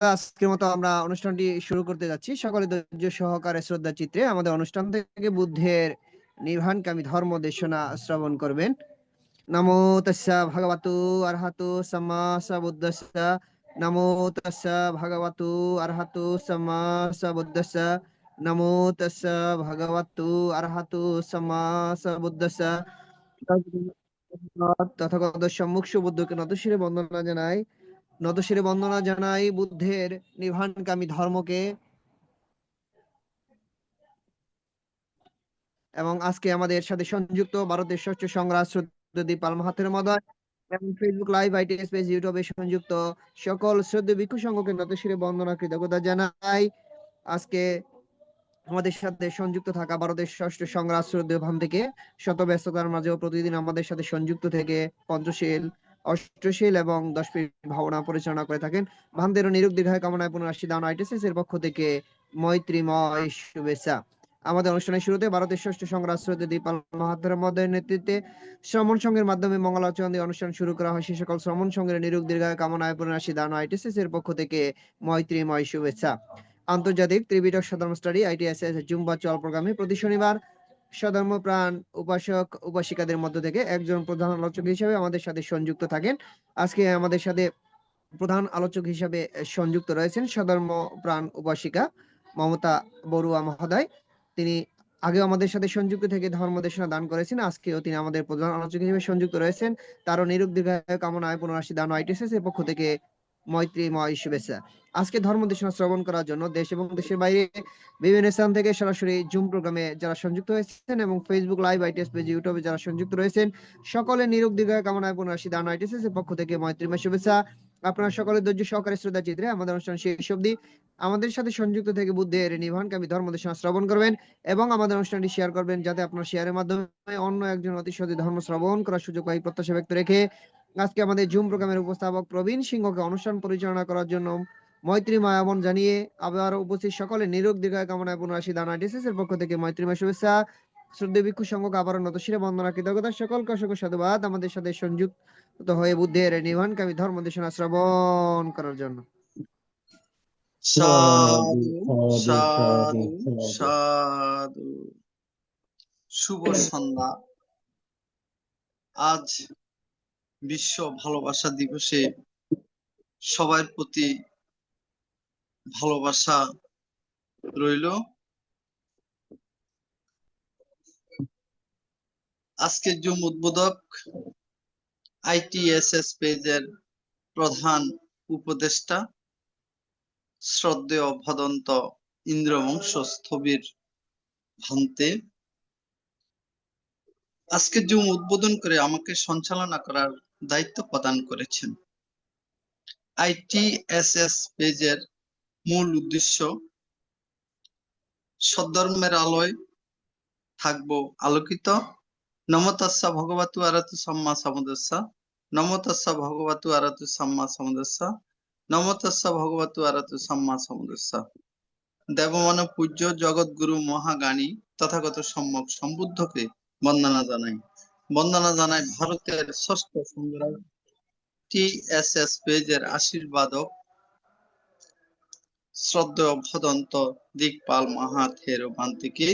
আজকের মতো আমরা অনুষ্ঠানটি শুরু করতে যাচ্ছি। সকলে ধৈর্য সহকারে শ্রদ্ধা চিত্রে আমাদের অনুষ্ঠান থেকে বুদ্ধের নির্বাণকামী ধর্ম দেশনা শ্রবণ করবেন। নমো তাস্সা ভগবতু অরহতু সাম্মা সম্বুদ্দাস্সা। নমো তাস্সা ভগবতু অরহতু সাম্মা সম্বুদ্দাস্সা। নমো তাস্সা ভগবতু অরহতু সাম্মা সম্বুদ্দাস্সা। তথাগত সম্মুখ সুবুদ্ধকে নতশিরে বন্দনা জানাই। নতশিরে বন্দনা জানাই বুদ্ধের নির্বাণকামী ধর্মকে। এবং আজকে আমাদের সাথে সংযুক্ত ভারতের ষষ্ঠ সংগ্রাম শ্রদ্ধেয় পাল মাহাতের মহোদয় এবং ফেসবুক লাইভ আইটি স্পেস ইউটিউবে সংযুক্ত সকল শ্রদ্ধেয় ভিক্ষু সংঘকে নতশিরে বন্দনা কৃতজ্ঞতা জানাই। আজকে আমাদের সাথে সংযুক্ত থাকা ভারতের ষষ্ঠ সংগ্রাম শ্রদ্ধেয় ভান থেকে শত ব্যস্ততার মাঝেও প্রতিদিন আমাদের সাথে সংযুক্ত থেকে পঞ্চশীল, অষ্টশীল এবং 10 পীঠ ভাবনা পরিচালনা করে থাকেন ভানদেরও নিরোগ দীর্ঘায়ু কামনায় পুনরাশি দান আইটিএসএস এর পক্ষ থেকে মৈত্রীময় শুভেচ্ছা। আমাদের অনুষ্ঠানের শুরুতে ভারতের ষষ্ঠ সংগ্রাম শ্রদ্ধেয় দীপাল মাহাত্মের মহোদয়ের নেতৃত্বে শ্রমণ সংঘের মাধ্যমে মঙ্গলাচরণ দিয়ে অনুষ্ঠান শুরু করা হয়। সে সকল শ্রমণ সংঘের নিরোগ দীর্ঘায়ু কামনায় পুনরাশি দান আইটিএসএস এর পক্ষ থেকে মৈত্রীময় শুভেচ্ছা। আন্তর্জাতিক ত্রিপিটক সধর্ম স্টাডি আইটিএসএস জুম্বা চল প্রোগ্রামে প্রতি শনিবার সধর্মপ্রাণ উপাসক উপাসিকাদের মধ্য থেকে একজন প্রধান আলোচক হিসেবে আমাদের সাথে সংযুক্ত থাকেন। আজকে আমাদের সাথে প্রধান আলোচক হিসেবে সংযুক্ত রয়েছেন সধর্মপ্রাণ উপাসিকা মমতা বড়ুয়া মহোদয়। তিনি আগেও আমাদের সাথে সংযুক্ত থেকে ধর্মদেশনা দান করেছেন। আজকেও তিনি আমাদের প্রধান আলোচক হিসেবে সংযুক্ত রয়েছেন। তারও নিরোগ দীর্ঘায়ু কামনায় পুনরাশি দান আইটিএসএস এর পক্ষ থেকে মৈত্রীময় শুভেচ্ছা। আজকে ধর্মদেশনা শ্রবণ করার জন্য দেশ এবং দেশের বাইরে বিভিন্ন স্থান থেকে সরাসরি জুম প্রোগ্রামে যারা সংযুক্ত হয়েছেন এবং ফেসবুক লাইভ আইটিএস পেজ ইউটিউবে যারা সংযুক্ত রয়েছেন সকলে নিরোগ দীর্ঘায়ু কামনায় পুনরাশি দান আইটিএসএস এর পক্ষ থেকে মৈত্রীময় শুভেচ্ছা। আপনারা সকলে ধৈর্য সহকারে শ্রদ্ধা চিত্রে আমাদের অনুষ্ঠান শেষ অবধি আমাদের সাথে সংযুক্ত থেকে বুদ্ধের নির্বাণকামী ধর্মদেশনা শ্রবণ করবেন এবং আমাদের অনুষ্ঠানটি শেয়ার করবেন, যাতে আপনার শেয়ারের মাধ্যমে অন্য একজন অতি সহজে ধর্ম শ্রবণ করার সুযোগ পাই প্রত্যাশা ব্যক্ত রেখে আজকে আমাদের জুম প্রোগ্রামের উপস্থাপক প্রবীণ সিংহকে অনুষ্ঠান পরিচালনা করার জন্য মৈত্রীময় আমন জানিয়ে আবার উপস্থিত সকলে নিরোগ দীর্ঘায়ু কামনায় পুনরাশি দান আইটিএসএস এর পক্ষ থেকে মৈত্রীময় শুভেচ্ছা। শ্রদ্ধেয় ভিক্ষু সংঘকে আবারও নতশিরে বন্দনা কৃতজ্ঞতা। সকলকে অসংখ্য সাধুবাদ আমাদের সাথে সংযুক্ত হয়ে বুদ্ধের নির্বাণকামী ধর্ম দেশনা শ্রবণ করার জন্য। সাধু সাধু সাধু। শুভ সন্ধ্যা। আজ বিশ্ব ভালোবাসা দিবসে সবার প্রতি ভালোবাসা রইল। আজকের জুম উদ্বোধক আইটিএসএস পেজের প্রধান উপদেষ্টা শ্রদ্ধেয় ভদন্ত ইন্দ্রবংশ স্থবির ভান্তে আজকের জুম উদ্বোধন করে আমাকে সঞ্চালনা করার দায়িত্ব প্রদান করেছেন। আইটিএসএস পেজের মূল উদ্দেশ্য সদ্ধর্মের আলোয় থাকবো আলোকিত। নমো তাস্সা ভগবতু আরহাতু সাম্মা সম্বুদ্ধাস্সা। নমো তাস্সা ভগবতু আরহাতু সাম্মা সম্বুদ্ধাস্সা। নমো তাস্সা ভগবতু আরহাতু সাম্মা সম্বুদ্ধাস্সা। দেবমানব পূজ্য জগৎগুরু মহাজ্ঞানী তথাগত সম্যক সম্বুদ্ধকে বন্দনা জানাই। বন্দনা জানাই ভারতের ষষ্ঠ সংগ্রাম টিএসএস পেজের আশীর্বাদক শ্রদ্ধেয় ভদন্ত দিকপাল মাহাথের ভান্তিকে।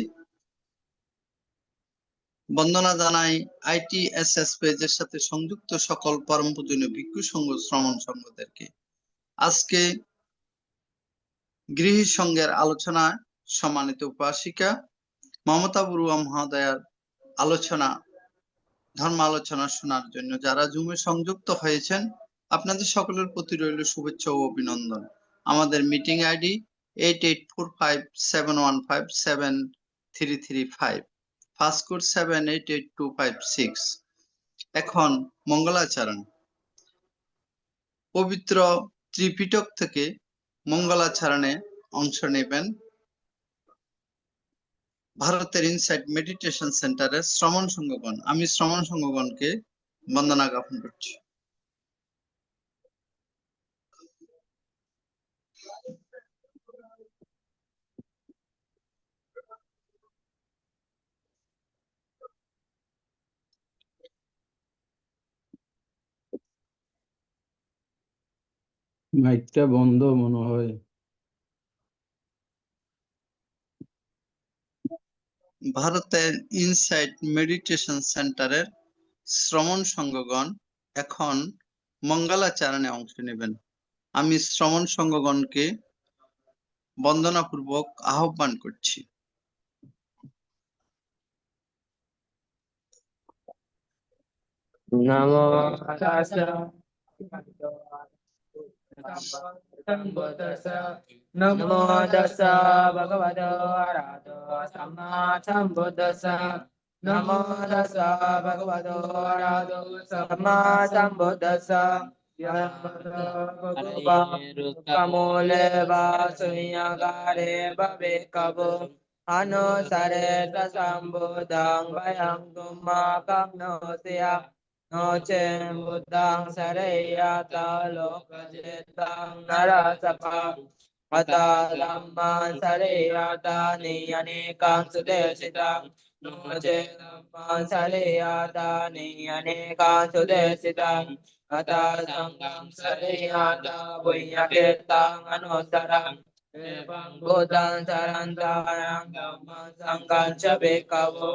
বন্দনা জানাই আইটিএসএস পেজের সাথে সংযুক্ত সকল পরম পূজনীয় ভিক্ষু সংঘ শ্রমণ সংঘদেরকে। আজকে গৃহী সংঘের আলোচনায় সম্মানিত উপাসিকা মমতা বড়ুয়া মহোদয়ার আলোচনা ধর্ম আলোচনা শোনার জন্য যারা জুমে সংযুক্ত হয়েছেন আপনাদের সকলের প্রতি রইল শুভেচ্ছা ও অভিনন্দন। আমাদের মিটিং আইডি 884571573335, ফার্স্ট কোড 788256। এখন মঙ্গলাচরণ। পবিত্র ত্রিপিটক থেকে মঙ্গলাচরণে অংশ নেবেন ভারতের ইনসাইট মেডিটেশন সেন্টারের শ্রমণ সংঘগণ। আমি শ্রমণ সংঘগণকে বন্দনা জ্ঞাপন করছি। মাইকটা বন্ধ মনে হয়। ভারতের ইনসাইট মেডিটেশন সেন্টারের শ্রমণ সংঘগণ এখন মঙ্গলাচরণে অংশ নেবেন। আমি শ্রমণ সংঘগণকে বন্দনাপূর্বক আহ্বান করছি। নমো তাস্সা সম্বুদ্ধাস্সা নমো তাস্সা ভগবতো আরহতো সাম্মা সম্বুদ্ধাস্সা নমো তাস্সা ভগবতো আরহতো সাম্মা সম্বুদ্ধাস্সা কামলে বাসুয়াগারে বাবে কবো অনুসারে সম্বুদ্ধং ভয়ং তুম্মা কামনোস্য়া noche buddhang sarayata lokajitang narasapa ata dhamman sarayata niyanikang sudesitang noche dhamman sarayata niyanikang sudesitang ata sanghang sarayata punyakitang anusarang evang buddhang sarantarang dhamman sanghang ca bhikkhavo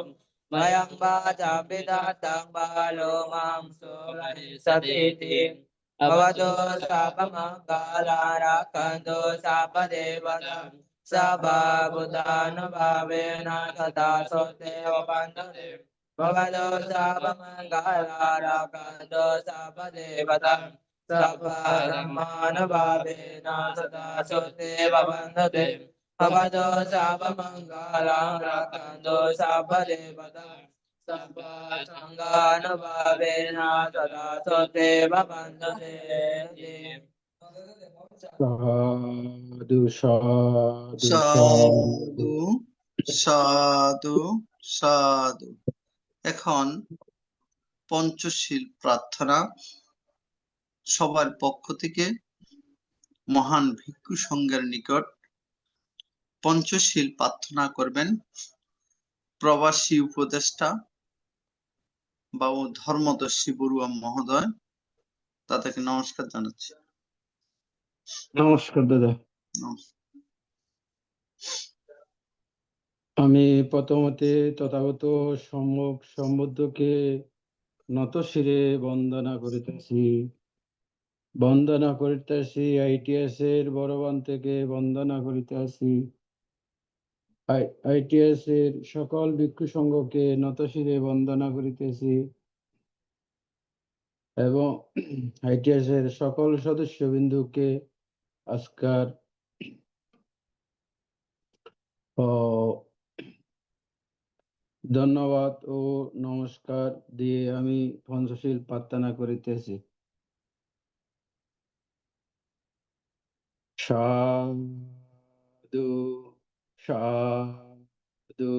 Mayang baca bidatang balomang sulani satiti Bhavatu sapamangala rakantu sapadevata Sabha buddhanubhavena tata soteva bandhane Bhavatu sapamangala rakantu sapadevata Sabha dhammanubhavena tata soteva bandhane Bhavatu sapamangala rakantu sapadevata Sabha sanganubhavena tata soteva bandhane সাধু সাধু সাধু সাধু সাধু। এখন পঞ্চশীল প্রার্থনা সবার পক্ষ থেকে মহান ভিক্ষু সংঘের নিকট পঞ্চশীল প্রার্থনা করবেন প্রবাসী উপদেষ্টা বাবু ধর্মদর্শী বড়ুয়া মহোদয়। তাদেরকে নমস্কার জানাচ্ছি। নমস্কার দাদা। নমস্কার। আমি প্রথমতে তথাগত সম্যক সম্বুদ্ধকে নত শিরে বন্দনা করিতেছি। বন্দনা করিতেছি আইটিএস এর বড়বান থেকে বন্দনা করিতেছি। আইটিএস এর সকল ভিক্ষু সংঘকে নত শিরে বন্দনা করিতেছি এবং আইটিএস এর সকল সদস্যবৃন্দুকে আজকার ধন্যবাদ ও নমস্কার দিয়ে আমি পঞ্চশীল প্রার্থনা করিতেছি। সাধু সাধু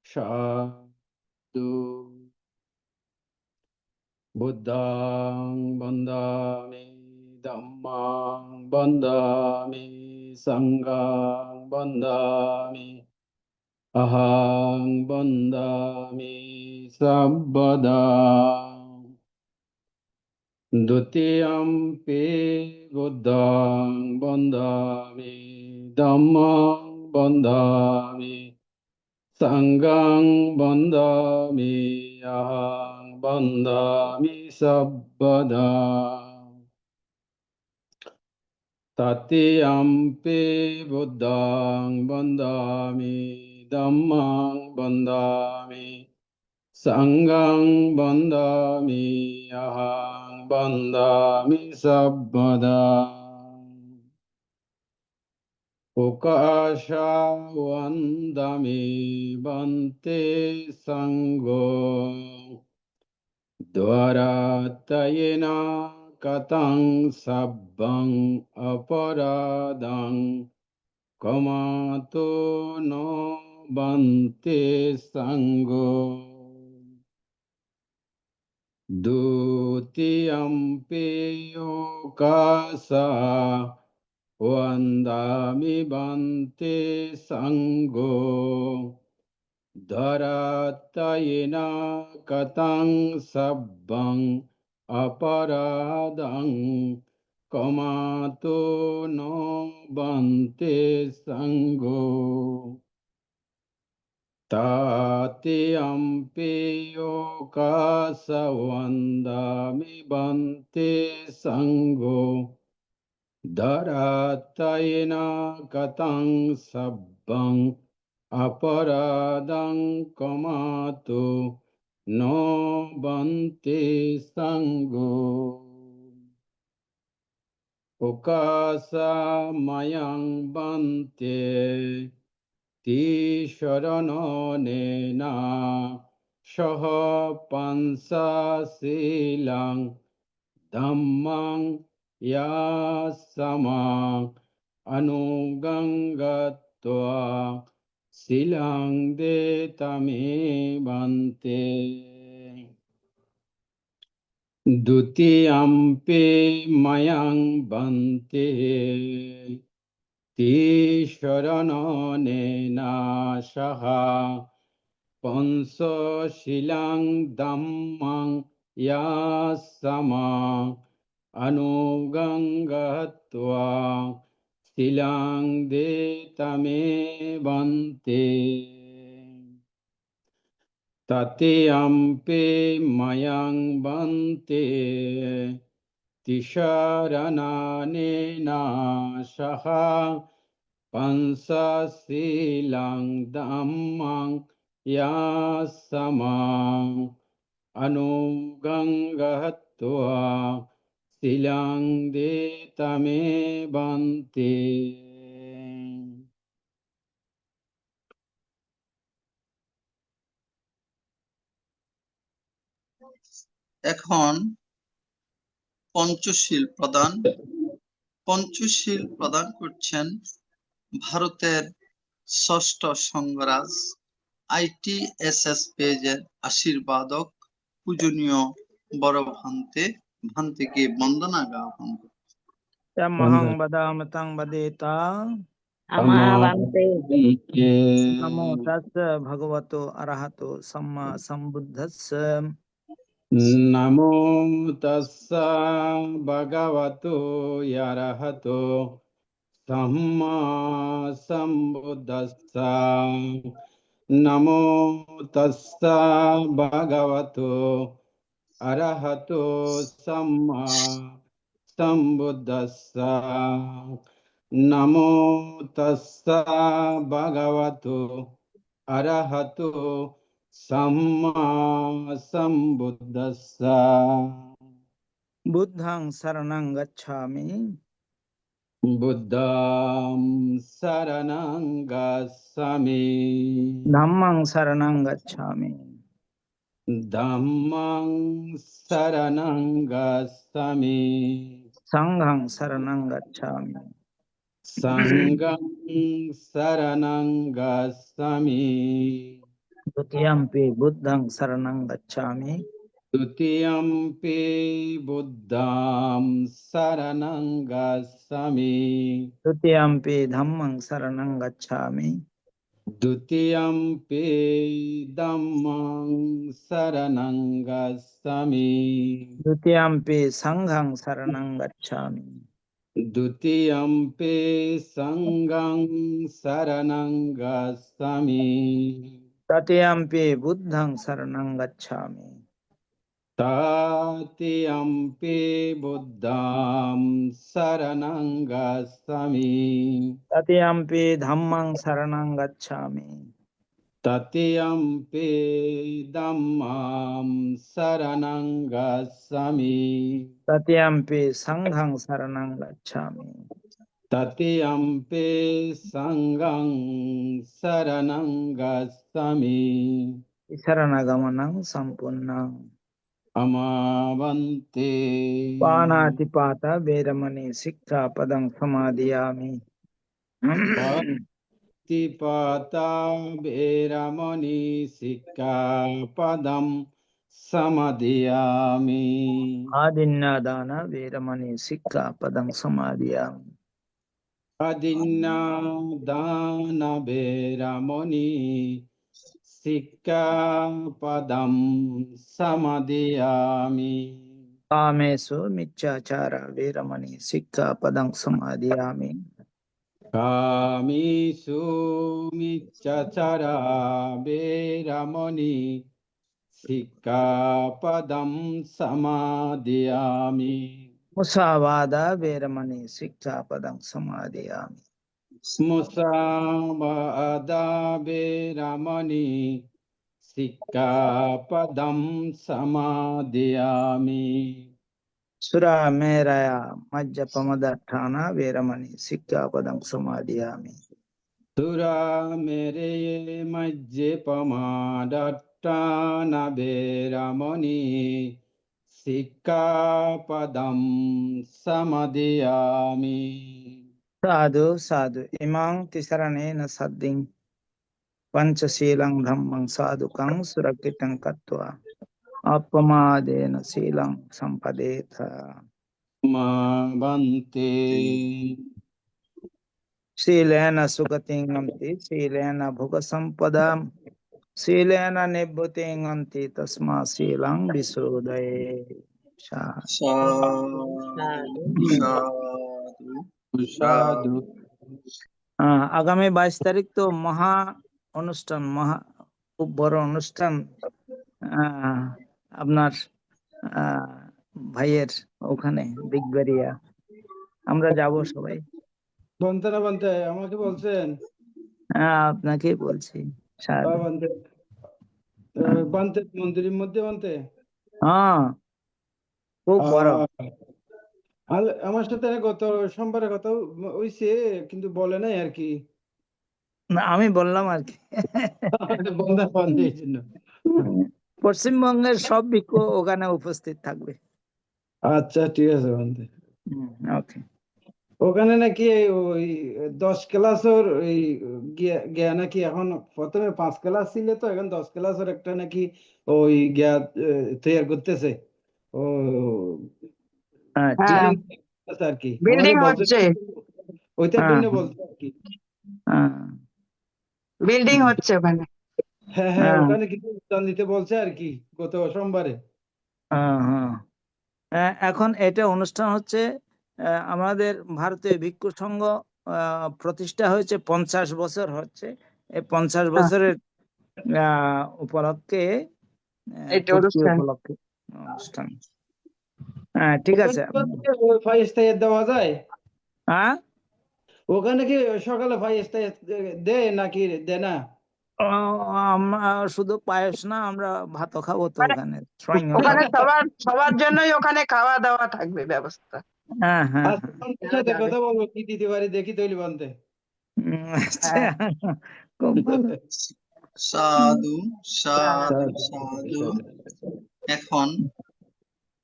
সাধু। বুদ্ধাং বন্দামি ধম্মাং বন্দামি সংঘাং বন্দামি অহং বন্দামি সর্বদা। দ্বিতীয়ম্পি বুদ্ধং বন্দামি ধম্মং বন্দামি সংঘং বন্দামি অহং বন্দামি সর্বদা। তৃতীয়ম্পি বুদ্ধং বন্দামি ধম্মং বন্দামি সংঘং বন্দামি অহং বন্দামি সর্বদা। উকাশা বন্দামি বন্তে সংঘো দ্বারাতয়েন কতং সব্বং অপরাধং কমাতো ন বন্তে সংঘো। দ্বিতীয়ম্পি Ukasha বন্দামি বন্তে সংঘো ধরাতয়েন কতং সব্বং অপরাধং kamato no bante sango tate ampe okasawandami bante sango daratayena katang sabbang aparadang kamato no bante sango okasa mayang bante ti sharano nena shaha pansa silang dhammang yasamang anugangatva silang detame bante dutiyampe mayang bante ti sharananena shaha pansa silang dhammang yasamang anugangatva silang detame bante tatiyampe mayang bante tisharananena shaha pansa silang dhammang yasamang anugangatva silang detame bante এখন পঞ্চশীল প্রদান করছেন ভারতের ষষ্ঠ সংঘরাজ ITSS পেজের আশীর্বাদক পূজনীয় বড় ভান্তেকে বন্দনা জ্ঞাপন করছি। Tamahang badamtang badeta. Amavante. Namo tassa bhagavato arahato samma sambuddhassa. Namo tassa bhagavato arahato samma sambuddhassa. Namo tassa bhagavato arahato samma sambuddhassa. Namo tassa bhagavato arahato samma sambuddhassa. Buddhang saranang gacchami. Buddham saranang gacchami. Dhammang saranang gacchami. Dhammang saranang gacchami. Sanghang saranang gacchami. Sangham saranang gacchami. Dutiyampi buddhang saranang gacchami. Tutiyampi buddham saranang gacchami. Dutiyampi dhammang saranang gacchami. Dutiyampi dhammang saranang gacchami. Dutiyampi sanghang saranang gacchami. Dutiyampi sanghang saranang gacchami. Tatiyampi buddhang saranang gacchami. Tatiyampi buddham saranang gacchami. Tatiyampi dhammang saranang gacchami. Tatiyampi dhammam saranang gacchami. Tatiyampi sanghang saranang gacchami. Tatiyampi sanghang saranang gacchami. Saranagamanang sampunnang. Amavante. Panatipata veramani sikkhapadang samadhiyami. Patipata veramani sikkhapadam samadhiyami. Adinnadana veramani sikkhapadang samadhiyami. Adinna dana veramani sikkhapadam samadhiyami. कामेषु मिच्छाचार वेरमणि सिक्खापदं समादियामि कामेषु मिच्छाचारा वेरमणि सिक्खापदं समादियामि मुसावादा वेरमणि सिक्खापदं समादियामि मुसावादा वेरमणि सिक्खापदं समादियामि सुरामेरया मज्जपमदट्ठाना वेरमणि सिक्खापदं समादियामि सुरा मेरे मज्जे पमादट्टाना वेरमणि सिक्खापदं समादियामि साधु साधु इमां तिसरणेन सद्दिं पंचशीलं धम्मं साधुकं सुरक्षितं कृत्वा अपमादेन शीलं सम्पदेथ मा बन्ते शीलेन सुगतिं गन्ति शीलेन भुगसम्पदां शीलेन निभृतिं गन्ति तस्मात् शीलं विशोधये সাধু साधु সাধু साधु আগামী 22 তারিখ তো মহা অনুষ্ঠান, খুব বড় অনুষ্ঠান। আপনার ভাইয়ের ওখানে বিগবাড়িয়া, আমরা যাব সবাই। বন্তে না বন্তে আমাকে বলছেন? আপনাকে বলছি সাধু। বন্তে বন্তে মন্দিরের মধ্যে বন্তে খুব বড়। আমার সাথে গত সোমবারে কথা হইছে, কিন্তু বলে নাই আর কি। না, আমি বললাম আর কি। বন্ধা বন্ধের জন্য পশ্চিমবঙ্গের সব ভিক্ষু ওখানে উপস্থিত থাকবে। আচ্ছা ঠিক আছে বন্ধে। ওকে। ওখানে নাকি ওই 10 ক্লাসের ওই গিয়া নাকি এখন প্রথমে 5 ক্লাস ছিল, তো এখন 10 ক্লাসের একটা নাকি ওই গিয়া তৈরি করতেছে ও হ্যাঁ, আর কি। বিল্ডিং আমাকে বলছে হচ্ছে ওইটার জন্য বলছে আর কি। বিল্ডিং হচ্ছে ওখানে। হ্যাঁ হ্যাঁ, ওখানে কিছু অনুদান দিতে বলছে আর কি গত সোমবারে। এখন এটা অনুষ্ঠান হচ্ছে, আমাদের ভারতীয় ভিক্ষু সংঘ প্রতিষ্ঠা হয়েছে 50 বছর হচ্ছে। এই 50 বছরের উপলক্ষে এটা পূর্তি অনুষ্ঠান। উপলক্ষে অনুষ্ঠান। ঠিক আছে। ফাইস্টাইয়ের দেওয়া যায়? হ্যাঁ, ওখানে কি সকালে ফাইস্টাই দেয় নাকি দেয় না? আমরা শুধু পায়েস না, আমরা ভাতও খাবো তো ওখানে। ওখানে সবার জন্যই ওখানে খাওয়া দাওয়া থাকবে ব্যবস্থা। হ্যাঁ হ্যাঁ আচ্ছা, বন্ধের সাথে কথা বলবো, কি দিতে পারি দেখি তৈরি বন্ধে। আচ্ছা, খুব ভালো। সাধু সাধু সাধু। এখন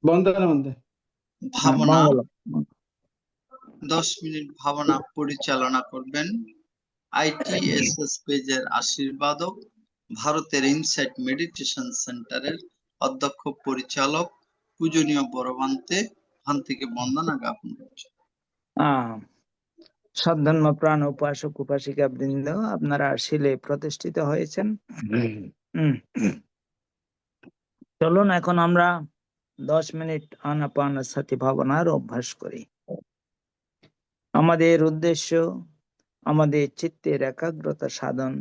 বন্ধে না বন্ধে ভাবনা মঙ্গল। 10 মিনিট ভাবনা পরিচালনা করবেন ITSS পেজের আশীর্বাদক, ভারতের ইনসাইট মেডিটেশন সেন্টারের অধ্যক্ষ পরিচালক পূজনীয় বড়বান্তে ভান্তিকে বন্দনা জ্ঞাপন করছে। সদ্ধর্ম প্রাণ উপাসক উপাসিকা বৃন্দ, আপনারা শিলে প্রতিষ্ঠিত হয়েছেন। চলুন এখন আমরা 10 মিনিট আনাপানসতি ভাবনার অভ্যাস করি। আমাদের উদ্দেশ্য আমাদের চিত্তের একাগ্রতা সাধন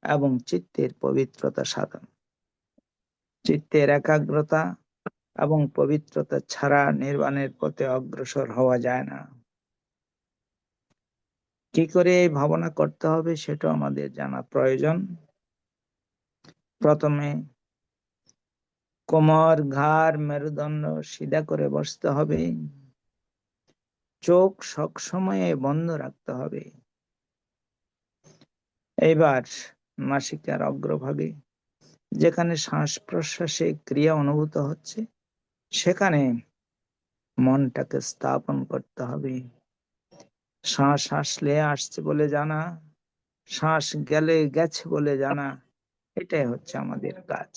এবং চিত্তের পবিত্রতা সাধন। চিত্তের একাগ্রতা এবং পবিত্রতা ছাড়া নির্বাণের পথে অগ্রসর হওয়া যায় না। কি করে এই ভাবনা করতে হবে সেটা আমাদের জানা প্রয়োজন। প্রথমে কোমর, ঘাড়, মেরুদণ্ড সিধা করে বসতে হবে। চোখ সবসময় বন্ধ রাখতে হবে। এবার নাসিকার অগ্রভাগে যেখানে শ্বাস প্রশ্বাসে ক্রিয়া অনুভূত হচ্ছে সেখানে মনটাকে স্থাপন করতে হবে। শ্বাস আসলে আসছে বলে জানা, শ্বাস গেলে গেছে বলে জানা, এটাই হচ্ছে আমাদের কাজ।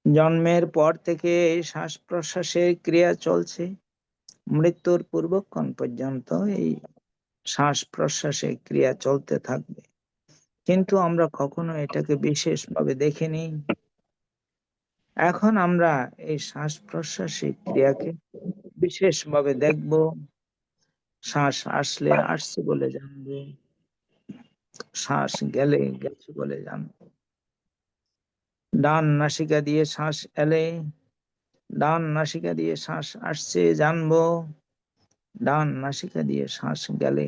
জন্মের পর থেকে এই শ্বাস প্রশ্বাসের ক্রিয়া চলছে, মৃত্যুর পূর্বক্ষণ পর্যন্ত এই শ্বাস প্রশ্বাসের ক্রিয়া চলতে থাকবে। কিন্তু আমরা কখনো এটাকে বিশেষভাবে দেখিনি। এখন আমরা এই শ্বাস প্রশ্বাসের ক্রিয়াকে বিশেষভাবে দেখব। শ্বাস আসলে আসছে বলে জানবো, শ্বাস গেলে গেছে বলে জানবো। ডান নাসিকা দিয়ে শ্বাস এলে, ডান নাসিকা দিয়ে শ্বাস আসছে জানবো। ডান নাসিকা দিয়ে শ্বাস গেলে,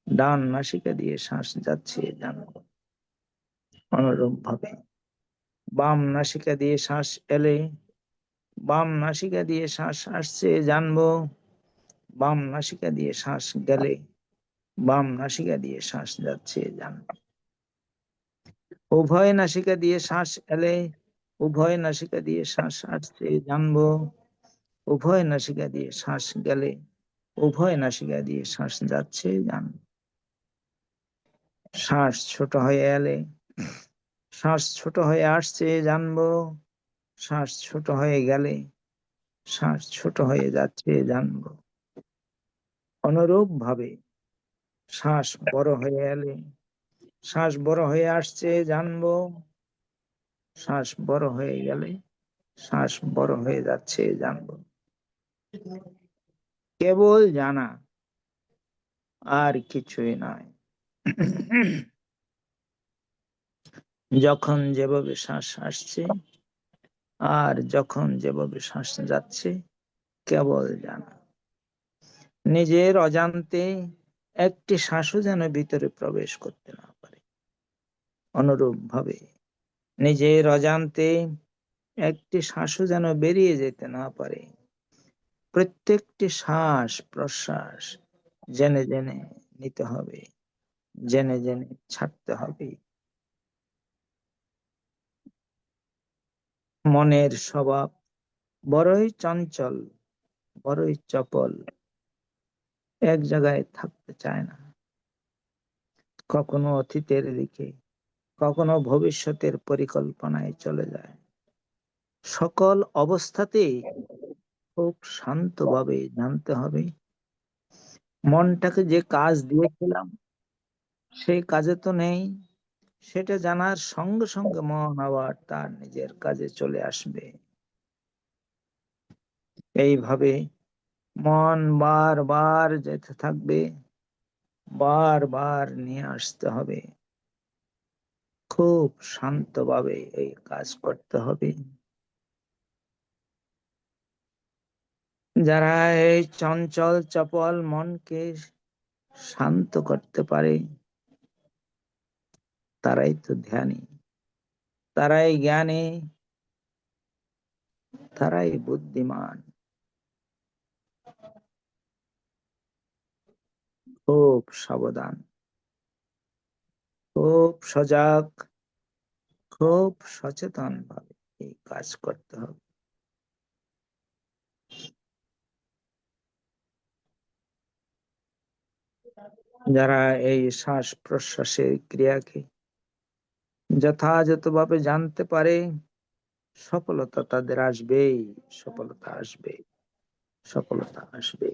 ডান নাসিকা দিয়ে শ্বাস যাচ্ছে জানবো। অনুরূপ ভাবে বাম নাসিকা দিয়ে শ্বাস এলে, বাম নাসিকা দিয়ে শ্বাস আসছে জানবো। বাম নাসিকা দিয়ে শ্বাস গেলে, বাম নাসিকা দিয়ে শ্বাস যাচ্ছে জানবো। উভয় নাসিকা দিয়ে শ্বাস এলে, উভয় নাসিকা দিয়ে শ্বাস আসছে জানবো। উভয় নাসিকা দিয়ে শ্বাস গেলে, উভয় নাসিকা দিয়ে শ্বাস যাচ্ছে জানবো। শ্বাস ছোট হয়ে এলে, শ্বাস ছোট হয়ে আসছে জানবো। শ্বাস ছোট হয়ে গেলে, শ্বাস ছোট হয়ে যাচ্ছে জানবো। অনুরূপ ভাবে শ্বাস বড় হয়ে এলে, শ্বাস বড় হয়ে আসছে জানবো। শ্বাস বড় হয়ে গেলে, শ্বাস বড় হয়ে যাচ্ছে জানবো। কেবল জানা, আর কিছুই নয়। যখন যেভাবে শ্বাস আসছে আর যখন যেভাবে শ্বাস যাচ্ছে, কেবল জানা। নিজের অজান্তে একটি শ্বাসও যেন ভিতরে প্রবেশ করতে না পারে। অনুরূপ ভাবে নিজের অজান্তে একটি শ্বাসও যেন বেরিয়ে যেতে না পারে। প্রত্যেকটি শ্বাস প্রশ্বাস জেনে জেনে নিতে হবে, জেনে জেনে ছাড়তে হবে। মনের স্বভাব বড়ই চঞ্চল, বড়ই চপল, এক জায়গায় থাকতে চায় না। কখনো অতীতের দিকে, কখনো ভবিষ্যতের পরিকল্পনায় চলে যায়। সকল অবস্থাতেই খুব শান্তভাবে জানতে হবে, মনটাকে যে কাজ দিয়েছিলাম সেই কাজে তো নেই। সেটা জানার সঙ্গে সঙ্গে মন আবার তার নিজের কাজে চলে আসবে। এইভাবে মন বারবার যেতে থাকবে, বারবার নিয়ে আসতে হবে। খুব শান্তভাবে এই কাজ করতে হবে। যারা এই চঞ্চল চপল মনকে শান্ত করতে পারে, তারাই তো ধ্যানী, তারাই জ্ঞানী, তারাই বুদ্ধিমান। খুব সাবধান, খুব সজাগ, খুব সচেতন ভাবে এই কাজ করতে হবে। যারা এই শ্বাস প্রশ্বাসের ক্রিয়াকে যথাযথভাবে জানতে পারে, সফলতা তাদের আসবেই, সফলতা আসবে, সফলতা আসবে।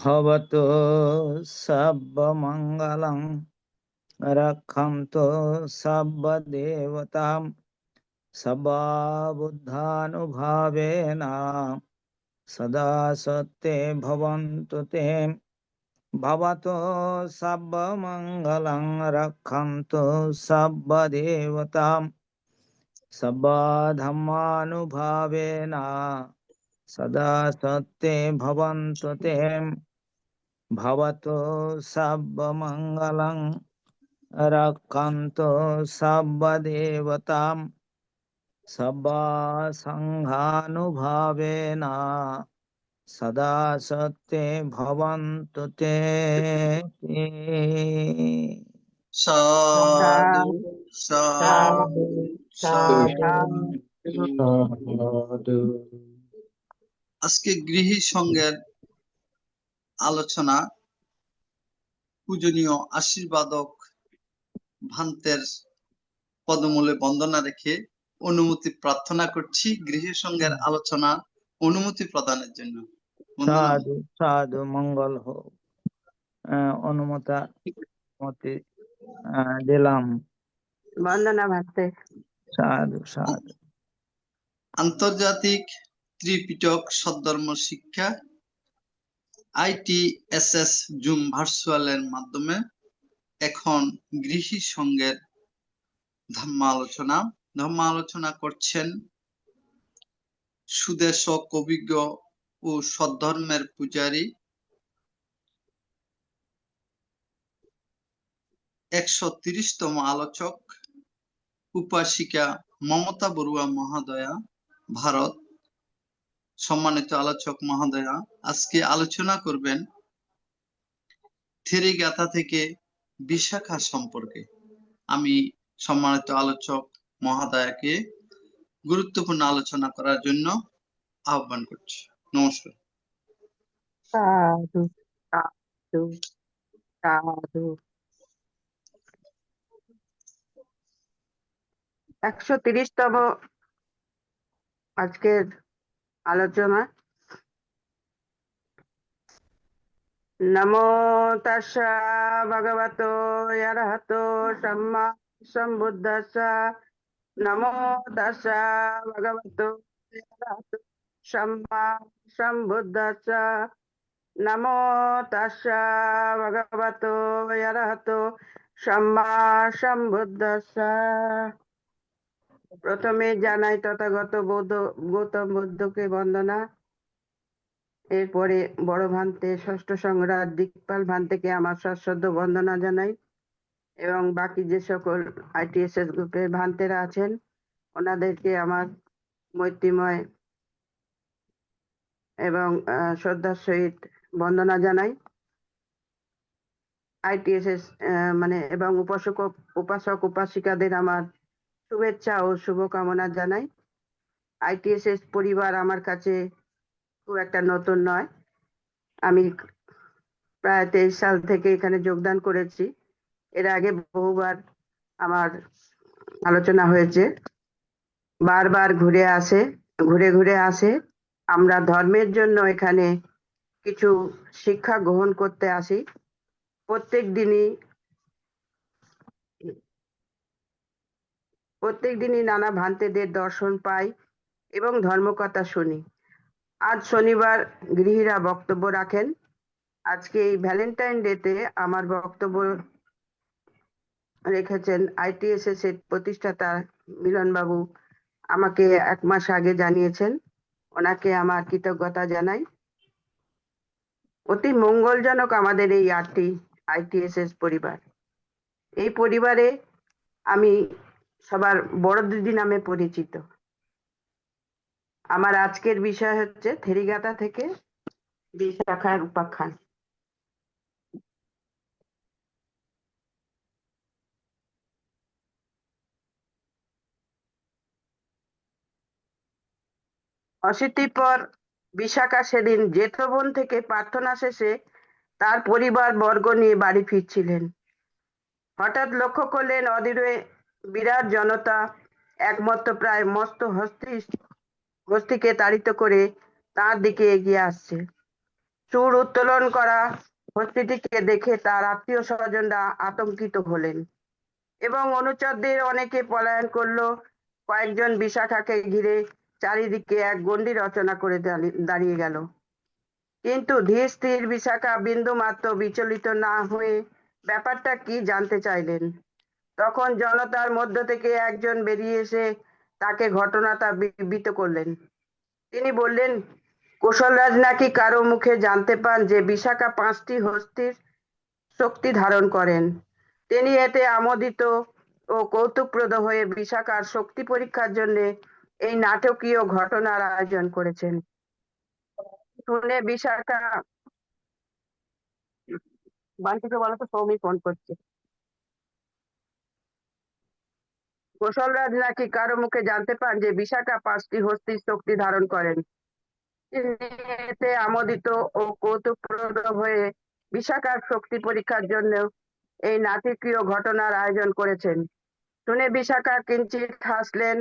ভবতো সর্বমঙ্গলং রক্ষন্তু সর্বদেবতাম সর্ববুদ্ধানুভাবেন সদা সত্যে ভবন্তু তে ভবতো সর্বমঙ্গলং রক্ষন্তু সর্বদেবতাম সর্বধর্মানুভাবেন সদা সত্যে ভবন্তু তে ভবতো সর্বমঙ্গলং রক্ষন্তু সর্বদেবতাম সর্বসংঘানুভাবেন সদা সত্যে ভবন্তু তে। সাধু সাধু সাধু সাধু সাধু। আজকে গৃহী সঙ্গের আলোচনা পূজনীয় আশীর্বাদক ভান্তের পদমূলে বন্দনা রেখে অনুমতি প্রার্থনা করছি গৃহী সঙ্গের আলোচনা অনুমতি প্রদানের জন্য। বন্দনা। সাধু সাধু মঙ্গল হোক। অনুমতি দিলাম। বন্দনা ভাতে। সাধু সাধু। আন্তর্জাতিক ত্রিপিটক সদ্ধর্ম শিক্ষা ITSS জুম ভার্চুয়ালের মাধ্যমে এখন গৃহী সঙ্গের ধর্ম আলোচনা করছেন সুদেশ কবিজ্ঞ ও সদ্ধর্মের পূজারী 130তম আলোচক উপাসিকা মমতা বড়ুয়া মহোদয়া, ভারত। সম্মানিত আলোচক মহোদয়া আজকে আলোচনা করবেন থেরিগাথা থেকে বিশাখা সম্পর্কে। আমি সম্মানিত আলোচক মহোদয়াকে গুরুত্বপূর্ণ আলোচনা করার জন্য আহ্বান করছি। নমস্কার। সাধু সাধু সাধু। 130তম আজকের আলোচনা। নমো তাস্সা ভগবতো অরহতো সম্মা সম্বুদ্ধাস্সা। নমো তাস্সা ভগবতো অরহতো সম্মা সম্বুদ্ধাস্সা। নমো তাস্সা ভগবতো অরহতো সম্মা সম্বুদ্ধাস্সা। প্রথমে জানাই তথাগত গৌতম বুদ্ধকে বন্দনা। এরপরে বড় ভান্তে ষষ্ঠ সম্রাট দিকপাল ভান্তেকে আমার সশ্রদ্ধ বন্দনা জানাই এবং বাকি যে সকল ITSS গ্রুপের ভান্তেরা আছেন ওনাদেরকে আমার মৈত্রীময় এবং শ্রদ্ধার সহিত বন্দনা জানাই। ITSS এবং উপাসক উপাসিকাদের আমার শুভেচ্ছা ও শুভকামনা জানাই। ITSS পরিবার আমার কাছে খুব একটা নতুন নয়। আমি প্রায় 23 সাল থেকে এখানে যোগদান করেছি। এর আগে বহুবার আমার আলোচনা হয়েছে। বারবার ঘুরে ঘুরে আসে। আমরা ধর্মের জন্য এখানে কিছু শিক্ষা গ্রহণ করতে আসি। প্রত্যেক দিনই নানা ভান্তেদের দর্শন পাই এবং ধর্মকথা শুনি। আজ শনিবার গৃহীরা বক্তব্য রাখেন। আজকে এই ভ্যালেন্টাইন ডেতে আমার বক্তব্য রেখেছেন ITSS এর প্রতিষ্ঠাতা মিলনবাবু। আমাকে 1 মাস আগে জানিয়েছেন। ওনাকে আমার কৃতজ্ঞতা জানাই। অতি মঙ্গলজনক আমাদের এই ITSS পরিবার। এই পরিবারে আমি সবার বড় দিদি নামে পরিচিত। আমার আজকের বিষয় হচ্ছে থেরিগাথা থেকে বিশাখার উপাখ্যান। অশীতির পর বিশাখা সেদিন জেঠো বোন থেকে প্রার্থনা শেষে তার পরিবার বর্গ নিয়ে বাড়ি ফিরছিলেন। হঠাৎ লক্ষ্য করলেন অদূরে বিরাট জনতা একমাত্র প্রায় মস্ত হস্তিকে তাড়িত করে তার দিকে এগিয়ে আসছে। চূড় উত্তোলন করা হস্তিটিকে দেখে তার আত্মীয় স্বজনরা আতঙ্কিত হলেন এবং অনুচরদের অনেকে পলায়ন করলো। কয়েকজন বিশাখাকে ঘিরে চারিদিকে এক গণ্ডি রচনা করে দাঁড়িয়ে গেল। কিন্তু ধীর স্থির বিশাখা বিন্দু মাত্র বিচলিত না হয়ে ব্যাপারটা কি জানতে চাইলেন। তখন জনতার মধ্য থেকে একজন বেরিয়ে এসে তাকে ঘটনাটা বিবৃত করলেন। তিনি বললেন, কৌশলরাজ নাকি কারো মুখে জানতে পান যে বিশাখা 5টি হস্তির শক্তি ধারণ করেন। তিনি এতে আমোদিত ও কৌতুকপ্রদ হয়ে বিশাখার শক্তি পরীক্ষার জন্য এই নাটকীয় ঘটনার আয়োজন করেছেন। শুনে বিশাখা, বান্টিকে বলো তো সৌমি ফোন করছে। কৌশলরাজ নাকি কারো মুখে জানতে পান যে বিশাখা 5টি হস্তির শক্তি ধারণ করেন। তিনি এতে আমোদিত ও কৌতুকপ্রদ হয়ে বিশাখার শক্তি পরীক্ষার জন্য এই নাটকীয় ঘটনার আয়োজন করেছেন। শুনে বিশাখা কিঞ্চিৎ হাসলেন।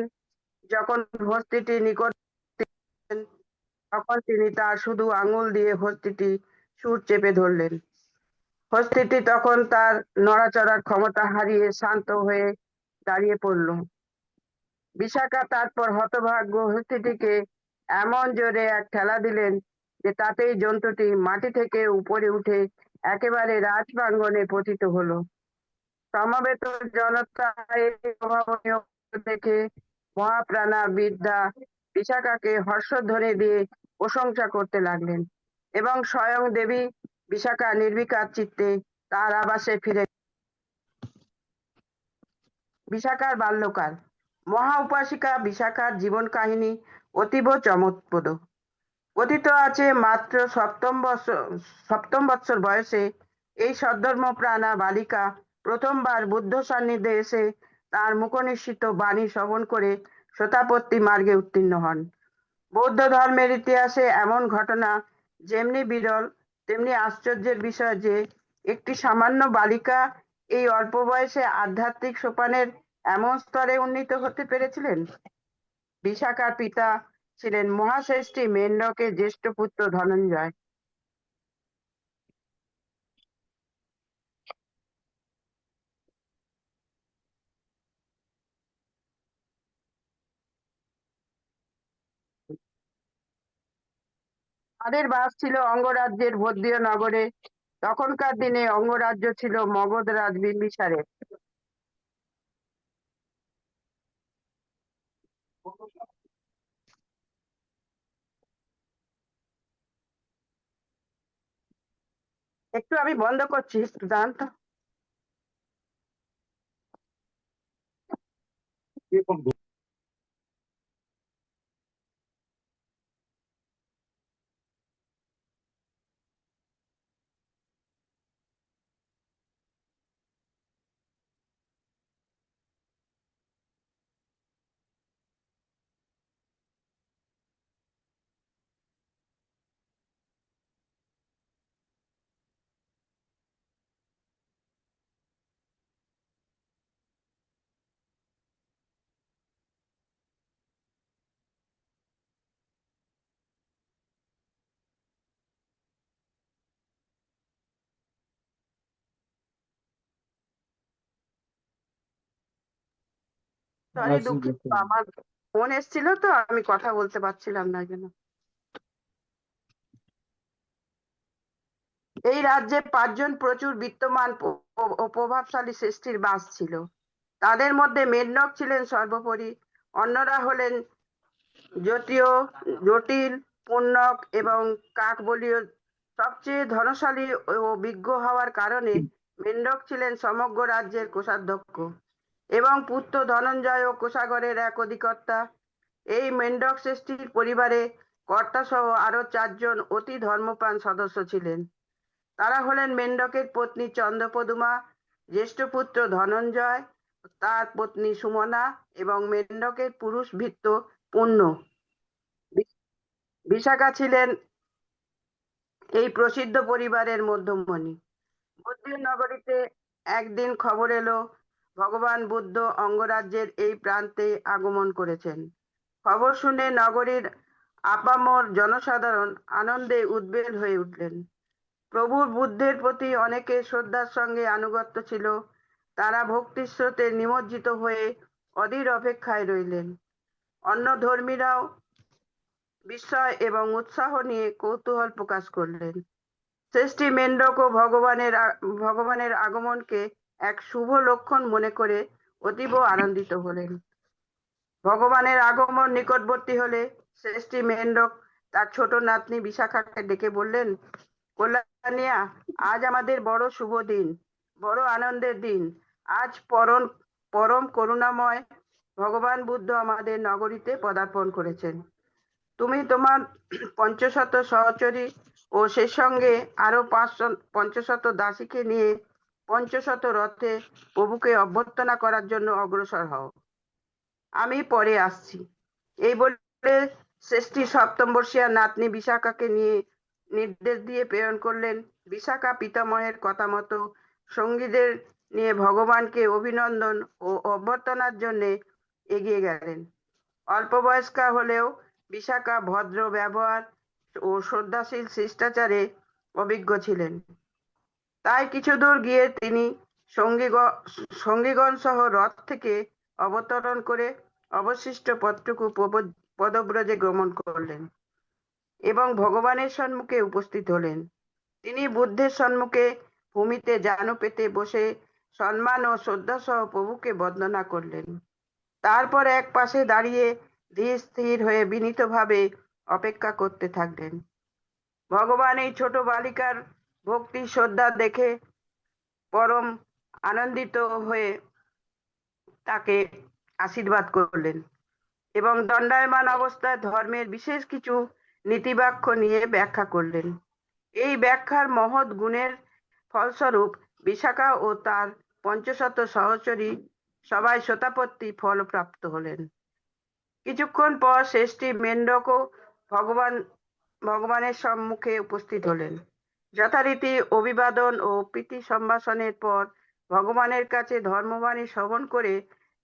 যখন হস্তিটি নিকট এলেন, তখন তিনি তার শুধু আঙুল দিয়ে হস্তিটি সুর চেপে ধরলেন। হস্তিটি তখন তার নড়াচড়ার ক্ষমতা হারিয়ে শান্ত হয়ে দাঁড়িয়ে পড়ল। বিশাখা তারপর হতভাগ্য হস্তিটিকে এমন জোরে এক ঠেলা দিলেন যে তাতেই জন্তুটি মাটি থেকে উপরে উঠে একেবারে রাজপ্রাঙ্গণে পতিত হলো। সমবেত জনতা এই অভাবনীয় দেখে মহাপ্রাণা বিদ্যা বিশাখাকে হর্ষধ্বনি দিয়ে প্রশংসা করতে লাগলেন এবং স্বয়ং দেবী বিশাখা নির্বিকার চিত্তে তার আবাসে ফিরে। বিশাখার বাল্যকাল। মহা উপাসিকা বিশাখার জীবন কাহিনী অতীব চমকপ্রদ। কথিত আছে মাত্র সপ্তম বৎসর বয়সে এই সদ্ধর্মপ্রাণা বালিকা প্রথমবার বুদ্ধ সান্নিধ্যে এসে তার মুখনিসৃত বাণী শ্রবণ করে শতাপত্তি মার্গে উত্তীর্ণ হন। বৌদ্ধ ধর্মের ইতিহাসে এমন ঘটনা যেমনি বিরল তেমনি আশ্চর্যের বিষয় যে একটি সামান্য বালিকা এই অল্প বয়সে আধ্যাত্মিক সোপানের এমন স্তরে উন্নীত হতে পেরেছিলেন। বিশাখার পিতা ছিলেন মহাশ্রেষ্ঠী মেন্ডকের জ্যেষ্ঠ পুত্র ধনঞ্জয়। তাদের বাস ছিল অঙ্গরাজ্যের বৌদ্ধীয় নগরে। তখনকার দিনে অঙ্গরাজ্য ছিল মগধ রাজ বিম্বিসারের। একটু আমি বন্ধ করছি, একটু দাঁড়ান তো। সরি, দুঃখিত, আমার ফোন এসেছিল তো আমি কথা বলতে পারছিলাম না জন্য। এই রাজ্যে 5জন প্রচুর বিত্তমান ও প্রভাবশালী শ্রেষ্ঠীর বাস ছিল। তাদের মধ্যে মেন্ডক ছিলেন সর্বোপরি। অন্যরা হলেন জটিল, পুণ্যক এবং কাকবলীয়। সবচেয়ে ধনশালী ও বিজ্ঞ হওয়ার কারণে মেন্ডক ছিলেন সমগ্র রাজ্যের কোষাধ্যক্ষ এবং পুত্র ধনঞ্জয় ও কোষাগরের এক অধিকর্তা। এই মেন্ডক শ্রেষ্ঠীর পরিবারে কর্তা সহ আরো 4জন অতি ধর্মপ্রাণ সদস্য ছিলেন। তারা হলেন মেন্ডকের পত্নী চন্দ্রপদুমা, জ্যেষ্ঠ পুত্র ধনঞ্জয়, তার পত্নী সুমনা এবং মেন্ডকের পুরুষ ভৃত্য পুণ্য। বিশাখা ছিলেন এই প্রসিদ্ধ পরিবারের মধ্যমণি। বৌদ্ধ নগরীতে একদিন খবর এলো ভগবান বুদ্ধ অঙ্গরাজ্যের এই প্রান্তে আগমন করেছেন। খবর শুনে নগরীর আপামর জনসাধারণ আনন্দে উদ্বেল হয়ে উঠলেন। প্রভুর বুদ্ধের প্রতি অনেকের শ্রদ্ধার সঙ্গে আনুগত্য ছিল। তারা ভক্তির স্রোতে নিমজ্জিত হয়ে অধীর অপেক্ষায় রইলেন। অন্য ধর্মীরাও বিস্ময় এবং উৎসাহ নিয়ে কৌতূহল প্রকাশ করলেন। শ্রেষ্ঠী মেন্ডকও ভগবানের আগমনকে এক শুভ লক্ষণ মনে করে অতীব আনন্দিত হলেন। ভগবানের আগমন নিকটবর্তী হলে শ্রেষ্ঠী মেন্ডক তার ছোট নাতনি বিশাখাকে ডেকে বললেন, কল্যাণিয়া, আজ আমাদের বড় শুভ দিন, বড় আনন্দের দিন। আজ পরম করুণাময় ভগবান বুদ্ধ আমাদের নগরীতে পদার্পণ করেছেন। তুমি তোমার ৫০০ সহচরী ও সে সঙ্গে আরো ৫০০ দাসীকে নিয়ে ৫০০ রথে প্রভুকে অভ্যর্থনা করার জন্য অগ্রসর হও। আমি পরে আসছি। এই বলে শ্রেষ্ঠী সপ্তমবর্ষীয়া নাতনি বিশাখাকে নিয়ে নির্দেশ দিয়ে প্রেরণ করলেন। বিশাখা পিতামহের কথা মতো সঙ্গীদের নিয়ে ভগবানকে অভিনন্দন ও অভ্যর্থনার জন্য এগিয়ে গেলেন। অল্প বয়স্কা হলেও বিশাখা ভদ্র ব্যবহার ও শ্রদ্ধাশীল শিষ্টাচারে অভিজ্ঞ ছিলেন। তাই কিছু দূর গিয়ে তিনি সঙ্গীগণ সহ রথ থেকে অবতরণ করে অবশিষ্ট পথটুকু পদব্রজে গমন করলেন এবং ভগবানের সম্মুখে উপস্থিত হলেন। তিনি বুদ্ধের সম্মুখে ভূমিতে জানু পেতে বসে সম্মান ও শ্রদ্ধা সহ প্রভুকে বন্দনা করলেন। তারপর এক পাশে দাঁড়িয়ে ধীর স্থির হয়ে বিনীতভাবে অপেক্ষা করতে থাকলেন। ভগবান এই ছোট বালিকার ভক্তি শ্রদ্ধা দেখে পরম আনন্দিত হয়ে তাকে আশীর্বাদ করলেন এবং দণ্ডায়মান অবস্থায় ধর্মের বিশেষ কিছু নীতিবাক্য নিয়ে ব্যাখ্যা করলেন। এই ব্যাখ্যার মহৎ গুণের ফলস্বরূপ বিশাখা ও তার ৫০০ সহচরী সবাই শতাপত্তি ফলপ্রাপ্ত হলেন। কিছুক্ষণ পর শ্রেষ্ঠী মেন্ডকও ভগবানের সম্মুখে উপস্থিত হলেন। যথারীতি অভিবাদন ও প্রীতি সম্ভাষণের পর ভগবানের কাছে ধর্মবাণী শ্রবণ করে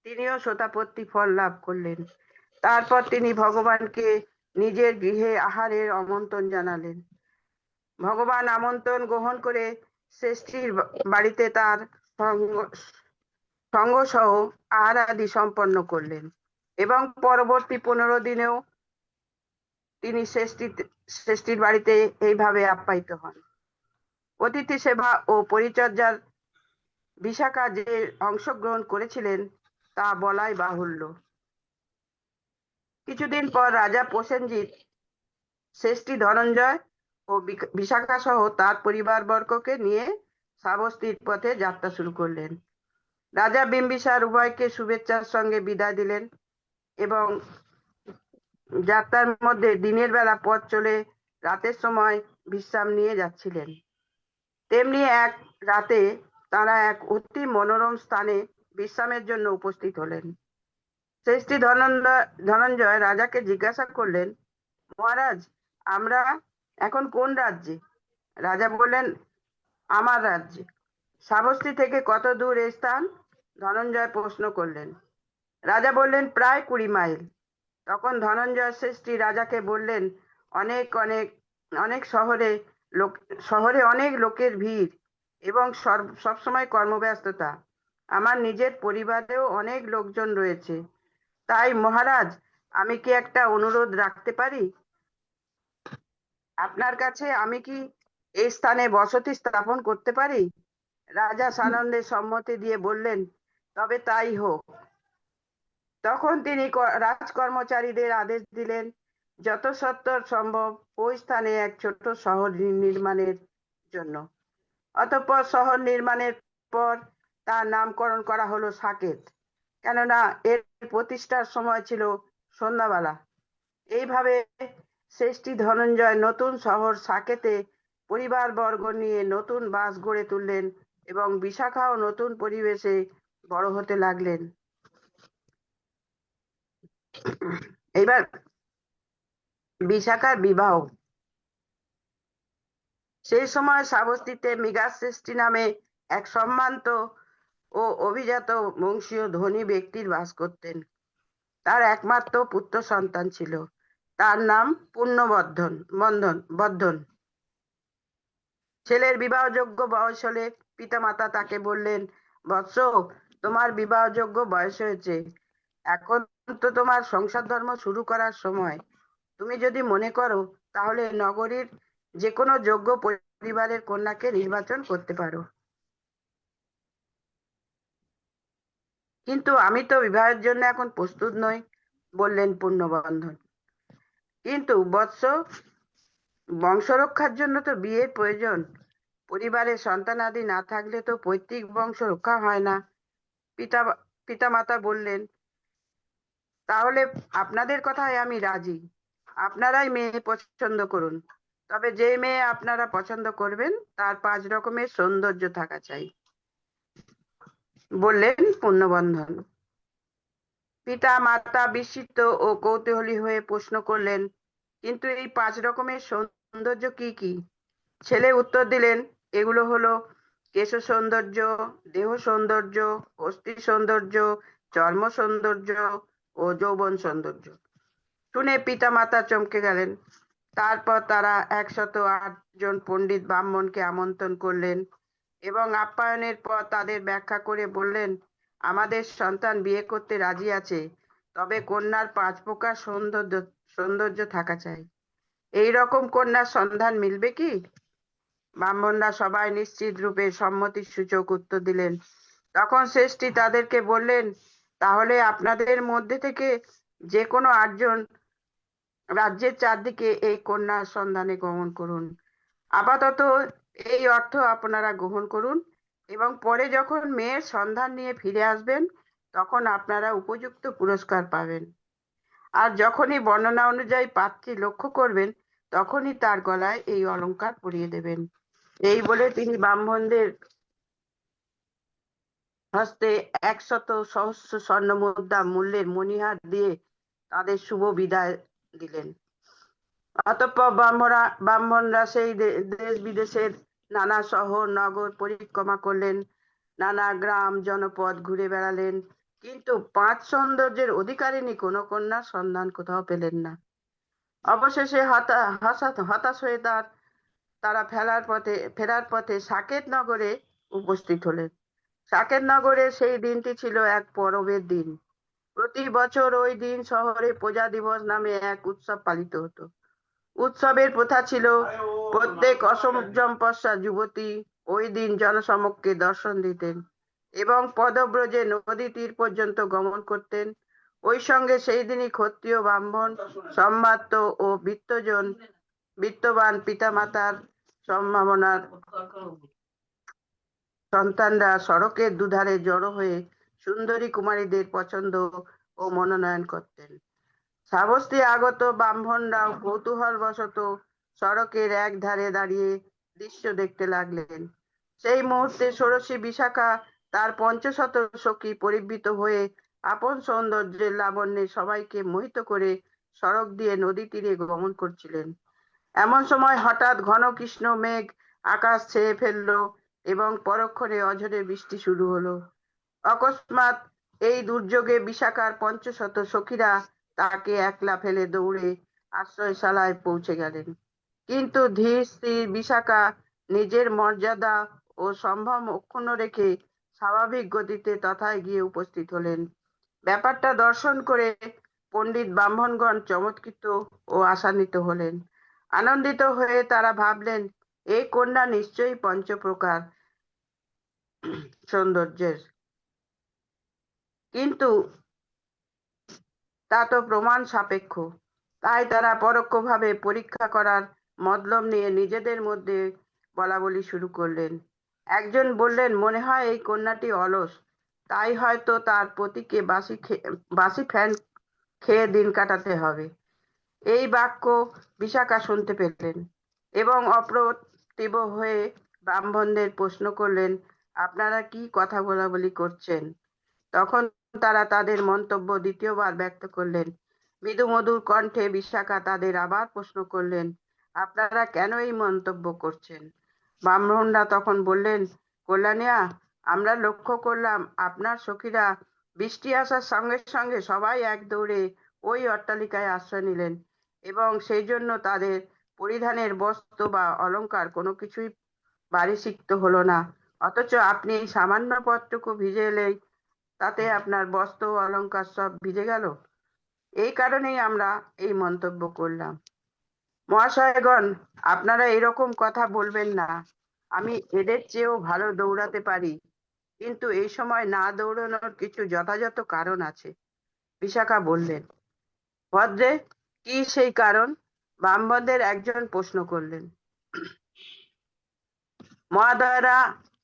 তিনিও শতাপত্তি ফল লাভ করলেন। তারপর তিনি ভগবানকে নিজের গৃহে আহারের আমন্ত্রণ জানালেন। ভগবান আমন্ত্রণ গ্রহণ করে শ্রেষ্ঠীর বাড়িতে তার সঙ্গ সহ আহার আদি সম্পন্ন করলেন এবং পরবর্তী ১৫ দিনেও তিনি শ্রেষ্ঠীর বাড়িতে এইভাবে আপ্যায়িত হন। অতিথি সেবা ও পরিচর্যার বিশাখা যে অংশগ্রহণ করেছিলেন তা বলাই বাহুল্য। কিছুদিন পর রাজা প্রসেনজিৎ শ্রেষ্ঠী ধনঞ্জয় ও বিশাখা সহ তার পরিবারবর্গকে নিয়ে শ্রাবস্তির পথে যাত্রা শুরু করলেন। রাজা বিম্বিসার উভয়কে শুভেচ্ছার সঙ্গে বিদায় দিলেন এবং যাত্রার মধ্যে দিনের বেলা পথ চলে রাতের সময় বিশ্রাম নিয়ে যাচ্ছিলেন। তেমনি এক রাতে তারা এক অতি মনোরম স্থানে বিশ্রামের জন্য উপস্থিত হলেন। শ্রেষ্ঠী ধনঞ্জয় রাজাকে জিজ্ঞাসা করলেন, মহারাজ, আমরা এখন কোন রাজ্যে? রাজা বললেন, আমার রাজ্যে। শ্রাবস্তি থেকে কত দূর এই স্থান? ধনঞ্জয় প্রশ্ন করলেন। রাজা বললেন, প্রায় ২০ মাইল। তখন ধনঞ্জয় শ্রেষ্ঠী রাজাকে বললেন, অনেক শহরে অনেক লোকের ভিড় এবং সবসময় কর্মব্যস্ততা। আমার নিজের পরিবারেও অনেক লোকজন রয়েছে। তাই মহারাজ, আমি কি একটা অনুরোধ রাখতে পারি? আপনার কাছে আমি কি এই স্থানে বসতি স্থাপন করতে পারি? রাজা সানন্দে সম্মতি দিয়ে বললেন, তবে তাই হোক। তখন তিনি রাজকর্মচারীদের আদেশ দিলেন, যত সত্বর সম্ভব ওই স্থানে এক ছোট শহর নির্মাণের জন্য। অতঃপর শহর নির্মাণের পর তার নামকরণ করা হলো সাকেত, কেননা এর প্রতিষ্ঠার সময় ছিল সন্ধ্যাবেলা। এইভাবে শ্রেষ্ঠী ধনঞ্জয় নতুন শহর সাকেতে পরিবারবর্গ নিয়ে নতুন বাস গড়ে তুললেন এবং বিশাখাও নতুন পরিবেশে বড় হতে লাগলেন। এইবার বিশাখার বিবাহ। সেই সময় শ্রাবস্তিতে মৃগা শ্রেষ্ঠী নামে এক সম্ভ্রান্ত ও অভিজাত বংশীয় ধনী ব্যক্তির বাস করতেন। তার একমাত্র পুত্র সন্তান ছিল, তার নাম বর্ধন। ছেলের বিবাহযোগ্য বয়স হলে পিতামাতা তাকে বললেন, বৎস, তোমার বিবাহযোগ্য বয়স হয়েছে, এখন তো তোমার সংসার ধর্ম শুরু করার সময়। তুমি যদি মনে করো তাহলে নগরীর যে কোনো যোগ্য পরিবারের কন্যাকে নির্বাচন করতে পারো। কিন্তু আমি তো বিবাহের জন্য এখন প্রস্তুত নই, বললেন পূর্ণবন্ধন। কিন্তু বৎস, বংশরক্ষার জন্য তো বিয়ের প্রয়োজন। পরিবারে সন্তানাদি না থাকলে তো পৈতৃক বংশ রক্ষা হয় না। পিতামাতা বললেন, তাহলে আপনাদের কথায় আমি রাজি, আপনারাই মেয়ে পছন্দ করুন, তবে যে মেয়ে আপনারা পছন্দ করবেন তার 5 রকমের সৌন্দর্য থাকা চাই, বললেন পূর্ণবন্ধন। পিতা মাতা বিস্মিত ও কৌতূহলী হয়ে প্রশ্ন করলেন, কিন্তু এই 5 রকমের সৌন্দর্য কি কি? ছেলে উত্তর দিলেন, এগুলো হলো কেশ সৌন্দর্য, দেহ সৌন্দর্য, অস্থি সৌন্দর্য, চর্ম সৌন্দর্য ও যৌবন সৌন্দর্য। শুনে পিতা মাতা চমকে গেলেন। তারপর তারা 108 জন পণ্ডিত ব্রাহ্মণকে আমন্ত্রণ করলেন এবং আপ্যায়নের পর তাদের ব্যাখ্যা করে বললেন, আমাদের সন্তান বিয়ে করতে রাজি আছে, তবে কন্যার 5 প্রকার সৌন্দর্য থাকা চাই। এই রকম কন্যার সন্ধান মিলবে কি? ব্রাহ্মণরা সবাই নিশ্চিত রূপে সম্মতির সূচক উত্তর দিলেন। তখন শ্রেষ্ঠী তাদেরকে বললেন, তাহলে আপনাদের মধ্যে থেকে যে কোনো 8 জন রাজ্যের চারদিকে এই কন্যার সন্ধানে গমন করুন। আপাতত এই অর্থ আপনারা গ্রহণ করুন এবং পরে যখন মেয়ের সন্ধান নিয়ে ফিরে আসবেন তখন আপনারা উপযুক্ত পুরস্কার পাবেন। আর যখনই বর্ণনা অনুযায়ী পাত্রী লক্ষ্য করবেন তখনই তার গলায় এই অলংকার পরিয়ে দেবেন। এই বলে তিনি ব্রাহ্মণদের হস্তে 100 সহস্র স্বর্ণ মুদ্রা মূল্যের মণিহার দিয়ে তাদের শুভ বিদায় দিলেন। অতঃপর ব্রাহ্মণরা সেই দেশ বিদেশের নানা শহর নগর পরিক্রমা করলেন, নানা গ্রাম জনপদ ঘুরে বেড়ালেন, কিন্তু 5 সৌন্দর্যের অধিকারিণী কোনো কন্যার সন্ধান কোথাও পেলেন না। অবশেষে হতাশ হয়ে তারা ফেরার পথে সাকেত নগরে উপস্থিত হলেন। সাকেত নগরে সেই দিনটি ছিল এক পরবের দিন। প্রতি বছর ওই দিন শহরে প্রজা দিবস নামে এক উৎসব পালিত হতো। উৎসবের প্রথা ছিল, প্রত্যেক অসমপর্ষা যুবতী ওই দিন জনসমক্ষে দর্শন দিতেন এবং পদব্রজে নদী তীর পর্যন্ত গমন করতেন। ওই সঙ্গে সেই দিনই ক্ষত্রিয় ব্রাহ্মণ সম্ভ্রান্ত ও বিত্তবান পিতামাতার সম্ভাবনার সন্তানরা সড়কের দুধারে জড়ো হয়ে সুন্দরী কুমারীদের পছন্দ ও মনোনয়ন করতেন। সাবস্তি আগত ব্রাহ্মণরাও কৌতূহলবশত সড়কের এক ধারে দাঁড়িয়ে দৃশ্য দেখতে লাগলেন। সেই মুহূর্তে ষোড়শী বিশাখা তার 500 সখী পরিবৃত হয়ে আপন সৌন্দর্যের লাবণ্যে সবাইকে মোহিত করে সড়ক দিয়ে নদী তীরে গমন করছিলেন। এমন সময় হঠাৎ ঘন কৃষ্ণ মেঘ আকাশ ছেয়ে ফেললো এবং পরক্ষণে অঝরে বৃষ্টি শুরু হলো। অকস্মাৎ এই দুর্যোগে বিশাখার 500 সখীরা তাকে একলা ফেলে দৌড়ে আশ্রয়শালায় পৌঁছে গেলেন। কিন্তু ধীর স্থির বিশাখা নিজের মর্যাদা ও সম্ভ্রম অক্ষুণ্ণ রেখে স্বাভাবিক গতিতে তথায় গিয়ে উপস্থিত হলেন। ব্যাপারটা দর্শন করে পণ্ডিত ব্রাহ্মণগণ চমৎকৃত ও আশান্বিত হলেন। আনন্দিত হয়ে তারা ভাবলেন, এই কন্যা নিশ্চয়ই 5 প্রকার সৌন্দর্যের, কিন্তু তা তো প্রমাণ সাপেক্ষ। তাই তারা পরোক্ষভাবে পরীক্ষা করার মতলব নিয়ে নিজেদের মধ্যে বলাবলি শুরু করলেন। একজন বললেন, মনে হয় এই কন্যাটি অলস, তাই হয়তো তার পতিকে বাসি ফ্যান খেয়ে দিন কাটাতে হবে। এই বাক্য বিশাখা শুনতে পেলেন এবং অপ্রতিভ হয়ে ব্রাহ্মণদের প্রশ্ন করলেন, আপনারা কি কথা বলাবলি করছেন? তখন তারা তাদের মন্তব্য দ্বিতীয়বার ব্যক্ত করলেন। মৃদু মধুর কণ্ঠে বিশাখা তাদের আবার প্রশ্ন করলেন, আপনারা কেন এই মন্তব্য করছেন? ব্রাহ্মণরা তখন বললেন, কল্যাণীয়া, আমরা লক্ষ্য করলাম আপনার সখীরা বৃষ্টি আসার সঙ্গে সঙ্গে সবাই এক দৌড়ে ওই অট্টালিকায় আশ্রয় নিলেন এবং সেই জন্য তাদের পরিধানের বস্ত্র বা অলংকার কোনো কিছুই বাড়ি সিক্ত হলো না। অথচ আপনি এই সামান্য পথটুকু ভিজে এলেই তাতে আপনার বস্ত্র ও অলংকার সব ভিজে গেল। এই কারণেই আমরা এই মন্তব্য করলাম। মহাশয়গণ, আপনারা এরকম কথা বলবেন না। আমি এদের চেয়েও ভালো দৌড়াতে পারি, কিন্তু এই সময় না দৌড়ানোর কিছু যথাযথ কারণ আছে। বিশাখা বললেন। ভদ্রে, কি সেই কারণ? ব্রাহ্মণদের একজন প্রশ্ন করলেন। মহাদয়রা,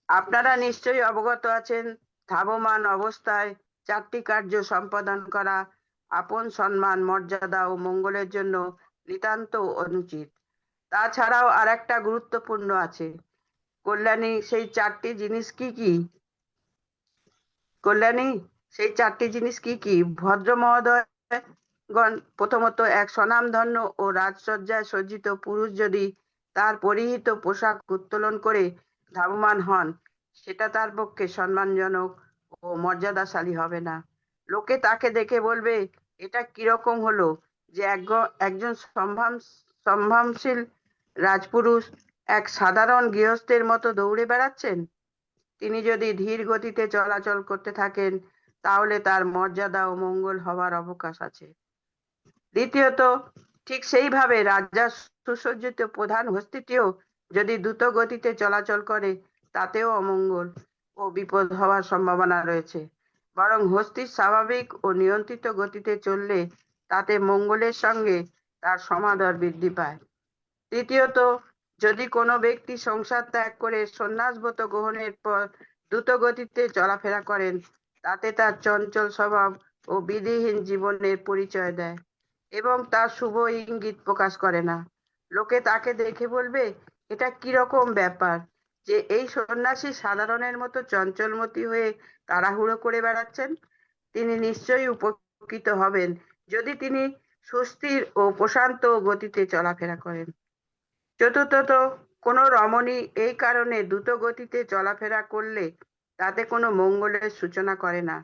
আপনারা নিশ্চয়ই অবগত আছেন, ধাবমান অবস্থায় 4টি কার্য সম্পাদন করা আপন সম্মান, মর্যাদা ও মঙ্গলের জন্য নিতান্ত অনুচিত। তাছাড়াও আর একটা গুরুত্বপূর্ণ আছে। কল্যাণী, সেই 4টি জিনিস কি কি? কল্যাণী, সেই 4টি জিনিস কি কি? ভদ্র মহোদয়গণ, প্রথমত, এক স্বনামধন্য ও রাজসজ্জায় সজ্জিত পুরুষ যদি তার পরিহিত পোশাক উত্তোলন করে ধাবমান হন, সেটা তার পক্ষে সম্মানজনক ও মর্যাদাশালী হবে না। লোকে তাকে দেখে বলবে, এটা কিরকম হলো যে একজন সম্ভ্রমশীল রাজপুরুষ এক সাধারণ গৃহস্থের মতো দৌড়ে বেড়াচ্ছেন। তিনি যদি ধীর গতিতে চলাচল করতে থাকেন, তাহলে তার মর্যাদা ও মঙ্গল হবার অবকাশ আছে। দ্বিতীয়ত, ঠিক সেইভাবে রাজার সুসজ্জিত প্রধান হস্তিটিও যদি দ্রুত গতিতে চলাচল করে, তাতেও অমঙ্গল ও বিপদ হওয়ার সম্ভাবনা রয়েছে। বরং হস্তির স্বাভাবিক ও নিয়ন্ত্রিত গতিতে চললে তাতে মঙ্গলের সঙ্গে তার সমাদর বৃদ্ধি পায়। তৃতীয়ত, যদি কোনো ব্যক্তি সংসার ত্যাগ করে সন্ন্যাসব্রত গ্রহণের পর দ্রুত গতিতে চলাফেরা করেন, তাতে তার চঞ্চল স্বভাব ও বিধিহীন জীবনের পরিচয় দেয় এবং তার শুভ ইঙ্গিত প্রকাশ করে না। লোকে তাকে দেখে বলবে, এটা কিরকম ব্যাপার যে এই সন্ন্যাসী সাধারণের মতো চঞ্চলমতি হয়ে তাড়াহুড়ো করে বেড়াচ্ছেন। তিনি নিশ্চয়ই উপকৃত হবেন যদি তিনি সুস্থির ও প্রশান্ত গতিতে চলাফেরা করেন। চতুর্থত, কোনো রমণী এই কারণে দ্রুত গতিতে চলাফেরা করলে তাতে কোনো মঙ্গলের সূচনা করে না।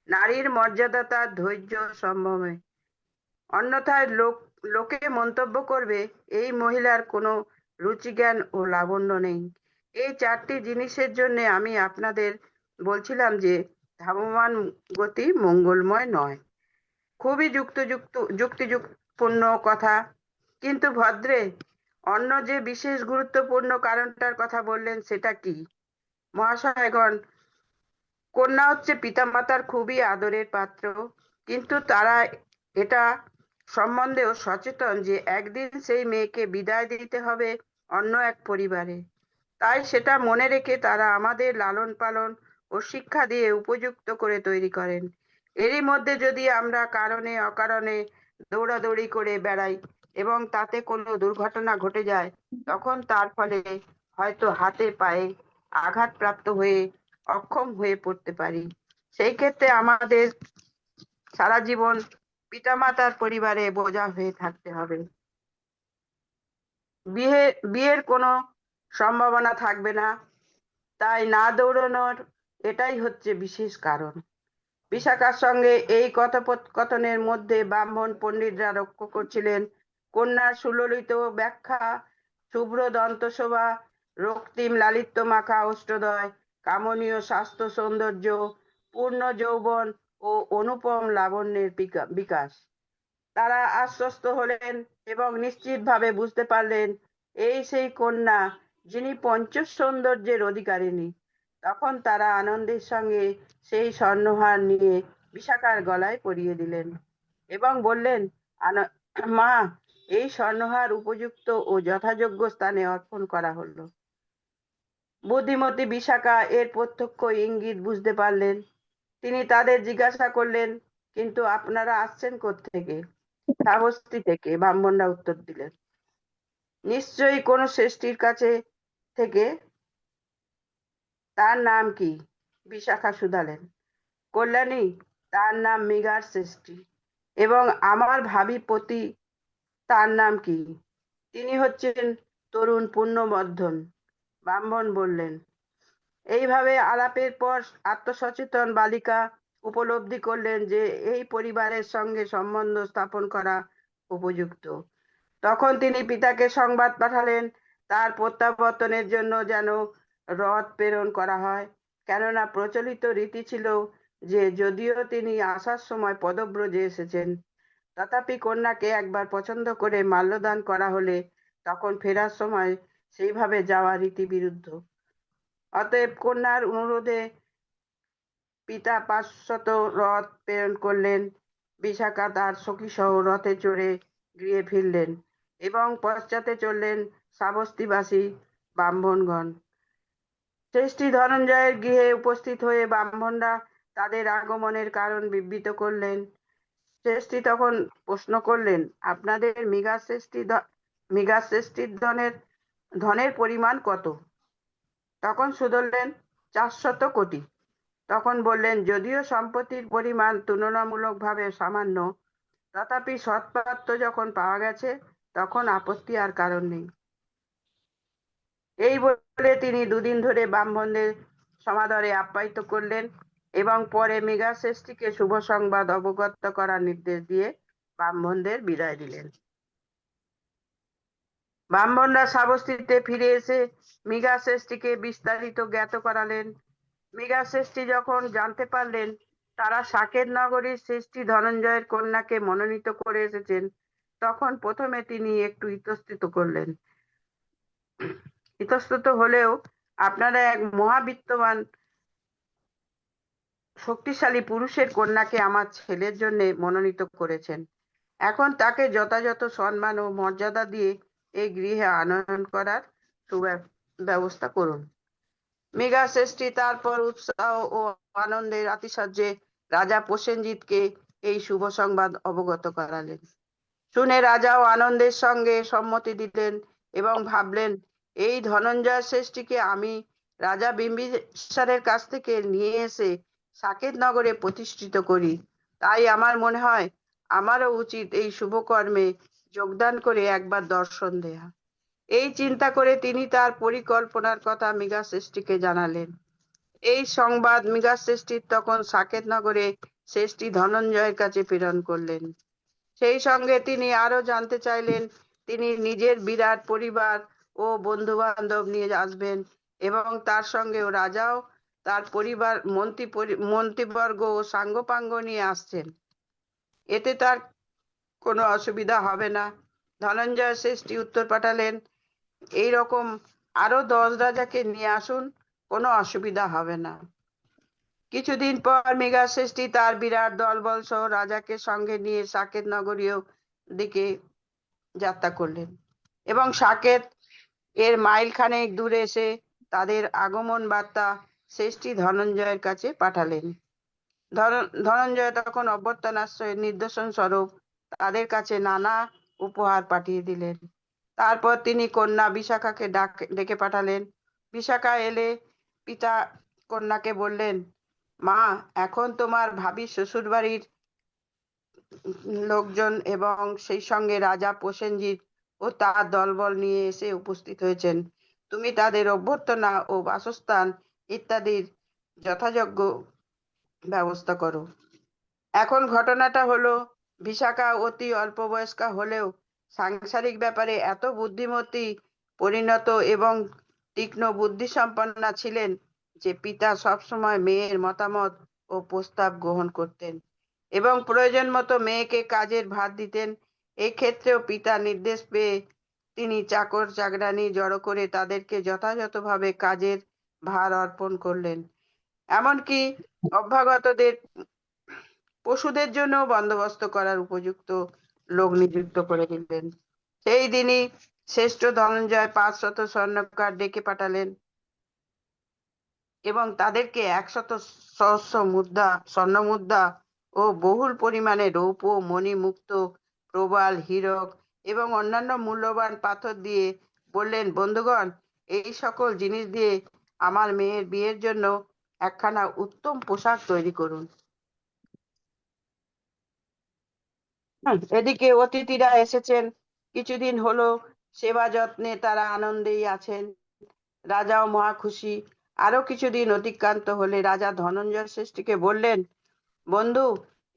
নারীর মর্যাদা তার ধৈর্য সম্ভ্রমে। অন্যথায় লোকে মন্তব্য করবে, এই মহিলার কোনো রুচিজ্ঞান ও লাবণ্য নেই। এই 4টি জিনিসের জন্য আমি আপনাদের বলছিলাম যে ধাবমান গতি মঙ্গলময় নয়। খুবই যুক্তিযুক্তপূর্ণ কথা, কিন্তু ভদ্রে, অন্য যে বিশেষ গুরুত্বপূর্ণ কারণটার কথা বললেন সেটা কি? মহাশয়গণ, কন্যা হচ্ছে পিতামাতার খুবই আদরের পাত্র, কিন্তু তারা এটা সম্বন্ধেও সচেতন যে একদিন সেই মেয়েকে বিদায় দিতে হবে অন্য এক পরিবারে। তাই সেটা মনে রেখে তারা আমাদের লালন পালন ও শিক্ষা দিয়ে উপযুক্ত করে তৈরি করেন। এরই মধ্যে যদি আমরা কারণে অকারণে দৌড়াদৌড়ি করে বেড়াই এবং তাতে কোনো দুর্ঘটনা ঘটে যায়, তখন তার ফলে হয়তো হাতে পায়ে আঘাতপ্রাপ্ত হয়ে অক্ষম হয়ে পড়তে পারি। সেই ক্ষেত্রে আমাদের সারা জীবন পিতামাতার পরিবারে বোঝা হয়ে থাকতে হবে। বিয়ের কোনো সম্ভাবনা থাকবে না। তাই না দৌড়ানোর এটাই হচ্ছে বিশেষ কারণ। বিশাখার সঙ্গে এই কথোপকথনের মধ্যে ব্রাহ্মণ পণ্ডিতরা লক্ষ্য করছিলেন কন্যার সুললিত ব্যাখ্যা, শুভ্র দন্তশোভা, রক্তিম লালিত্য মাখা অষ্টদয়, কামনীয় স্বাস্থ্য সৌন্দর্য, পূর্ণ যৌবন ও অনুপম লাবণ্যের বিকাশ। তারা আশ্বস্ত হলেন এবং নিশ্চিতভাবে বুঝতে পারলেন এই সেই কন্যা যিনি পঞ্চ সৌন্দর্যের অধিকারিণী। তখন তারা আনন্দের সঙ্গে সেই স্বর্ণহার নিয়ে বিশাখার গলায় পরিয়ে দিলেন এবং বললেন, মা, এই স্বর্ণহার উপযুক্ত ও যথাযোগ্য স্থানে অর্পণ করা হলো। বুদ্ধিমতী বিশাখা এর প্রত্যক্ষ ইঙ্গিত বুঝতে পারলেন। তিনি তাদের জিজ্ঞাসা করলেন, কিন্তু আপনারা আসছেন কোত্থেকে? শ্রাবস্তী থেকে, ব্রাহ্মণরা উত্তর দিলেন। নিশ্চয়ই কোনো শ্রেষ্ঠীর কাছে থেকে। তার নাম কি? বিশাখা শুধালেন। কল্যাণী, তার নাম মৃগার শ্রেষ্ঠী। এবং আমার ভাবী পতি, তার নাম কি? তিনি হচ্ছেন তরুণ পুণ্যবর্ধন। ব্রাহ্মণ বললেন। এইভাবে আলাপের পর আত্মসচেতন বালিকা উপলব্ধি করলেন যে এই পরিবারের সঙ্গে সম্বন্ধ স্থাপন করা উপযুক্ত। তখন তিনি পিতাকে সংবাদ পাঠালেন তার প্রত্যাবর্তনের জন্য যেন রথ প্রেরণ করা হয়, কেননা প্রচলিত রীতি ছিল যে যদিও তিনি আসার সময় পদব্রজে এসেছেন, তথাপি কন্যাকে একবার পছন্দ করে মাল্যদান করা হলে তখন ফেরার সময় সেইভাবে যাওয়া রীতি বিরুদ্ধ। অতএব কন্যার অনুরোধে পিতা 500 রথ প্রেরণ করলেন। বিশাখা তার সখী সহ রথে চড়ে গৃহে ফিরলেন এবং পশ্চাতে চললেন শ্রাবস্তিবাসী ব্রাহ্মণগণ। শ্রেষ্ঠী ধনঞ্জয়ের গৃহে উপস্থিত হয়ে ব্রাহ্মণরা তাদের আগমনের কারণ বিবৃত করলেন। শ্রেষ্ঠী তখন প্রশ্ন করলেন, আপনাদের মৃগাশ্রেষ্ঠীর ধনের পরিমাণ কত? তখন শুধলেন 400 কোটি। তখন বললেন, যদিও সম্পত্তির পরিমাণ তুলনামূলকভাবে সামান্য, তথাপি সৎপাত্র যখন পাওয়া গেছে তখন আপত্তি আর কারণ নেই। এই বলে তিনি দুদিন ধরে ব্রাহ্মণদের সমাদরে আপ্যায়িত করলেন এবং পরে মৃগাশ্রেষ্ঠীকে শুভ সংবাদ অবগত করার নির্দেশ দিয়ে ব্রাহ্মণদের বিদায় দিলেন। ব্রাহ্মণরা শ্রাবস্তিতে ফিরে এসে মৃগাশ্রেষ্ঠীকে বিস্তারিত জ্ঞাত করালেন। মৃগাশ্রেষ্ঠী যখন জানতে পারলেন তারা সাকেত নগরীর শ্রেষ্ঠী ধনঞ্জয়ের কন্যাকে মনোনীত করে এসেছেন, তখন প্রথমে তিনি একটু ইতস্তত হলেও আপনারা এক মহাবিত্তবান শক্তিশালী পুরুষের কন্যাকে আমার ছেলের জন্য মনোনীত করেছেন। এখন তাকে যথাযথ সম্মান ও মর্যাদা দিয়ে এই গৃহে আনয়ন করার সুব্যবস্থা করুন। মৃগাশ্রেষ্ঠী তারপর উৎসাহ ও আনন্দের আতিশয্যে রাজা প্রসেনজিৎকে এই শুভ সংবাদ অবগত করালেন। শুনে রাজাও আনন্দের সঙ্গে সম্মতি দিলেন এবং ভাবলেন, এই ধনঞ্জয় শ্রেষ্ঠীকে আমি রাজা বিম্বিসারের কাছ থেকে নিয়ে এসে সাকেত নগরে প্রতিষ্ঠিত করি। তাই আমার মনে হয় আমারও উচিত এই শুভ কর্মে যোগদান করে একবার দর্শন দেয়া। এই চিন্তা করে তিনি তার পরিকল্পনার কথা মৃগাশ্রেষ্ঠীকে জানালেন। এই সংবাদ মৃগাশ্রেষ্ঠীর তখন সাকেত নগরে শ্রেষ্ঠী ধনঞ্জয়ের কাছে প্রেরণ করলেন। সেই সঙ্গে তিনি আরো জানতে চাইলেন তিনি নিজের বিরাট পরিবার ও বন্ধু বান্ধব নিয়ে আসবেন এবং তার সঙ্গে রাজাও তার পরিবার মন্ত্রীবর্গ ও সাঙ্গপাঙ্গ নিয়ে আসছেন, এতে তার কোনো অসুবিধা হবে না। ধনঞ্জয় শ্রেষ্ঠী উত্তর পাঠালেন, এইরকম আরো 10 রাজাকে নিয়ে আসুন, কোনো অসুবিধা হবে না। কিছুদিন পর মৃগাশ্রেষ্ঠী তার বিরাট দলবল সহ রাজাকে সঙ্গে নিয়ে সাকেত নগরীয় দিকে যাত্রা করলেন এবং সাকেত এর মাইল খানেক দূরে এসে তাদের আগমন বার্তা শ্রেষ্ঠী ধনঞ্জয়ের কাছে পাঠালেন। ধনঞ্জয় তখন অভ্যর্থনাশ্রয়ের নিদর্শন স্বরূপ তাদের কাছে নানা উপহার পাঠিয়ে দিলেন। তারপর তিনি কন্যা বিশাখাকে ডেকে পাঠালেন। বিশাখা এলে পিতা কন্যাকে বললেন, মা, এখন তোমার ভাবি শ্বশুর বাড়ির লোকজন এবং সেই সঙ্গে রাজা প্রসেনজিৎ ও তার দলবল নিয়ে এসে উপস্থিত হয়েছেন। তুমি তাদের অভ্যর্থনা ও বাসস্থান ইত্যাদির যথাযোগ্য ব্যবস্থা করো। এখন ঘটনাটা হলো, বিশাখা অতি অল্প বয়স্কা হলেও সাংসারিক ব্যাপারে এত বুদ্ধিমতী, পরিণত এবং তীক্ষ্ণ বুদ্ধিসম্পন্না ছিলেন যে পিতা সবসময় মেয়ের মতামত ও প্রস্তাব গ্রহণ করতেন এবং প্রয়োজন মতো মেয়েকে কাজের ভার দিতেন। এই ক্ষেত্রেও পিতা নির্দেশ পেয়ে তিনি চাকর চাকরানি জড়ো করে তাদেরকে যথাযথভাবে কাজের ভার অর্পণ করলেন। এমনকি অভ্যাগতদের পশুদের জন্য বন্দোবস্ত করার উপযুক্ত লোক নিযুক্ত করে দিলেন। সেই দিনই শ্রেষ্ঠ ধনঞ্জয় 500 স্বর্ণকার ডেকে পাঠালেন এবং তাদেরকে 100 সহস্র স্বর্ণ মুদ্রা ও বহুল পরিমাণে রৌপ্য, মণিমুক্ত, প্রবাল, হীরক এবং অন্যান্য মূল্যবান পাথর দিয়ে বললেন, বন্ধুগণ, এই সকল জিনিস দিয়ে আমার মেয়ের বিয়ের জন্য একখানা উত্তম পোশাক তৈরি করুন। এদিকে অতিথিরা এসেছেন, কিছুদিন হলো সেবা যত্নে তারা আনন্দেই আছেন। রাজাও মহা খুশি। আরো কিছুদিন অতিক্রান্ত হলে রাজা ধনঞ্জয় ষষ্ঠীকে বললেন, বন্ধু,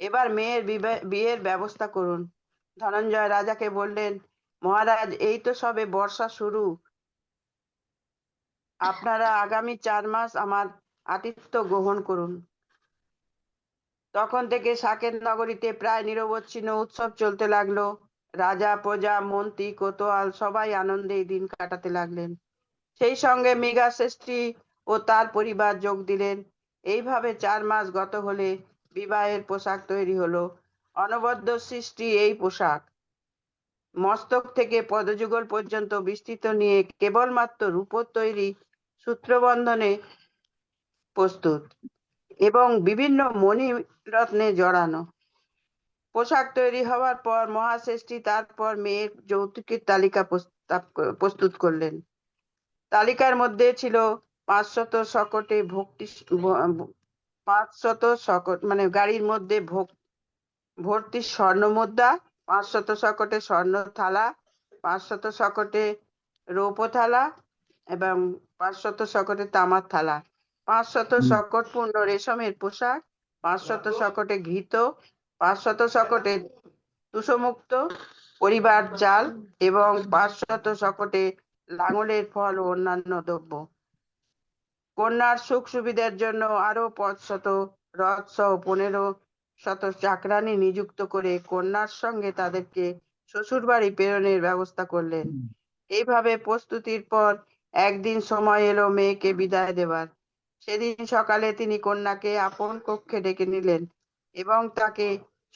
এবার মেয়ের বিয়ের ব্যবস্থা করুন। ধনঞ্জয় রাজাকে বললেন, মহারাজ, এই তো সবে বর্ষা শুরু, আপনারা আগামী 4 মাস আমার আতিথ্য গ্রহণ করুন। তখন থেকে সাকেত নগরীতে প্রায় নিরবচ্ছিন্ন উৎসব চলতে লাগলো। রাজা, প্রজা, মন্ত্রী, কোতোয়াল সবাই আনন্দে এই দিন কাটাতে লাগলেন। সেই সঙ্গে মৃগা ষষ্ঠী ও তার পরিবার যোগ দিলেন। এইভাবে 4 মাস গত হলে বিবাহের পোশাক তৈরি হলো। অনবদ্য সৃষ্টি এই পোশাক মস্তক থেকে পদযুগল পর্যন্ত বিস্তৃত নিয়ে কেবলমাত্র রূপোর তৈরি সূত্রবন্ধনে প্রস্তুত এবং বিভিন্ন মণি রত্নে জড়ানো। পোশাক তৈরি হওয়ার পর মহাষষ্ঠী তারপর মেয়ের যৌতুকের তালিকা প্রস্তুত করলেন। তালিকার মধ্যে ছিল 500 শকটে ভক্তি 500 শকট মানে গাড়ির মধ্যে ভর্তি স্বর্ণ মুদ্রা, 500 শকটে স্বর্ণ থালা, 500 শকটে রৌপ্য থালা এবং 500 শকটে তামার থালা, 500 শকট পূর্ণ রেশমের পোশাক, 500 শকটে ঘৃত, 500 শকটে তুষমুক্ত পরিবার চাল এবং 500 শকটে লাঙলের ফল ও অন্যান্য দ্রব্য। কন্যার সুখ সুবিধার জন্য আরো 500 রথ সহ 1500 চাকরানী নিযুক্ত করে কন্যার সঙ্গে তাদেরকে শ্বশুর বাড়ি প্রেরণের ব্যবস্থা করলেন। এইভাবে প্রস্তুতির পর একদিন সময় এলো মেয়েকে বিদায় দেবার। সেদিন সকালে তিনি কন্যাকে আপন কক্ষে ডেকে নিলেন এবং তাকে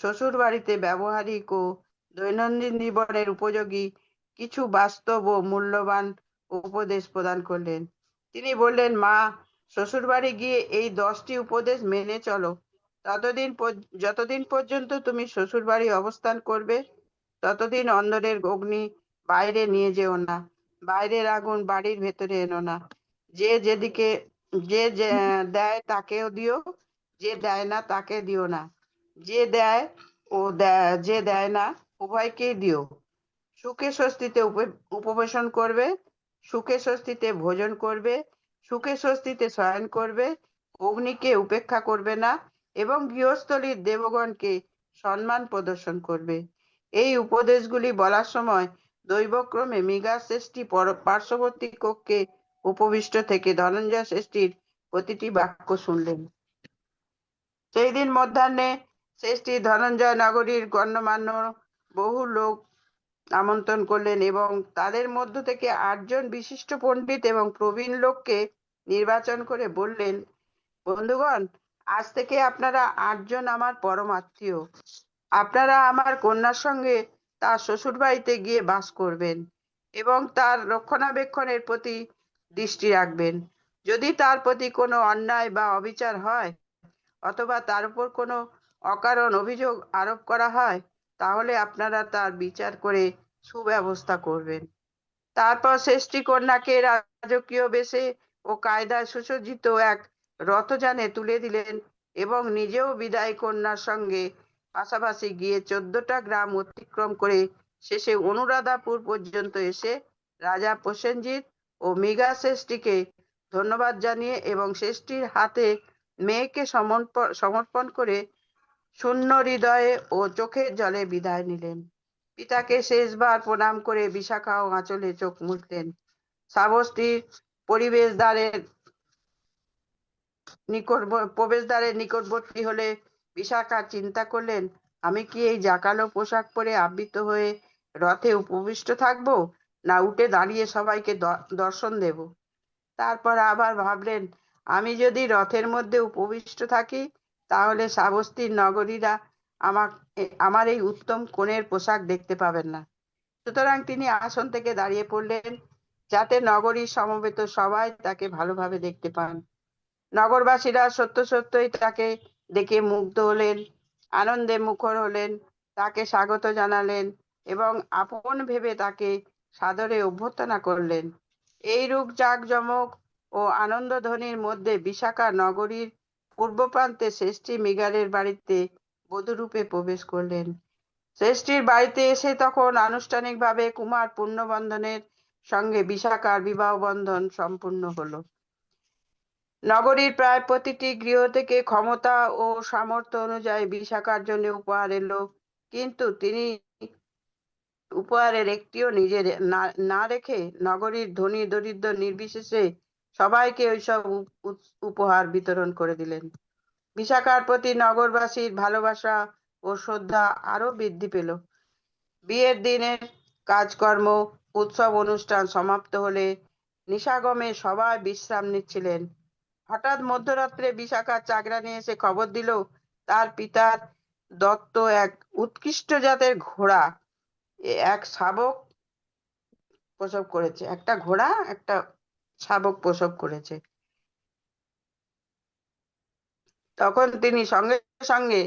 শ্বশুর বাড়িতে ব্যবহারিক ও দৈনন্দিন জীবনের উপযোগী কিছু বাস্তব ও মূল্যবান উপদেশ প্রদান করলেন। তিনি বললেন, মা, শ্বশুর বাড়ি গিয়ে এই 10টি উপদেশ মেনে চলো। যতদিন পর্যন্ত তুমি শ্বশুর বাড়ি অবস্থান করবে ততদিন অন্দরের অগ্নি বাইরে নিয়ে যেও না, বাইরের আগুন বাড়ির ভেতরে এনো না। যে দেয় তাকেও দিও, যে দেয় না তাকে দিও না। যে দেয় ও যে দেয় না উভয়কেই দিও। সুখে স্বস্তিতে উপবেশন করবে, সুখে স্বস্তিতে ভোজন করবে, সুখে স্বস্তিতে শয়ন করবে, অগ্নিকে উপেক্ষা করবে না এবং গৃহস্থলীর দেবগণকে সম্মান প্রদর্শন করবে। এই উপদেশগুলি বলার সময় দৈবক্রমে মৃগা ষষ্ঠী পার্শ্ববর্তী কক্ষে উপবিষ্ট থেকে ধনঞ্জয় ষষ্ঠীর প্রতিটি বাক্য শুনলেন। সেই দিন মধ্যাহ্নে ষষ্ঠী ধনঞ্জয় নগরীর গণ্যমান্য বহু লোক আমন্ত্রণ করলেন এবং তাদের মধ্য থেকে 8 জন বিশিষ্ট পণ্ডিত এবং প্রবীণ লোককে নির্বাচন করে বললেন, বন্ধুগণ, আজ থেকে আপনারা 8 জন আমার পরম আত্মীয়। আপনারা আমার কন্যার সঙ্গে তার শ্বশুর বাড়িতে গিয়ে বাস করবেন এবং তার রক্ষণাবেক্ষণের প্রতি দৃষ্টি রাখবেন। যদি তার প্রতি কোনো অন্যায় বা অবিচার হয় অথবা তার উপর কোনো অকারণ অভিযোগ আরোপ করা হয় তাহলে আপনারা তার বিচার করে সুব্যবস্থা করবেন। তারপর ষষ্ঠী কন্যাকে রাজকীয় বেশে ও কায়দায় সুসজ্জিত এক রথযানে তুলে দিলেন এবং নিজেও বিদায় কন্যার সঙ্গে পাশাপাশি গিয়ে 14টা গ্রাম অতিক্রম করে শেষে অনুরাধাপুর পর্যন্ত এসে রাজা প্রসেনজিৎ ও মৃগা ষষ্ঠীকে ধন্যবাদ জানিয়ে এবং ষষ্ঠীর হাতে মেয়েকে সমর্পণ করে শূন্য হৃদয়ে ও চোখের জলে বিদায় নিলেন। পিতাকে শেষবার প্রণাম করে বিশাখা ও আঁচলে চোখ মুছলেন। শ্রাবস্তীর প্রবেশদ্বারের নিকটবর্তী হলে বিশাখা চিন্তা করলেন, আমি কি এই জাঁকালো পোশাক পরে আবৃত হয়ে রথে উপবিষ্ট থাকবো, না উঠে দাঁড়িয়ে সবাইকে দর্শন দেব? তারপর আবার ভাবলেন, আমি যদি রথের মধ্যে উপবিষ্ট থাকি তাহলে শ্রাবস্তীর নগরীরা আমার এই উত্তম কনের পোশাক দেখতে পাবেন না। সুতরাং তিনি আসন থেকে দাঁড়িয়ে পড়লেন যাতে নগরীর সমবেত সবাই তাকে ভালোভাবে দেখতে পান। নগরবাসীরা সত্যই তাকে দেখে মুগ্ধ হলেন, আনন্দে মুখর হলেন, তাকে স্বাগত জানালেন এবং আপন ভেবে তাকে সাদরে অভ্যর্থনা করলেন। এইরূপ জাঁকজমক ও আনন্দধ্বনির মধ্যে বিশাখা নগরীর পূর্ব প্রান্তে ষষ্ঠী মৃগালের বাড়িতে বধূরূপে প্রবেশ করলেন। ষষ্ঠীর বাড়িতে এসে তখন আনুষ্ঠানিকভাবে কুমার পুণ্যবন্ধনের সঙ্গে বিশাখার বিবাহ বন্ধন সম্পূর্ণ হলো। নগরীর প্রায় প্রতিটি গৃহ থেকে ক্ষমতা ও সামর্থ্য অনুযায়ী বিশাখার জন্য উপহার এলো, কিন্তু তিনি উপহারের একটিও নিজে না রেখে নগরীর ধনী দরিদ্র নির্বিশেষে সবাইকে ওইসব উপহার বিতরণ করে দিলেন। বিশাখার প্রতি নগরবাসীর ভালোবাসা ও শ্রদ্ধা আরো বৃদ্ধি পেল। বিয়ের দিনের কাজকর্ম, উৎসব অনুষ্ঠান সমাপ্ত হলে নিশাগমে সবাই বিশ্রাম নিচ্ছিলেন। হঠাৎ মধ্যরাত্রে বিশাখার চাকরানী এসে খবর দিল তার পিতার দত্ত এক উৎকৃষ্ট জাতের ঘোড়া এক শাবক প্রসব করেছে। একটা ঘোড়া একটা শাবক প্রসব করেছে। তখন তিনি সঙ্গে সঙ্গে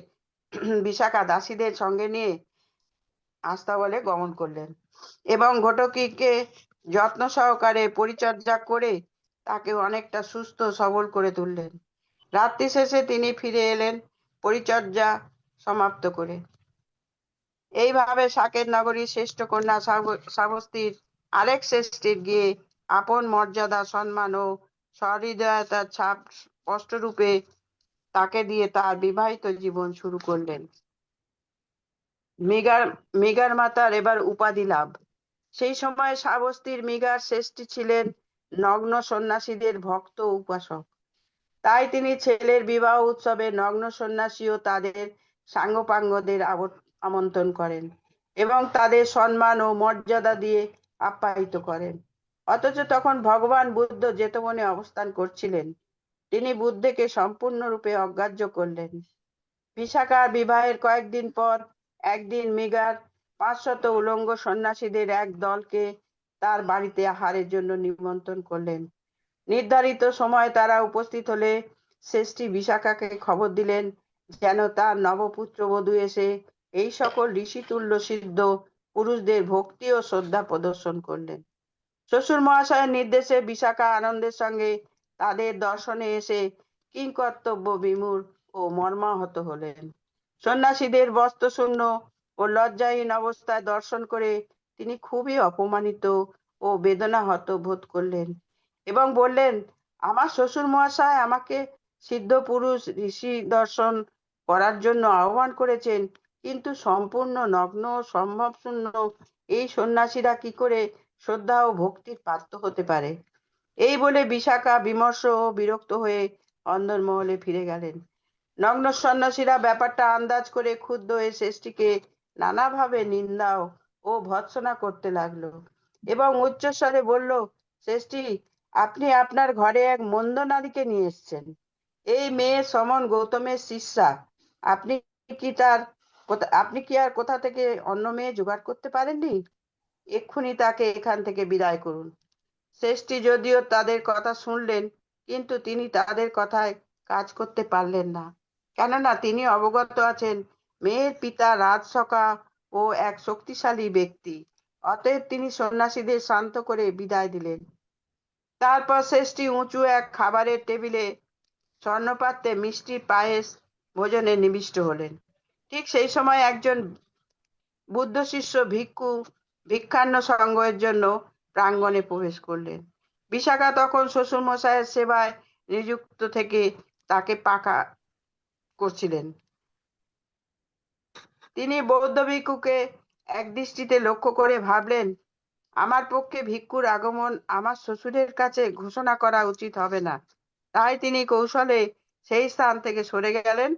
বিশাখা দাসীদের সঙ্গে নিয়ে আস্তাবলে গমন করলেন এবং ঘটকিকে যত্ন সহকারে পরিচর্যা করে তাকে অনেকটা সুস্থ সবল করে তুললেন। রাত্রি শেষে তিনি ফিরে এলেন পরিচর্যা সমাপ্ত করে। এইভাবে সাকেত নগরীর শ্রেষ্ঠ কন্যা শ্রাবস্তীর আরেক শ্রেষ্ঠীর গিয়ে আপন মর্যাদা, সম্মান ও সহৃদয়তার ছাপ স্পষ্টরূপে তাকে দিয়ে তার বিবাহিত জীবন শুরু করলেন। মৃগার মাতার এবার উপাধি লাভ। সেই সময় শ্রাবস্তীর মৃগার শ্রেষ্ঠী ছিলেন নগ্ন সন্ন্যাসীদের ভক্ত উপাসক। তাই তিনি ছেলের বিবাহ উৎসবে নগ্ন সন্ন্যাসী ও তাদের সাঙ্গপাঙ্গদের আমন্ত্রণ করেন এবং তাদের সম্মান ও মর্যাদা দিয়ে আপ্যায়িত করেন। অথচ তখন ভগবান বুদ্ধ জেতবনে অবস্থান করছিলেন। তিনি বুদ্ধকে সম্পূর্ণরূপে অগ্রাহ্য করলেন। বিশাখার বিবাহের কয়েকদিন পর একদিন মৃগার 500 উলঙ্গ সন্ন্যাসীদের এক দলকে তার বাড়িতে আহারের জন্য নিমন্ত্রণ করলেন। নির্ধারিত সময় তারা উপস্থিত হলে শ্রেষ্ঠী বিশাখাকে খবর দিলেন যেন তার নবপুত্রবধূ এসে এই সকল ঋষিতুল্য সিদ্ধ পুরুষদের ভক্তি ও শ্রদ্ধা প্রদর্শন করলেন। শ্বশুর মহাশয়ের নির্দেশে বিশাখা আনন্দের সঙ্গে তাদের দর্শনে এসে কিংকর্তব্য বিমূঢ় ও মর্মাহত হলেন। সন্ন্যাসীদের বস্ত্রশূন্য ও লজ্জাহীন অবস্থায় দর্শন করে তিনি খুবই অপমানিত ও বেদনাহত বোধ করলেন এবং বললেন, আমার শ্বশুর মহাশয় আমাকে সিদ্ধ পুরুষ ঋষি দর্শন করার জন্য আহ্বান করেছেন, কিন্তু সম্পূর্ণ নগ্ন ও সম্ভব শূন্য এই সন্ন্যাসীরা কি করে শ্রদ্ধা ও ভক্তির পাত্র হতে পারে? এই বলে বিশাখা বিমর্ষ ও বিরক্ত হয়ে অন্দরমহলে ফিরে গেলেন। নগ্ন সন্ন্যাসীরা ব্যাপারটা আন্দাজ করে ক্ষুব্ধ হয়ে শ্রেষ্ঠীকে নানাভাবে নিন্দা ও ভর্ৎসনা করতে লাগলো এবং উচ্চস্বরে বলল, শ্রেষ্ঠী, আপনি আপনার ঘরে এক মন্দ নারীকে নিয়ে এসেছেন। এই মেয়ে সমন গৌতমের শিষ্যা। আপনি কি আর কোথা থেকে অন্য মেয়ে জোগাড় করতে পারেননি? এক্ষুনি তাকে এখান থেকে বিদায় করুন। শ্রেষ্ঠী যদিও তাদের কথা শুনলেন, কিন্তু তিনি তাদের কথায় কাজ করতে পারলেন না, কেননা তিনি অবগত আছেন মেয়ের পিতা রাজসখা ও এক শক্তিশালী ব্যক্তি। অতএব তিনি সন্ন্যাসীদের শান্ত করে বিদায় দিলেন। তারপর শ্রেষ্ঠী উঁচু এক খাবারের টেবিলে স্বর্ণপাত্রে মিষ্টি পায়েস ভোজনে নিবিষ্ট হলেন। ঠিক সেই সময় একজন বুদ্ধ শিষ্য ভিক্ষু ভিক্ষান্ন সংগ্রহের জন্য প্রাঙ্গণে প্রবেশ করলেন। বিশাখা তখন শ্বশুর মশাইয়ের সেবায় নিযুক্ত থেকে তাকে পাকা করছিলেন। তিনি বৌদ্ধ ভিক্ষুকে একদৃষ্টিতে লক্ষ্য করে ভাবলেন, আমার পক্ষে ভিক্ষুর আগমন আমার শ্বশুরের কাছে ঘোষণা করা উচিত হবে না। তাই তিনি কৌশলে সেই স্থান থেকে সরে গেলেন,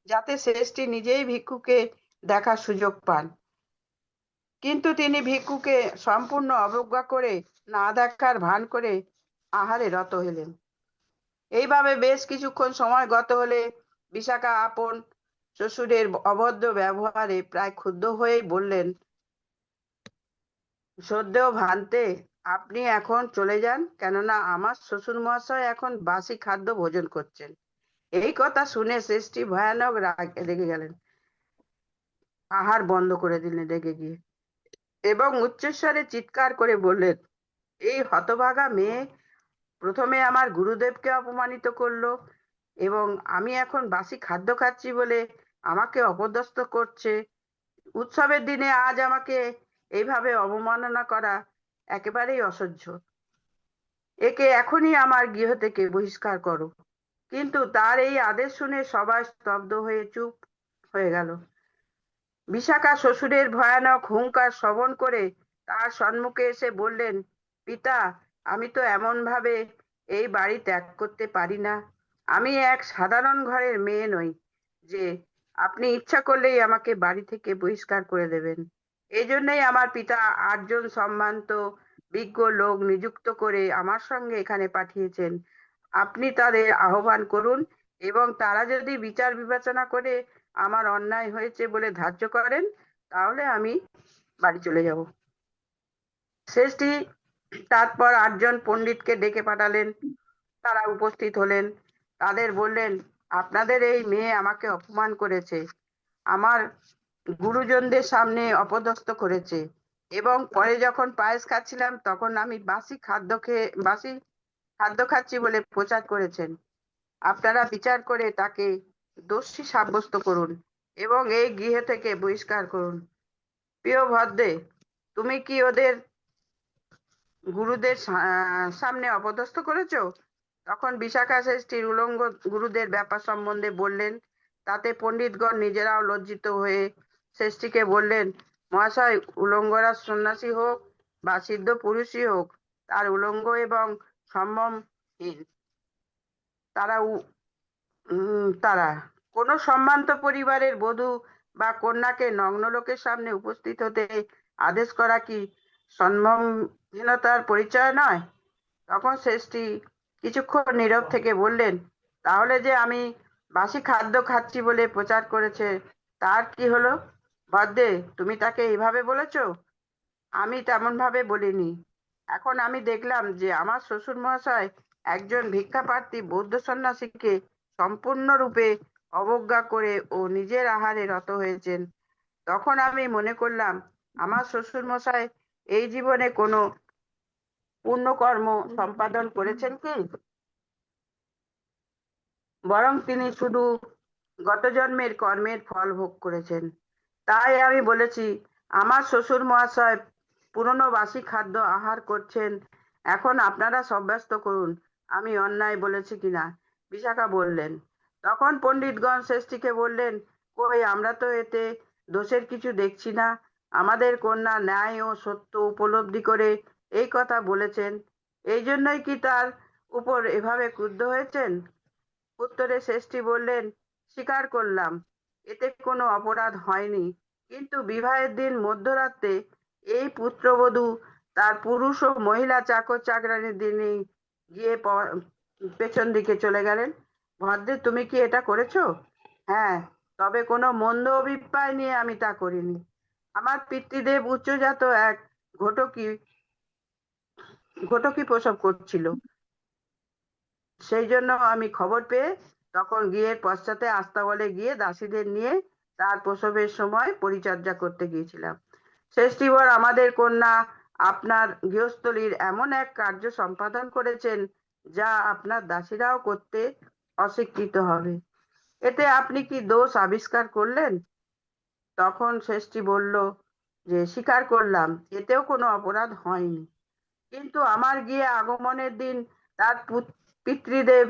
যাতে শ্রেষ্ঠী নিজেই ভিক্ষুকে দেখার সুযোগ পান। কিন্তু তিনি ভিক্ষুকে সম্পূর্ণ অবজ্ঞা করে না দেখার ভান করে আহারে রত হলেন। এইভাবে বেশ কিছুক্ষণ সময় গত হলে বিশাখা আপন শ্বশুরের অভদ্র ব্যবহারে প্রায় ক্ষুব্ধ হয়েই বললেন, শ্রদ্ধেয় ভান্তে, আপনি এখন চলে যান, কেননা আমার শ্বশুর মহাশয় এখন বাসি খাদ্য ভোজন করছেন। এই কথা শুনে শ্রেষ্ঠী ভয়ানক রেগে গেলেন, আহার বন্ধ করে দিলেন রেগে গিয়ে, এবং উচ্চস্বরে চিৎকার করে বললেন, এই হতভাগা মেয়ে প্রথমে আমার গুরুদেবকে অপমানিত করলো এবং আমি এখন বাসি খাদ্য খাচ্ছি বলে আমাকে অপদস্থ করছে। উৎসবের দিনে আজ আমাকে এইভাবে অবমাননা করা একেবারেই অসহ্য। একে এখনই আমার গৃহ থেকে বহিষ্কার করো। কিন্তু তার এই আদেশ শুনে সবাই স্তব্ধ হয়ে চুপ হয়ে গেল। বিশাখা শ্বশুরের ভয়ানক হুংকার শ্রবণ করে তার সম্মুখে এসে বললেন, পিতা, আমি তো এমন ভাবে এই বাড়ি ত্যাগ করতে পারি না। আমি এক সাধারণ ঘরের মেয়ে নই যে আপনি ইচ্ছা করলেই আমাকে বাড়ি থেকে বহিষ্কার করে দেবেন। এই জন্যই আমার পিতা 8 জন সম্ভ্রান্ত বিজ্ঞ লোক নিযুক্ত করে আমার সঙ্গে এখানে পাঠিয়েছেন। আপনি তাদের আহ্বান করুন এবং তারা যদি বিচার বিবেচনা করে আমার অন্যায় হয়েছে বলে ধার্য করেন, তাহলে আমি বাড়ি চলে যাব। শেষটি তারপর 8 জন পণ্ডিতকে ডেকে পাঠালেন। তারা উপস্থিত হলেন। তাদের বললেন, আপনাদের এই মেয়ে আমাকে অপমান করেছে, আমার গুরুজনদের সামনে অপদস্থ করেছে এবং পরে যখন পায়েস খাচ্ছিলাম তখন আমি বাসি খাদ্য খাচ্ছি বলে প্রচার করেছেন। আপনারা বিচার করে তাকে দোষী সাব্যস্ত করুন এবং এই গৃহ থেকে বহিষ্কার করুন। প্রিয় ভদ্রে, তুমি কি ওদের গুরুদের সামনে অপদস্থ করেছো? তখন বিশাখা শেষ্ঠীর উলঙ্গ গুরুদের ব্যাপার সম্বন্ধে বললেন। তাতে পণ্ডিতগণ নিজেরাও লজ্জিত হয়ে শেষ্ঠীকে বললেন, মহাশয়, উলঙ্গরা সন্ন্যাসী হোক বা সিদ্ধ পুরুষই হোক, তার উলঙ্গ এবং সম্যমহীন তারা কোনো সম্ভ্রান্ত পরিবারের বধূ বা কন্যাকে নগ্ন লোকের সামনে উপস্থিত হতে আদেশ করা কি সম্যমহীনতার পরিচয় নয়? তখন শেষটি কিছুক্ষণ নীরব থেকে বললেন, তাহলে যে আমি বাসি খাদ্য খাচ্ছি বলে প্রচার করেছে তার কি হলো? ভদ্রে, তুমি তাকে এইভাবে বলেছো? আমি তেমন ভাবে বলিনি। এখন আমি দেখলাম যে আমার শ্বশুর মহাশয় একজন ভিক্ষাপ্রার্থী বৌদ্ধ সন্ন্যাসীকে সম্পূর্ণরূপে অবজ্ঞা করে ও নিজের আহারে রত হয়েছেন। তখন আমি মনে করলাম, আমার শ্বশুর মশাই এই জীবনে কোনো পুণ্যকর্ম সম্পাদন করেছেন কি? বরং তিনি শুধু গত জন্মের কর্মের ফল ভোগ করেছেন। তাই আমি বলেছি, আমার শ্বশুর মহাশয় পুরনো বাসি খাদ্য আহার করছেন। এখন আপনারা সাব্যস্ত করুন আমি অন্যায় বলেছি কিনা। বিশাখা বললেন। তখন পণ্ডিতগণ শেষ্ঠীকে বললেন, কই, আমরা তো এতে দোষের কিছু দেখছি না। আমাদের কন্যা ন্যায় ও সত্য উপলব্ধি করে এই কথা বলেছেন, এই জন্যই কি তার উপর এভাবে ক্রুদ্ধ হয়েছেন? উত্তরে শেষ্ঠী বললেন, স্বীকার করলাম এতে কোনো অপরাধ হয়নি, কিন্তু বিবাহের দিন মধ্যরাতে এই পুত্রবধূ তার পুরুষ ও মহিলা চাকর চাকরানির দিনে গিয়ে পেছন দিকে চলে গেলেন। ভদ্রে, তুমি কি এটা করেছো? হ্যাঁ, তবে কোনো মন্দ অভিপ্রায় নিয়ে আমি তা করিনি। আমার পিতৃদেব উচ্চজাত এক ঘটকি প্রসব করছিল, সেই জন্য আমি খবর পেয়ে তখন গৃহের পশ্চাতে আস্তাবলে গিয়ে দাসীদের নিয়ে তার প্রসবের সময় পরিচর্যা করতে গিয়েছিলাম। শেষ্ঠীবর, আমাদের কন্যা আপনার গৃহস্থলীর এমন এক কার্য সম্পাদন করেছেন যা আপনার দাসীরাও করতে অস্বীকৃত হবে। এতে আপনি কি দোষ আবিষ্কার করলেন? তখন শেষ্ঠী বলল যে, স্বীকার করলাম এতেও কোনো অপরাধ হয়নি, কিন্তু আমার গিয়ে আগমনের দিন তার পিতৃদেব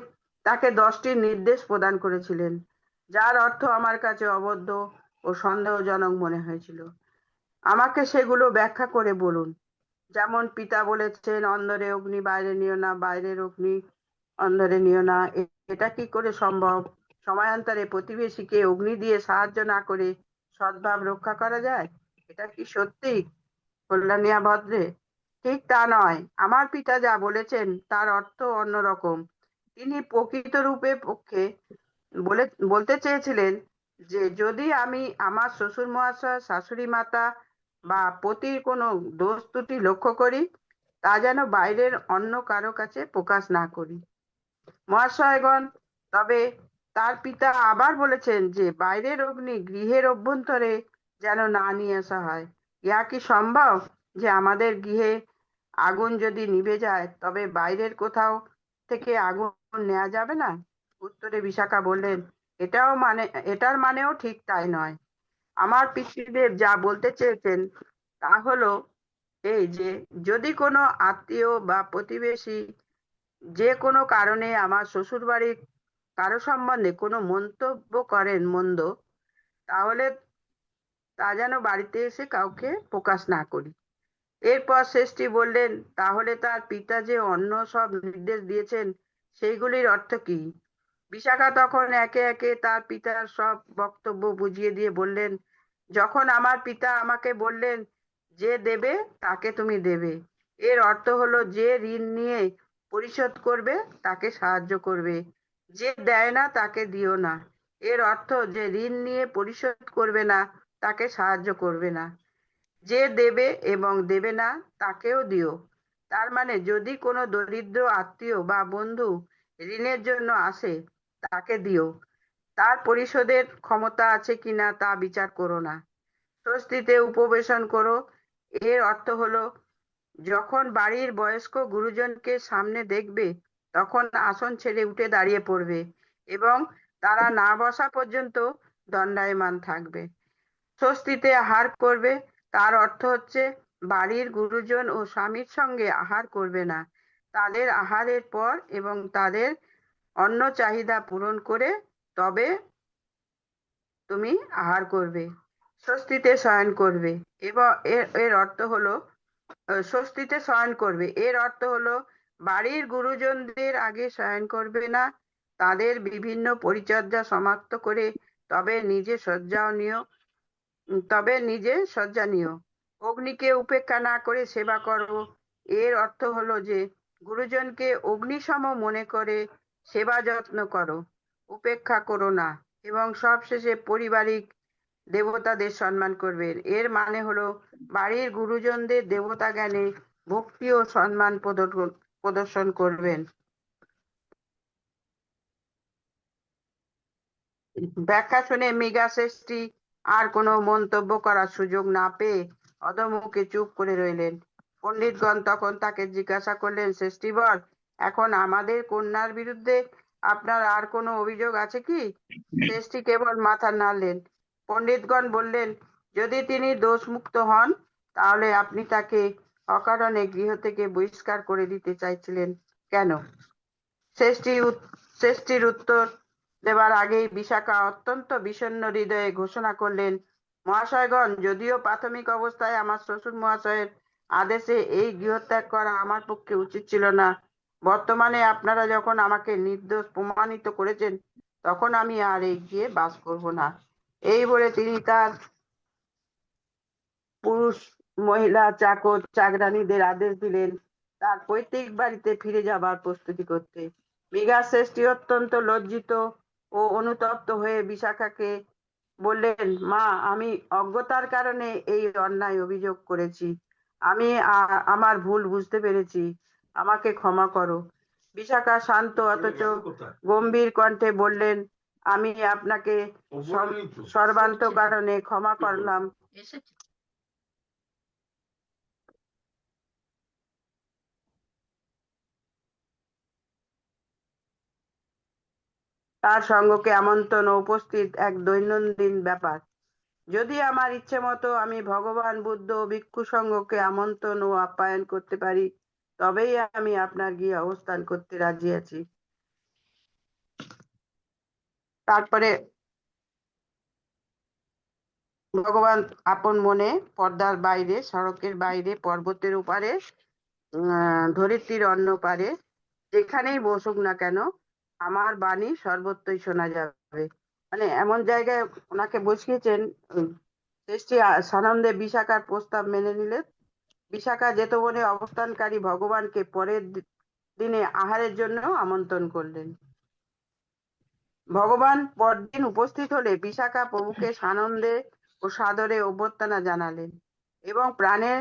তাকে 10টি নির্দেশ প্রদান করেছিলেন, যার অর্থ আমার কাছে অবদ্ধ ও সন্দেহজনক মনে হয়েছিল। আমাকে সেগুলো ব্যাখ্যা করে বলুন। যেমন পিতা বলেছেন, অন্দরে অগ্নি বাইরে নিও না, বাইরের অগ্নি অন্দরে নিও না। এটা কি করে সম্ভব? সময়ান্তরে প্রতিবেশীকে অগ্নি দিয়ে সাহায্য না করে সদ্ভাব রক্ষা করা যায়? এটা কি সত্যি কল্যাণিয়া ভদ্রে? ঠিক তা নয়। আমার পিতা যা বলেছেন তার অর্থ অন্যরকম। তিনি প্রকৃত রূপে পক্ষে বলতে চেয়েছিলেন যে যদি আমি আমার শ্বশুর মহাশয়, শাশুড়ি মাতা বা পতির কোনো দোষ ত্রুটি লক্ষ্য করি, তা যেন বাইরের অন্য কারো কাছে প্রকাশ না করি। মহাশয়গণ, তবে তার পিতা আবার বলেছেন যে বাইরের অগ্নি গৃহের অভ্যন্তরে যেন না নিয়ে আসা হয়। ইহা কি সম্ভব যে আমাদের গৃহে আগুন যদি নিভে যায় তবে বাইরের কোথাও থেকে আগুন নেওয়া যাবে না? উত্তরে বিশাখা বললেন, এটার মানেও ঠিক তাই নয়। আমার পিতৃদেব যা বলতে চেয়েছেন তা হলো এই যে যদি কোনো আত্মীয় বা প্রতিবেশী যে কোনো কারণে আমার শ্বশুর বাড়ির কারো সম্বন্ধে কোনো মন্তব্য করেন মন্দ, তাহলে তা যেন বাড়িতে এসে কাউকে প্রকাশ না করি। এরপর শেষটি বললেন, তাহলে তার পিতা যে অন্য সব নির্দেশ দিয়েছেন সেইগুলির অর্থ কি? বিশাখা তখন একে একে তার পিতার সব বক্তব্য বুঝিয়ে দিয়ে বললেন, যখন আমার পিতা আমাকে বললেন যে দেবে তাকে তুমি দেবে, এর অর্থ হলো যে ঋণ নিয়ে পরিশোধ করবে তাকে সাহায্য করবে, যে দেয় না তাকে দিও না। এর অর্থ যে ঋণ নিয়ে পরিশোধ করবে না তাকে সাহায্য করবে না, যে দেবে এবং দেবে না তাকেও দিও। তার মানে যদি কোনো দরিদ্র আত্মীয় বা বন্ধু ঋণের জন্য আসে তাকে দিও, তার পরিশোধের ক্ষমতা আছে কিনা তা বিচার করো না, স্বস্তিতে উপবেশন করো। এর অর্থ হলো যখন বাড়ির বয়স্ক গুরুজনকে সামনে দেখবে তখন আসন ছেড়ে উঠে দাঁড়িয়ে পড়বে এবং তারা না বসা পর্যন্ত দণ্ডায়মান থাকবে। স্বস্তিতে আহার করবে, তার অর্থ হচ্ছে বাড়ির গুরুজন ও স্বামীর সঙ্গে আহার করবে না, তাদের আহারের পর এবং তাদের অন্য চাহিদা পূরণ করে তবে তুমি আহার করবে। স্বস্তিতে শয়ন করবে এবং এর অর্থ হলো স্বস্তিতে শয়ন করবে, এর অর্থ হলো বাড়ির গুরুজনদের আগে শয়ন করবে না, তাদের বিভিন্ন পরিচর্যা সমাপ্ত করে তবে নিজে শয্যা নিও। অগ্নিকে উপেক্ষা না করে সেবা করো, এর অর্থ হলো যে গুরুজনকে অগ্নিসম মনে করে সেবা যত্ন করো, উপেক্ষা করো না এবং সবশেষে পারিবারিক দেবতাদের সম্মান করবেন। এর মানে হলো বাড়ির গুরুজনদের দেবতা জ্ঞানে ভক্তি ও সম্মান প্রদর্শন করবেন। ব্যাখ্যা শুনে মৃগা শেষটি আর কোনো মন্তব্য করার সুযোগ না পেয়ে অধমুখে চুপ করে রইলেন। পণ্ডিতগণ তখন তাকে জিজ্ঞাসা করলেন, শেষ্ঠীবর, এখন আমাদের কন্যার বিরুদ্ধে আপনার আর কোনো অভিযোগ আছে কি? শেষটি কেবল মাথা নাড়লেন। পণ্ডিতগণ বললেন, যদি তিনি দোষমুক্ত হন তাহলে আপনি তাকে অকারণে গৃহ থেকে বহিষ্কার করে দিতে চাইছিলেন কেন? শেষটির উত্তর দেবার আগেই বিশাখা অত্যন্ত বিষণ্ণ হৃদয়ে ঘোষণা করলেন, মহাশয়গণ, যদিও প্রাথমিক অবস্থায় আমার শ্বশুর মহাশয়ের আদেশে এই গৃহত্যাগ করা আমার পক্ষে উচিত ছিল না, বর্তমানে আপনারা যখন আমাকে নির্দোষ প্রমাণিত করেছেন তখন আমি আর এই গৃহে বাস করব না। এই বলে তিনি তার পুরুষ মহিলা চাকর চাকরানীদের আদেশ দিলেন তার পৈতৃক বাড়িতে ফিরে যাবার প্রস্তুতি করতে। মৃগা শেষটি অত্যন্ত লজ্জিত ও অনুতপ্ত হয়ে বিশাখাকে বললেন, মা, আমি অজ্ঞতার কারণে এই অন্যায় অভিযোগ করেছি, আমি আমার ভুল বুঝতে পেরেছি, আমাকে ক্ষমা করো। বিশাখা শান্ত অথচ গম্ভীর কণ্ঠে বললেন, আমি আপনাকে সর্বান্ত কারণে ক্ষমা করলাম। তার সঙ্গকে আমন্ত্রণ ও উপস্থিত এক দৈনন্দিন ব্যাপার। যদি আমার ইচ্ছে মতো আমি ভগবান বুদ্ধ ও ভিক্ষু সঙ্গকে আমন্ত্রণ ও আপ্যায়ন করতে পারি তবেই আমি আপনার গৃহে অবস্থান করতে রাজি আছি। তারপরে ভগবান আপন মনে পর্দার বাইরে, সড়কের বাইরে, পর্বতের ওপারে, ধরিত্রীর অন্য পারে যেখানেই বসুক না কেন আমার বাণী সর্বত্রই শোনা যাবে। মানে এমন জায়গায় ওনাকে বসিয়েছেন। শেষটি সানন্দে বিশাখার প্রস্তাব মেনে নিলেন। বিশাখা যেতবনে অবস্থানকারী ভগবানকে পরের দিনে আহারের জন্য আমন্ত্রণ করলেন। ভগবান পরদিন উপস্থিত হলে বিশাখা প্রভুকে সানন্দে ও সাদরে অভ্যর্থনা জানালেন এবং প্রাণের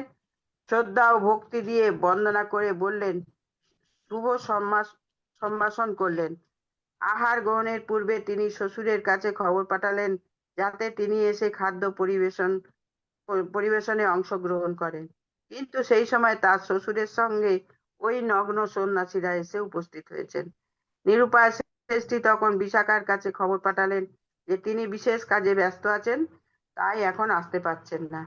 শ্রদ্ধা ও ভক্তি দিয়ে বন্দনা করে বললেন, শুভ সম্ভাষণ করলেন। আহার গ্রহণের পূর্বে তিনি শ্বশুরের কাছে খবর পাঠালেন যাতে তিনি এসে খাদ্য পরিবেশনে অংশগ্রহণ করেন, কিন্তু সেই সময় তার শ্বশুরের সঙ্গে ওই নগ্ন সন্ন্যাসীরা এসে উপস্থিত হয়েছেন। নিরুপায় শেষটি তখন বিশাখার কাছে খবর পাঠালেন যে তিনি বিশেষ কাজে ব্যস্ত আছেন, তাই এখন আসতে পারছেন না।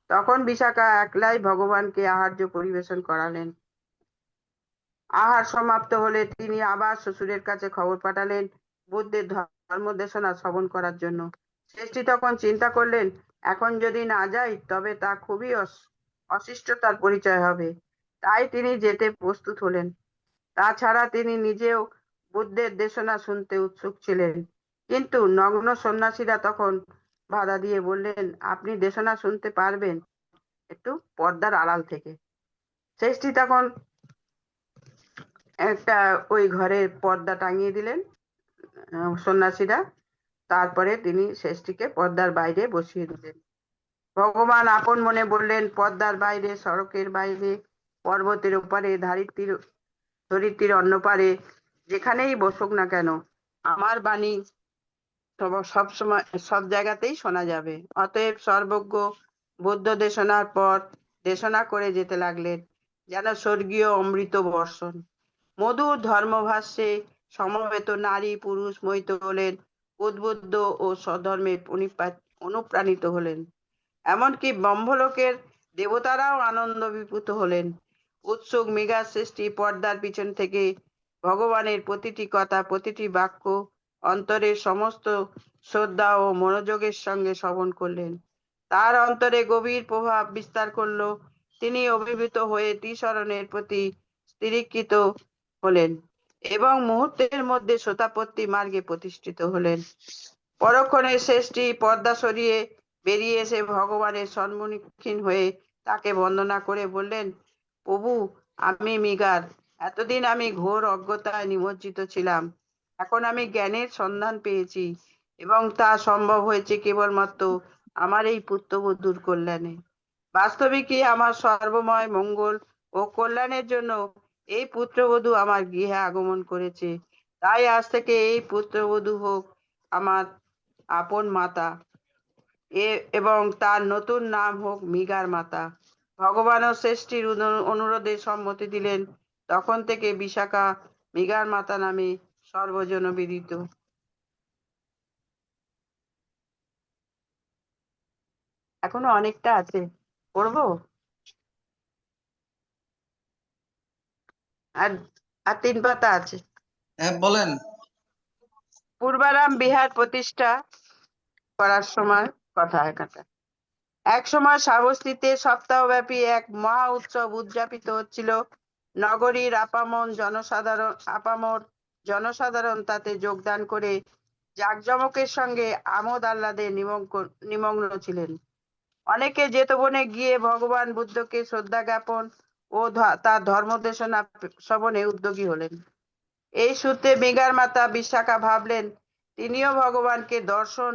তখন বিশাখা একলাই ভগবানকে আহার্য পরিবেশন করালেন। আহার সমাপ্ত হলে তিনি আবার শ্বশুরের কাছে খবর পাঠালেন বুদ্ধের ধর্মদেশনা শ্রবণ করার জন্য। শেষটি তখন চিন্তা করলেন, এখন যদি না যাই তবে তা খুবই অশিষ্টতার পরিচয় হবে। তাই তিনি যেতে প্রস্তুত হলেন। তাছাড়া তিনি নিজেও বুদ্ধের দেশনা শুনতে উৎসুক ছিলেন। কিন্তু নগ্ন সন্ন্যাসীরা তখন বাধা দিয়ে বললেন, আপনি দেশনা শুনতে পারবেন একটু পর্দার আড়াল থেকে। শেষটি তখন একটা ওই ঘরের পর্দা টাঙিয়ে দিলেন সন্ন্যাসীরা। তারপরে তিনি শেষটিকে পর্দার বাইরে বসিয়ে দিলেন। ভগবান আপন মনে বললেন, পর্দার বাইরে, সড়কের বাইরে, পর্বতের ওপারে, ধরিত্রীর অন্য পারে, যেখানেই বসুক না কেন আমার বাণী সবসময় সব জায়গাতেই শোনা যাবে। অতএব সর্বজ্ঞ বুদ্ধ দেশনার পর দেশনা করে যেতে লাগলেন যেন স্বর্গীয় অমৃত বর্ষণ। মধুর ধর্মভাষ্যে সমবেত নারী পুরুষ মোহিত হলেন, উদ্বুদ্ধ ও স্বধর্মে অনুপ্রাণিত হলেন। এমনকি ব্রহ্মলোকের দেবতারাও আনন্দ বিপুত হলেন। উৎসুক মৃগা সৃষ্টি পর্দার পিছন থেকে ভগবানের প্রতিটি কথা, প্রতিটি বাক্য অন্তরের সমস্ত শ্রদ্ধা ও মনোযোগের সঙ্গে শ্রবণ করলেন। তার অন্তরে গভীর প্রভাব বিস্তার করলো। তিনি অভিভূত হয়ে ত্রিশরণের প্রতি স্থিরীকৃত হলেন এবং মুহূর্তের মধ্যে শ্রোতাপত্তি মার্গে প্রতিষ্ঠিত হলেন। পরক্ষণে শেষটি পর্দা সরিয়ে বেরিয়ে এসে ভগবানের সম্মুখীন হয়ে তাকে বন্দনা করে বললেন, প্রভু, আমি মৃগার। এতদিন আমি ঘোর অজ্ঞতায় নিমজ্জিত ছিলাম। এখন আমি জ্ঞানের সন্ধান পেয়েছি এবং তা সম্ভব হয়েছে কেবলমাত্র আমার এই পুত্রবধূর কল্যাণে। বাস্তবিকই আমার সর্বময় মঙ্গল ও কল্যাণের জন্য এই পুত্রবধূ আমার গৃহে আগমন করেছে। তাই আজ থেকে এই পুত্রবধূ হোক আমার আপন মাতা এবং তার নতুন নাম হোক মৃগার মাতা। ভগবানও শেষটির অনুরোধে সম্মতি দিলেন। তখন থেকে বিশাখা মৃগার মাতা নামে সর্বজন বিদিত। এখনো অনেকটা আছে, পড়বো? আর আর 3 পাতা আছে। হ্যাঁ, বলেন। পূর্বারাম বিহার প্রতিষ্ঠা করার সময় কথা এখানটা। এক সময় শ্রাবস্তিতে সপ্তাহব্যাপী এক মহা উৎসব উদযাপিত হচ্ছিল। নগরীর আপামর জনসাধারণ তাতে যোগদান করে জাঁকজমকের সঙ্গে আমোদ আহ্লাদে নিমগ্ন ছিলেন। অনেকে জেতবনে গিয়ে ভগবান বুদ্ধকে শ্রদ্ধা জ্ঞাপন ও তার ধর্মদেশনা শ্রবণে উদ্যোগী হলেন। এই সূত্রে মৃগার মাতা বিশাখা ভাবলেন, তিনিও ভগবানকে দর্শন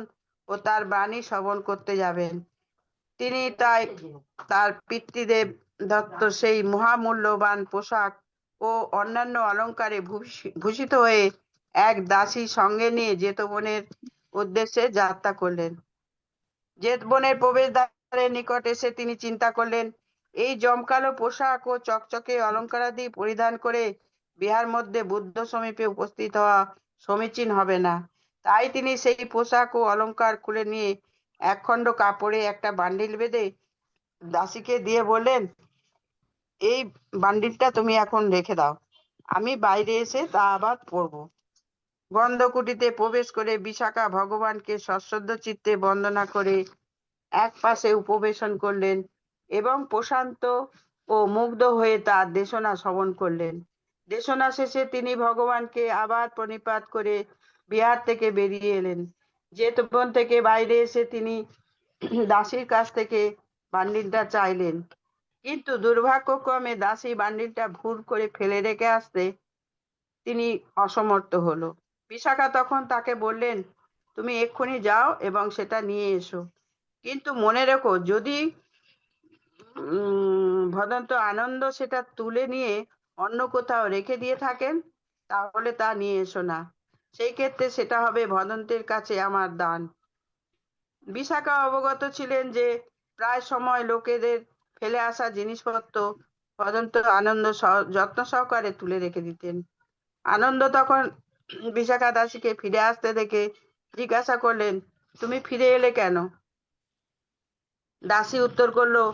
ও তার বাণী শ্রবণ করতে যাবেন। তিনি তাই তার পিতৃদেব দত্ত সেই মহামূল্যবান পোশাক ও অন্যান্য অলঙ্কারে ভূষিত হয়ে এক দাসী সঙ্গে নিয়ে জেতবনের উদ্দেশ্যে যাত্রা করলেন। জেতবনের প্রবেশদ্বারের নিকট এসে তিনি চিন্তা করলেন, এই জমকালো পোশাক ও চকচকে অলঙ্কারাদি পরিধান করে বিহার মধ্যে বুদ্ধ সমীপে উপস্থিত হওয়া সমীচীন হবে না। তাই তিনি সেই পোশাক ও অলঙ্কার খুলে নিয়ে একখণ্ড কাপড়ে একটা বান্ডিল বেঁধে দাসীকে দিয়ে বললেন, এই বান্ডিলটা তুমি এখন রেখে দাও, আমি বাইরে এসে তা আবার পরবো। গন্ধকুটিতে প্রবেশ করে বিশাখা ভগবানকে সশ্রদ্ধ চিত্তে বন্দনা করে এক পাশে উপবেশন করলেন এবং প্রশান্ত ও মুগ্ধ হয়ে তার দেশনা শ্রবণ করলেন। দেশনা শেষে তিনি ভগবানকে আবার প্রণিপাত করে বিহার থেকে বেরিয়ে এলেন। জেতবন থেকে বাইরে এসে তিনি দাসীর কাছ থেকে বান্ডিলটা চাইলেন, কিন্তু দুর্ভাগ্যক্রমে দাসী বান্ডিলটা ভুল করে ফেলে রেখে আসতে তিনি অসমর্থ হলো। বিশাখা তখন তাকে বললেন, তুমি এক্ষুনি যাও এবং সেটা নিয়ে এসো, কিন্তু মনে রেখো যদি ভদন্ত আনন্দ সেটা তুলে নিয়ে অন্য কোথাও রেখে দিয়ে থাকেন তাহলে তা নিয়ে এসো না, সেই ক্ষেত্রে সেটা হবে ভদন্তের কাছে আমার দান। বিশাখা অবগত ছিলেন যে প্রায় সময় লোকেদের ফেলে আসা জিনিসপত্র ভদন্ত আনন্দ যত্ন সহকারে তুলে রেখে দিতেন। আনন্দ তখন বিশাখা দাসীকে ফিরে আসতে দেখে জিজ্ঞাসা করলেন, তুমি ফিরে এলে কেন? দাসী উত্তর করলো,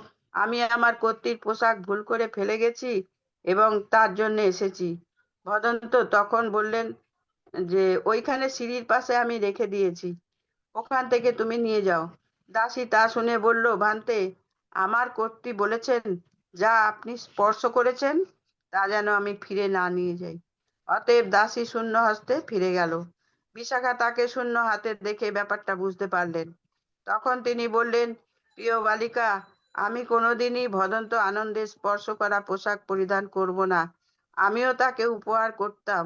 আমি আমার কর্ত্রীর পোশাক ভুল করে ফেলে গেছি এবং তার জন্য এসেছি। ভদন্ত তখন বললেন, যে ওইখানে সিঁড়ির পাশে আমি রেখে দিয়েছি, ওখান থেকে তুমি নিয়ে যাও। দাসী তা শুনে বলল, ভান্তে, আমার কর্ত্রী বলেছেন যা আপনি স্পর্শ করেছেন তা যেন আমি ফিরে না নিয়ে যাই। অতএব দাসী শূন্য হস্তে ফিরে গেল। বিশাখা তাকে শূন্য হাতে দেখে ব্যাপারটা বুঝতে পারলেন। তখন তিনি বললেন, প্রিয় বালিকা, আমি কোনোদিনই ভদন্ত আনন্দে স্পর্শ করা পোশাক পরিধান করব না। আমিও তাকে উপহার করতাম,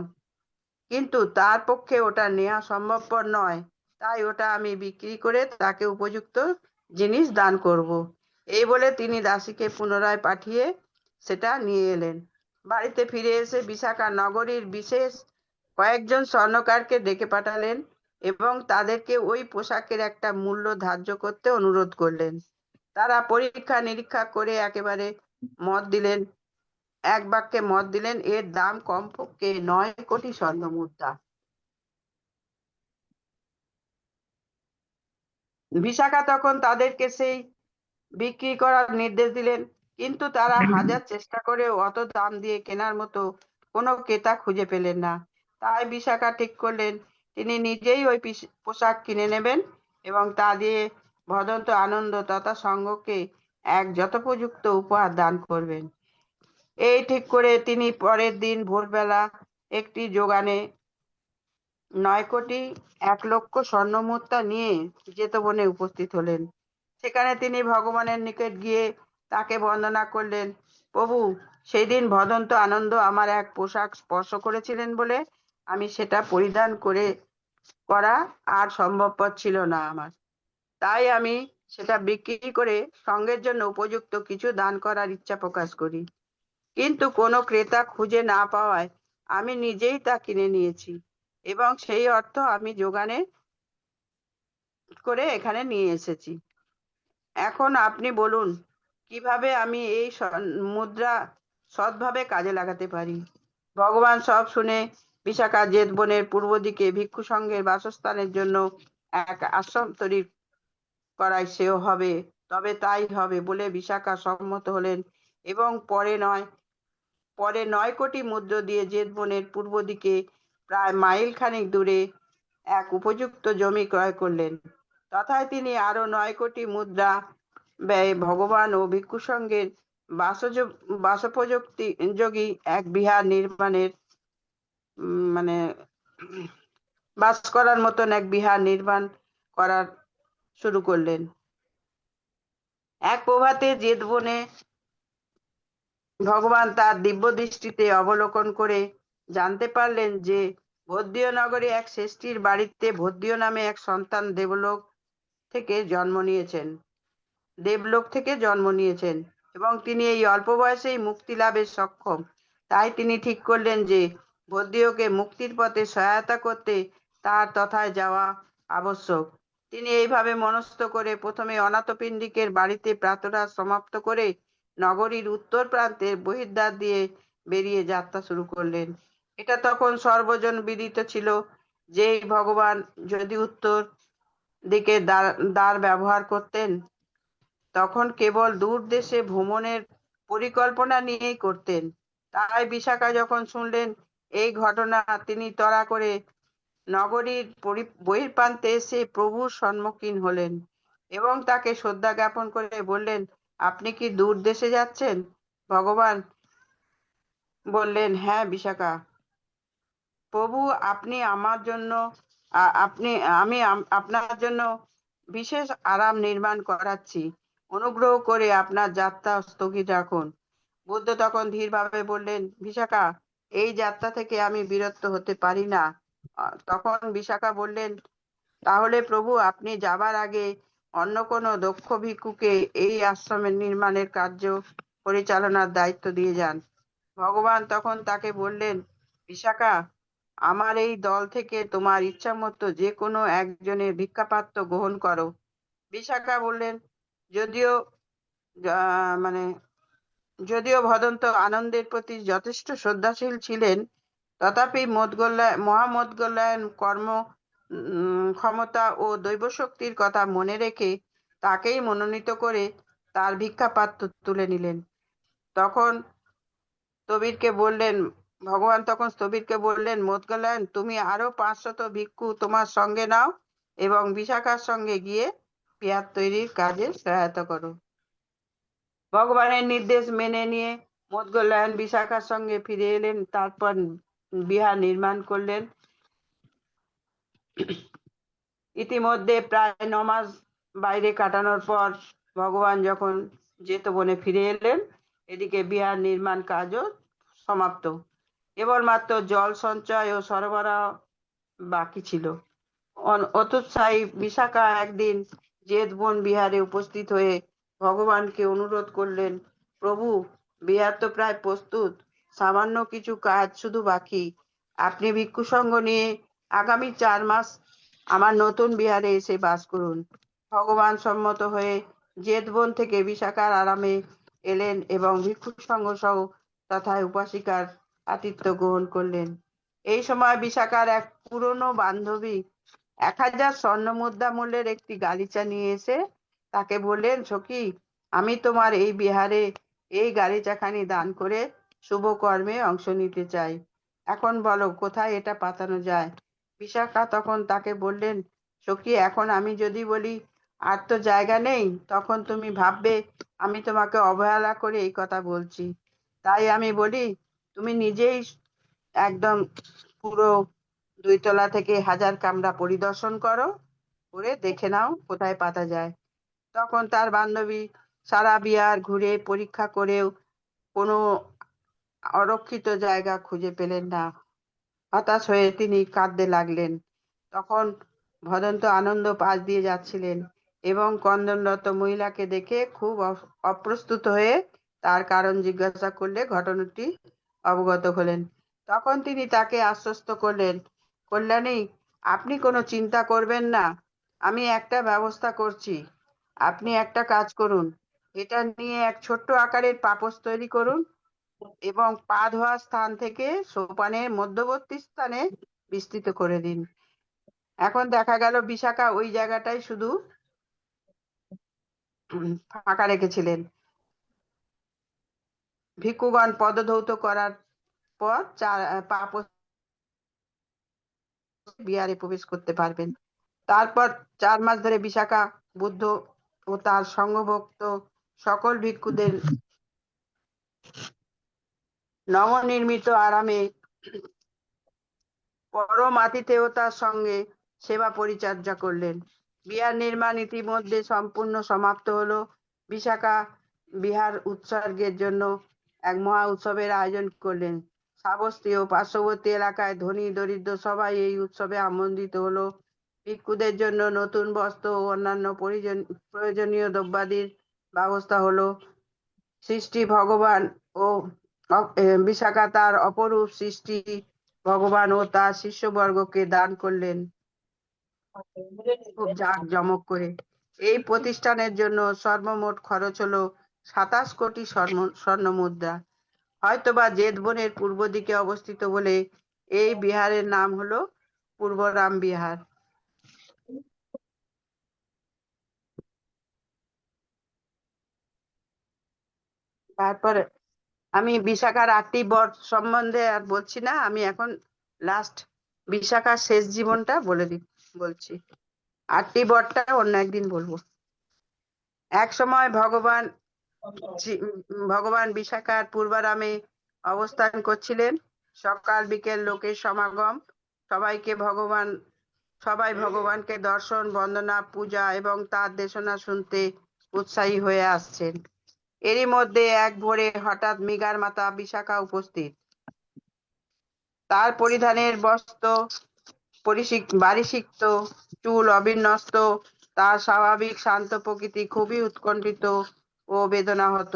কিন্তু তার পক্ষে ওটা নেওয়া সম্ভবপর নয়, তাই ওটা আমি বিক্রি করে তাকে উপযুক্ত জিনিস দান করব। এই বলে তিনি দাসীকে পুনরায় পাঠিয়ে সেটা নিয়ে এলেন। বাড়িতে ফিরে এসে বিশাখা নগরীর বিশেষ কয়েকজন স্বর্ণকারকে ডেকে পাঠালেন এবং তাদেরকে ওই পোশাকের একটা মূল্য ধার্য করতে অনুরোধ করলেন। তারা পরীক্ষা নিরীক্ষা করে এক বাক্যে মত দিলেন এর দাম কমপক্ষে 9 কোটি স্বর্ণ মুদ্রা। বিশাখা তখন তাদেরকে সেই বিক্রি করার নির্দেশ দিলেন, কিন্তু তারা হাজার চেষ্টা করেও অত দাম দিয়ে কেনার মতো কোনো ক্রেতা খুঁজে পেলেন না। তাই বিশাখা ঠিক করলেন তিনি নিজেই ওই পোশাক কিনে নেবেন এবং তা দিয়ে ভদন্ত আনন্দ তথা সঙ্ঘকে এক যথোপযুক্ত উপহার দান করবেন। এই ঠিক করে তিনি পরের দিন ভোরবেলা একটি যোগানে 9 কোটি 1 লক্ষ স্বর্ণমুদ্রা নিয়ে জেতবনে উপস্থিত হলেন। সেখানে তিনি ভগবানের নিকট গিয়ে তাকে বন্দনা করলেন, প্রভু, সেই দিন ভদন্ত আনন্দ আমার এক পোশাক স্পর্শ করেছিলেন বলে আমি সেটা পরিধান করা আর সম্ভবপর ছিল না আমার, তাই আমি সেটা বিক্রি করে সঙ্গের জন্য উপযুক্ত কিছু দান করার ইচ্ছা প্রকাশ করি। কিন্তু কোনো ক্রেতা খুঁজে না পাওয়ায় আমি নিজেই তা কিনে নিয়েছি এবং সেই অর্থ আমি যোগানে করে এখানে নিয়ে এসেছি। এখন আপনি বলুন কিভাবে আমি এই মুদ্রা সৎভাবে কাজে লাগাতে পারি। ভগবান সব শুনে বিশাখা জেতবনের পূর্ব দিকে ভিক্ষু সংঘের বাসস্থানের জন্য এক আশ্রম তৈরি করাই সেও হবে, তবে তাই হবে বলে বিশাখা সম্মত হলেন এবং পরে 9 কোটি মুদ্রা দিয়ে জেতবনের পূর্ব দিকে প্রায় মাইল খানিক দূরে এক উপযুক্ত জমি ক্রয় করলেন। তথায় তিনি আরো 9 কোটি মুদ্রা ব্যয়ে ভগবান ও ভিক্ষু সঙ্গের বাসোপযোগী এক বিহার নির্মাণের মানে বাস করার মতন এক বিহার নির্মাণ করার শুরু করলেন। এক প্রভাতে জেতবনে ভগবান তার দিব্য দৃষ্টিতে অবলোকন করে জানতে পারলেন যে ভদ্রীয় নগরে এক শ্রেষ্ঠীর বাড়িতে ভদ্রীয় নামে এক সন্তান দেবলোক থেকে জন্ম নিয়েছেন এবং তিনি এই অল্প বয়সেই মুক্তি লাভের সক্ষম। তাই তিনি ঠিক করলেন যে ভদ্রীয়কে মুক্তির পথে সহায়তা করতে তার তথায় যাওয়া আবশ্যক। তিনি এইভাবে মনস্থ করে প্রথমে অনাথপিণ্ডিকের বাড়িতে প্রাতরাশ সমাপ্ত করে নগরীর উত্তর প্রান্তের বহির্দ্বার দিয়ে বেরিয়ে যাত্রা শুরু করলেন। এটা তখন সর্বজন বিদিত ছিল যে ভগবান যদি উত্তর দিকে দ্বার ব্যবহার করতেন তখন কেবল দূর দেশে ভ্রমণের পরিকল্পনা নিয়েই করতেন। তাই বিশাখা যখন শুনলেন এই ঘটনা, তিনি তড়া করে নগরীর বহির্প্রান্তে এসে প্রভুর সম্মুখীন হলেন এবং তাকে শ্রদ্ধা জ্ঞাপন করে বললেন, আপনি কি দূর দেশে যাচ্ছেন? ভগবান বললেন, হ্যাঁ বিশাখা, প্রভু, আমি আপনার জন্য বিশেষ আরাম নির্মাণ করাচ্ছি, অনুগ্রহ করে আপনার যাত্রা স্থগিত রাখুন। বুদ্ধ তখন ধীরভাবে বললেন, বিশাখা, এই যাত্রা থেকে আমি বিরত হতে পারি না। তখন বিশাখা বললেন, তাহলে প্রভু, আপনি যাবার আগে অন্য কোনো দক্ষ ভিক্ষুকে এই আশ্রমের নির্মাণের কার্য পরিচালনার দায়িত্ব দিয়ে যান। ভগবান তখন তাকে বললেন, বিশাখা, আমার এই দল থেকে তোমার ইচ্ছা মতো যে কোনো একজনের ভিক্ষাপাত্র গ্রহণ করো। বিশাখা বললেন, যদিও ভদন্ত আনন্দের প্রতি যথেষ্ট শ্রদ্ধাশীল ছিলেন, তথাপি মহামোদগল্যায়ন কর্ম ক্ষমতা ও দৈবশক্তির কথা মনে রেখে তাকেই মনোনীত করে তার ভিক্ষাপাত্র তুলে নিলেন। তখন তবিরকে বললেন, ভগবান তখন স্থবিরকে বললেন, মোদগলায়ন, তুমি আরো 500 ভিক্ষু তোমার সঙ্গে নাও এবং বিশাখার সঙ্গে গিয়ে বিহার তৈরির কাজে সহায়তা করো। ভগবানের নির্দেশ মেনে নিয়ে মোদগলায়ন বিশাখার সঙ্গে ফিরে এলেন, তারপর বিহার নির্মাণ করলেন। ইতিমধ্যে প্রায় 9 মাস বাইরে কাটানোর পর ভগবান যখন জেতবনে ফিরে এলেন, এদিকে বিহার নির্মাণ কাজও সমাপ্ত। কেবলমাত্র জল সঞ্চয় ও সরবরাহ বাকি ছিল। অতুৎসাহী বিশাখা একদিন জেতবন বিহারে উপস্থিত হয়ে ভগবানকে অনুরোধ করলেন, প্রভু, বিহার তো প্রায় প্রস্তুত, সামান্য কিছু কাজ শুধু বাকি। আপনি ভিক্ষু সঙ্গ নিয়ে আগামী 4 মাস আমার নতুন বিহারে এসে বাস করুন। ভগবান সম্মত হয়ে জেতবন থেকে বিশাখার আরামে এলেন এবং ভিক্ষু সঙ্গ সহ তথায় উপাসিকার আতিথ্য গ্রহণ করলেন। এই সময় বিশাখার এক পুরনো বান্ধবী 1000 স্বর্ণ মুদ্রা মূল্যের একটি গালিচা নিয়ে এসে তাকে বললেন, সখী, আমি তোমার এই বিহারে এই গালিচাখানি দান করে শুভ কর্মে অংশ নিতে চাই। এখন বলো কোথায় এটা পাতানো যায়। বিশাখা তখন তাকে বললেন, সখী, এখন আমি যদি বলি আর তো জায়গা নেই, তখন তুমি ভাববে আমি তোমাকে অবহেলা করে এই কথা বলছি। তাই আমি বলি, তুমি নিজেই একদম পুরো 2 তলা থেকে 1000 কামরা পরিদর্শন করো, করে দেখে নাও কোথায় পাতা যায়। তখন তার বান্ধবী সারা বিহার ঘুরে পরীক্ষা করেও কোনো অরক্ষিত জায়গা খুঁজে পেলেন না। হতাশ হয়ে তিনি কাঁদতে লাগলেন। তখন ভদন্ত আনন্দ পাশ দিয়ে যাচ্ছিলেন এবং ক্রন্দনরত মহিলাকে দেখে খুব অপ্রস্তুত হয়ে তার কারণ জিজ্ঞাসা করলে ঘটনাটি অবগত হলেন। তখন তিনি তাকে আশ্বস্ত করলেন, কল্যাণী, আপনি কোনো চিন্তা করবেন না, আমি একটা ব্যবস্থা করছি। আপনি একটা কাজ করুন, এটা নিয়ে এক ছোট্ট আকারের পাপোশ তৈরি করুন এবং পা ধোয়ার স্থান থেকে সোপানের মধ্যবর্তী স্থানে বিস্তৃত করে দিন। এখন দেখা গেল বিশাখা ওই জায়গাটাই শুধু ফাঁকা রেখেছিলেন। ভিক্ষুগণ পদধৌত করার পর পাপোশ বিহারে প্রবেশ করতে পারবেন। তারপর 4 মাস ধরে বিশাখা বুদ্ধ ও তার সঙ্গভক্ত সকল ভিক্ষুদের নবনির্মিত আরামে পরম আতিথেয়তার সঙ্গে সেবা পরিচর্যা করলেন। বিহার নির্মাণ ইতিমধ্যে সম্পূর্ণ সমাপ্ত হলো। বিশাখা বিহার উৎসর্গের জন্য এক মহা উৎসবের আয়োজন করলেন। শ্রাবস্তী ও পার্শ্ববর্তী এলাকায় ধনী দরিদ্র সবাই এই উৎসবে আমন্ত্রিত হলো। ভিক্ষুদের জন্য নতুন বস্ত্র ও অন্যান্য প্রয়োজনীয় দ্রব্যাদির ব্যবস্থা হলো। সৃষ্টি ভগবান ও বিশাখা তার অপরূপ সৃষ্টি ভগবান ও তার শিষ্যবর্গকে দান করলেন খুব জাঁকজমক করে। এই প্রতিষ্ঠানের জন্য সর্বমোট খরচ হলো 27 কোটি স্বর্ণ মুদ্রা। হয়তোবা জেতবনের পূর্ব দিকে অবস্থিত বলে এই বিহারের নাম হলো পূর্বরাম বিহার। তারপরে আমি বিশাখার 8টি বর সম্বন্ধে আর বলছি না, আমি এখন লাস্ট বিশাখার শেষ জীবনটা বলছি। 8টি বরটা অন্য একদিন বলবো। এক সময় ভগবান বিশাখার পূর্বারামে অবস্থান করছিলেন। সকাল বিকেল লোকের সমাগম, সবাই ভগবানকে দর্শন, বন্দনা, পূজা এবং তার দেশনা শুনতে উৎসাহী হয়ে আসছেন। এরই মধ্যে এক ভোরে হঠাৎ মৃগার মাতা বিশাখা উপস্থিত। তার পরিধানের বস্ত্র বারিসিক্ত, চুল অবিন্যস্ত, তার স্বাভাবিক শান্ত প্রকৃতি খুবই উৎকণ্ঠিত ও বেদনাহত।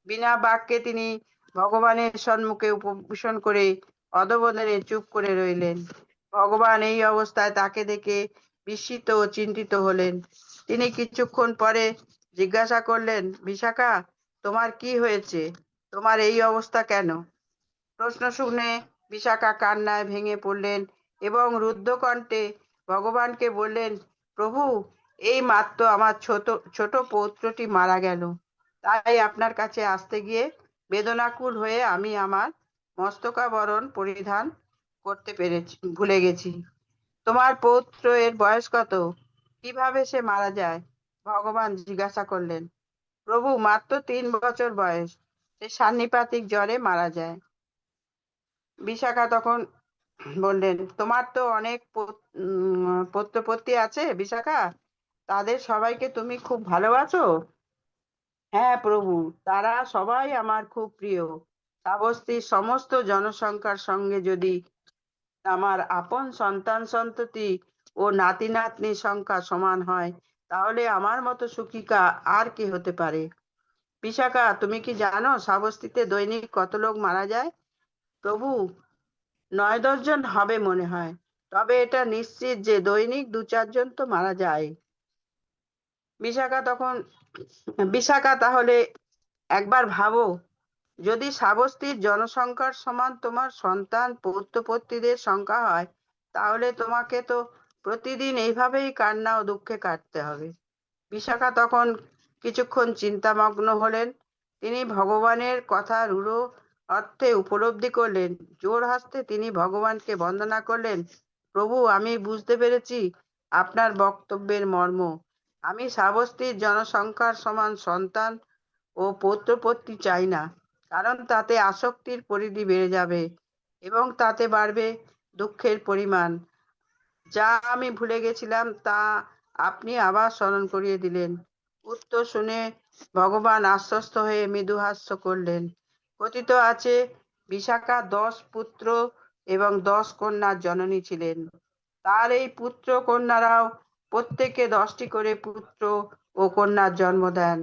বিনা বাক্যে তিনি ভগবানের সম্মুখে উপবেশন করে অধোবদনে চুপ করে রইলেন। ভগবান এই অবস্থায় তাকে দেখে বিস্মিত ও চিন্তিত হলেন। তিনি কিছুক্ষণ পরে জিজ্ঞাসা করলেন, বিশাখা, তোমার কি হয়েছে? তোমার এই অবস্থা কেন? প্রশ্ন শুনে বিশাখা কান্নায় ভেঙে পড়লেন এবং রুদ্ধ কণ্ঠে ভগবানকে বললেন, প্রভু, এই মাত্র আমার ছোট পৌত্রটি মারা গেল। তাই আপনার কাছে আসতে গিয়ে বেদনাকুল হয়ে আমি আমার মস্তকাবরণ পরিধান করতে পেরেছি, ভুলে গেছি। তোমার পৌত্র এর বয়স কত? কিভাবে সে মারা যায়? ভগবান জিজ্ঞাসা করলেন। প্রভু, মাত্র 3 বছর বয়স, সে সান্নিপাতিক জ্বরে মারা যায়। বিশাখা তখন বললেন, তোমার তো অনেক পৌত্রপত্নী আছে বিশাখা, তাদের সবাইকে তুমি খুব ভালোবাসো? হ্যাঁ প্রভু, তারা সবাই আমার খুব প্রিয়। শ্রাবস্তীর সমস্ত জনসংখ্যার সঙ্গে যদি আমার আপন সন্তান সন্ততি ও নাতি নাতনির সংখ্যা সমান হয়, তাহলে আমার মতো সুখিকা আর কি হতে পারে? বিশাখা, তুমি কি জানো শ্রাবস্তীতে দৈনিক কত লোক মারা যায়? প্রভু, 9-10 জন হবে মনে হয়, তবে এটা নিশ্চিত যে দৈনিক 2-4 জন তো মারা যায়। বিশাখা, তাহলে একবার ভাবো, যদি শ্রাবস্তীর জনসংখ্যার সমান তোমার সন্তান পৌত্রপত্নীদের সংখ্যা হয়, তাহলে তোমাকে তো প্রতিদিন এইভাবেই কান্না ও দুঃখে কাটতে হবে। বিশাখা তখন কিছুক্ষণ চিন্তামগ্ন হলেন। তিনি ভগবানের কথা রূঢ় অর্থে উপলব্ধি করলেন। জোর হাসতে তিনি ভগবানকে বন্দনা করলেন। প্রভু, আমি বুঝতে পেরেছি আপনার বক্তব্যের মর্ম। আমি শ্রাবস্তীর জনসংখ্যার সমান সন্তান ও পৌত্রপত্নী চাই না, কারণ তাতে আসক্তির পরিধি বেড়ে যাবে এবং তাতে বাড়বে দুঃখের পরিমাণ। যা আমি ভুলে গেছিলাম তা আপনি আবার স্মরণ করিয়ে দিলেন। উত্তর শুনে ভগবান আশ্বস্ত হয়ে মৃদুহাস্য করলেন। কথিত আছে, বিশাখা 10 পুত্র এবং 10 কন্যার জননী ছিলেন। তার এই পুত্র কন্যারাও প্রত্যেকে 10টি করে পুত্র ও কন্যার জন্ম দেন।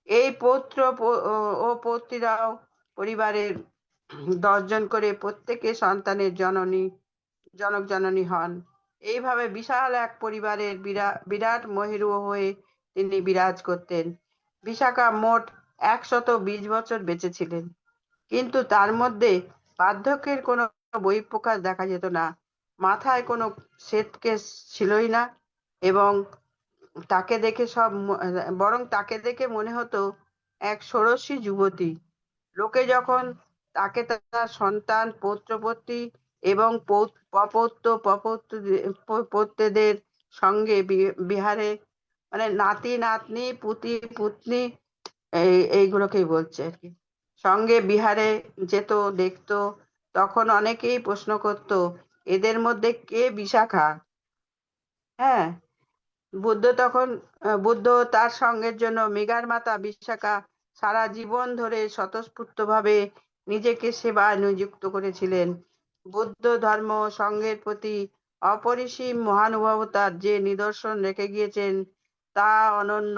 এই পৌত্র ও পৌত্রীরাও পরিবারের 10 জন করে প্রত্যেকে সন্তানের জনক জননী হন। এইভাবে বিশাল এক পরিবারের বিরাট মহিরুহ হয়ে তিনি বিরাজ করতেন। বিশাখা মোট 120 বছর বেঁচে ছিলেন, কিন্তু তার মধ্যে বার্ধক্যের কোনো বহিঃপ্রকাশ দেখা যেত না। মাথায় কোনো শ্বেতকেশ ছিলই না, এবং তাকে দেখে মনে হতো এক ষোড়শী যুবতী। লোকে যখন তাকে তার সন্তান পৌত্রপত্নী এবং পৌত্রদের সঙ্গে বিহারে, মানে নাতি নাতনি পুতি পুতনি, এইগুলোকেই বলছে আর কি, সঙ্গে বিহারে যেত দেখতো, তখন অনেকেই প্রশ্ন করত, এদের মধ্যে কে বিশাখা? হ্যাঁ, বুদ্ধ তার সঙ্গের জন্য মৃগার মাতা বিশাখা সারা জীবন ধরে স্বতঃস্ফূর্তভাবে নিজেকে সেবায় নিযুক্ত করেছিলেন। বৌদ্ধ ধর্ম সঙ্ঘের প্রতি অপরিসীম মহানুভবতার যে নিদর্শন রেখে গিয়েছেন তা অনন্য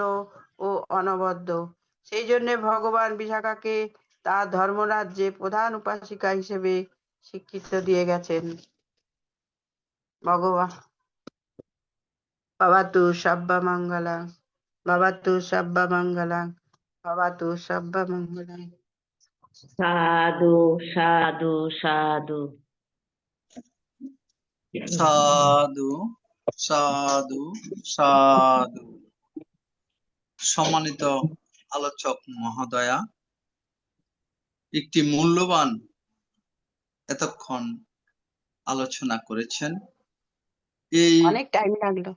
ও অনবদ্য। সেই জন্য ভগবান বিশাখাকে তার ধর্মরাজ্যে প্রধান উপাসিকা হিসেবে স্বীকৃতি দিয়ে গেছেন। ভগবান ভবতু সর্বমঙ্গলং, ভবতু সর্বমঙ্গলং, ভবতু সর্বমঙ্গলং। সাধু সাধু সাধু। সাধু সাধু সাধু। সম্মানিত আলোচক মহোদয়া, একটি মূল্যবান এতক্ষণ আলোচনা করেছেন। এই অনেক টাইম লাগলো।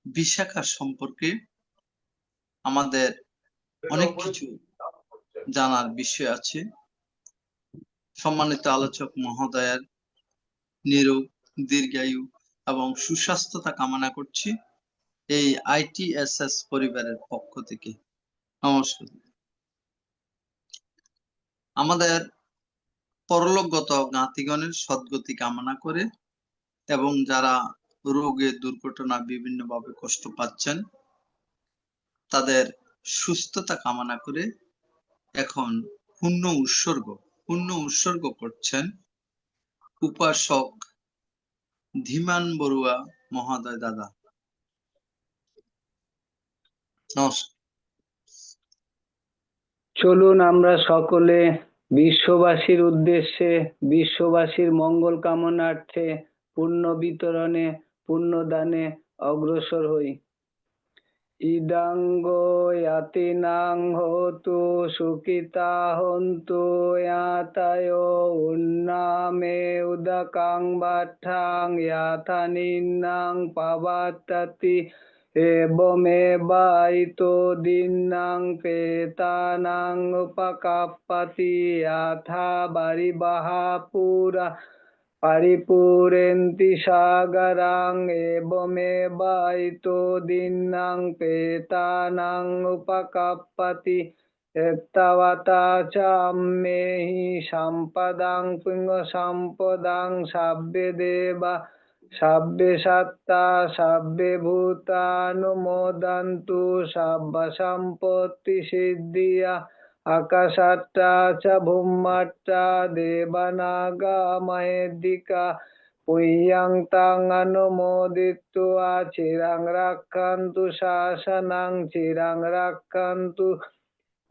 বিশাখা সম্পর্কে আমাদের অনেক কিছু জানার বিষয় আছে। সম্মানিত আলোচক মহোদয়ার নিরোগ, দীর্ঘায়ু এবং সুস্বাস্থ্যতা কামনা করছি এই ITSS পরিবারের পক্ষ থেকে। নমস্কার। আমাদের পরলোকগত জ্ঞাতিগণের সদ্গতি কামনা করে এবং যারা রোগে দুর্ঘটনা বিভিন্নভাবে কষ্ট পাচ্ছেন তাদের সুস্থতা কামনা করে এখন পূর্ণ উৎসর্গ করছেন উপাসক ধীমান বড়ুয়া মহোদয় দাদা। নমস্কার। চলুন আমরা সকলে বিশ্ববাসীর উদ্দেশ্যে, বিশ্ববাসীর মঙ্গল কামনার্থে পুণ্য বিতরণে, পুণ্য দানে অগ্রসর হই। ইদাঙ্গো ইয়াতিনাং হোতু সুখিতা হন্তু ইয়াতায়ো উন্নামে উদকাং বাঠাং ইয়াথানিন্নাং পাবাত্তাতি এবমেবাইতো দিন্নাং পেতানাং উপকাপ্পতি ইয়াথা বারিবাহা পুরা পরিপূরেন্তি সাগরাং এবমেবাইতো দিন্নাং পেতানাং উপকাপ্পতি এত্তাবতা চাম্মেহি সম্পদাং পুঙ্গ সম্পদাং সাব্বে দেবা সাব্বে সত্তা সাব্বে ভূতানুমোদন্তু সাব্ব সম্পত্তি সিদ্ধিয়া আকাশাট্টা চ ভূম্মাট্টা দেবানাগা মহেদ্দিকা পুয়্যাং তাং অনুমোদিত্বা চিরাং রাক্ষন্তু শাসনাং চিরাং রাক্ষন্তু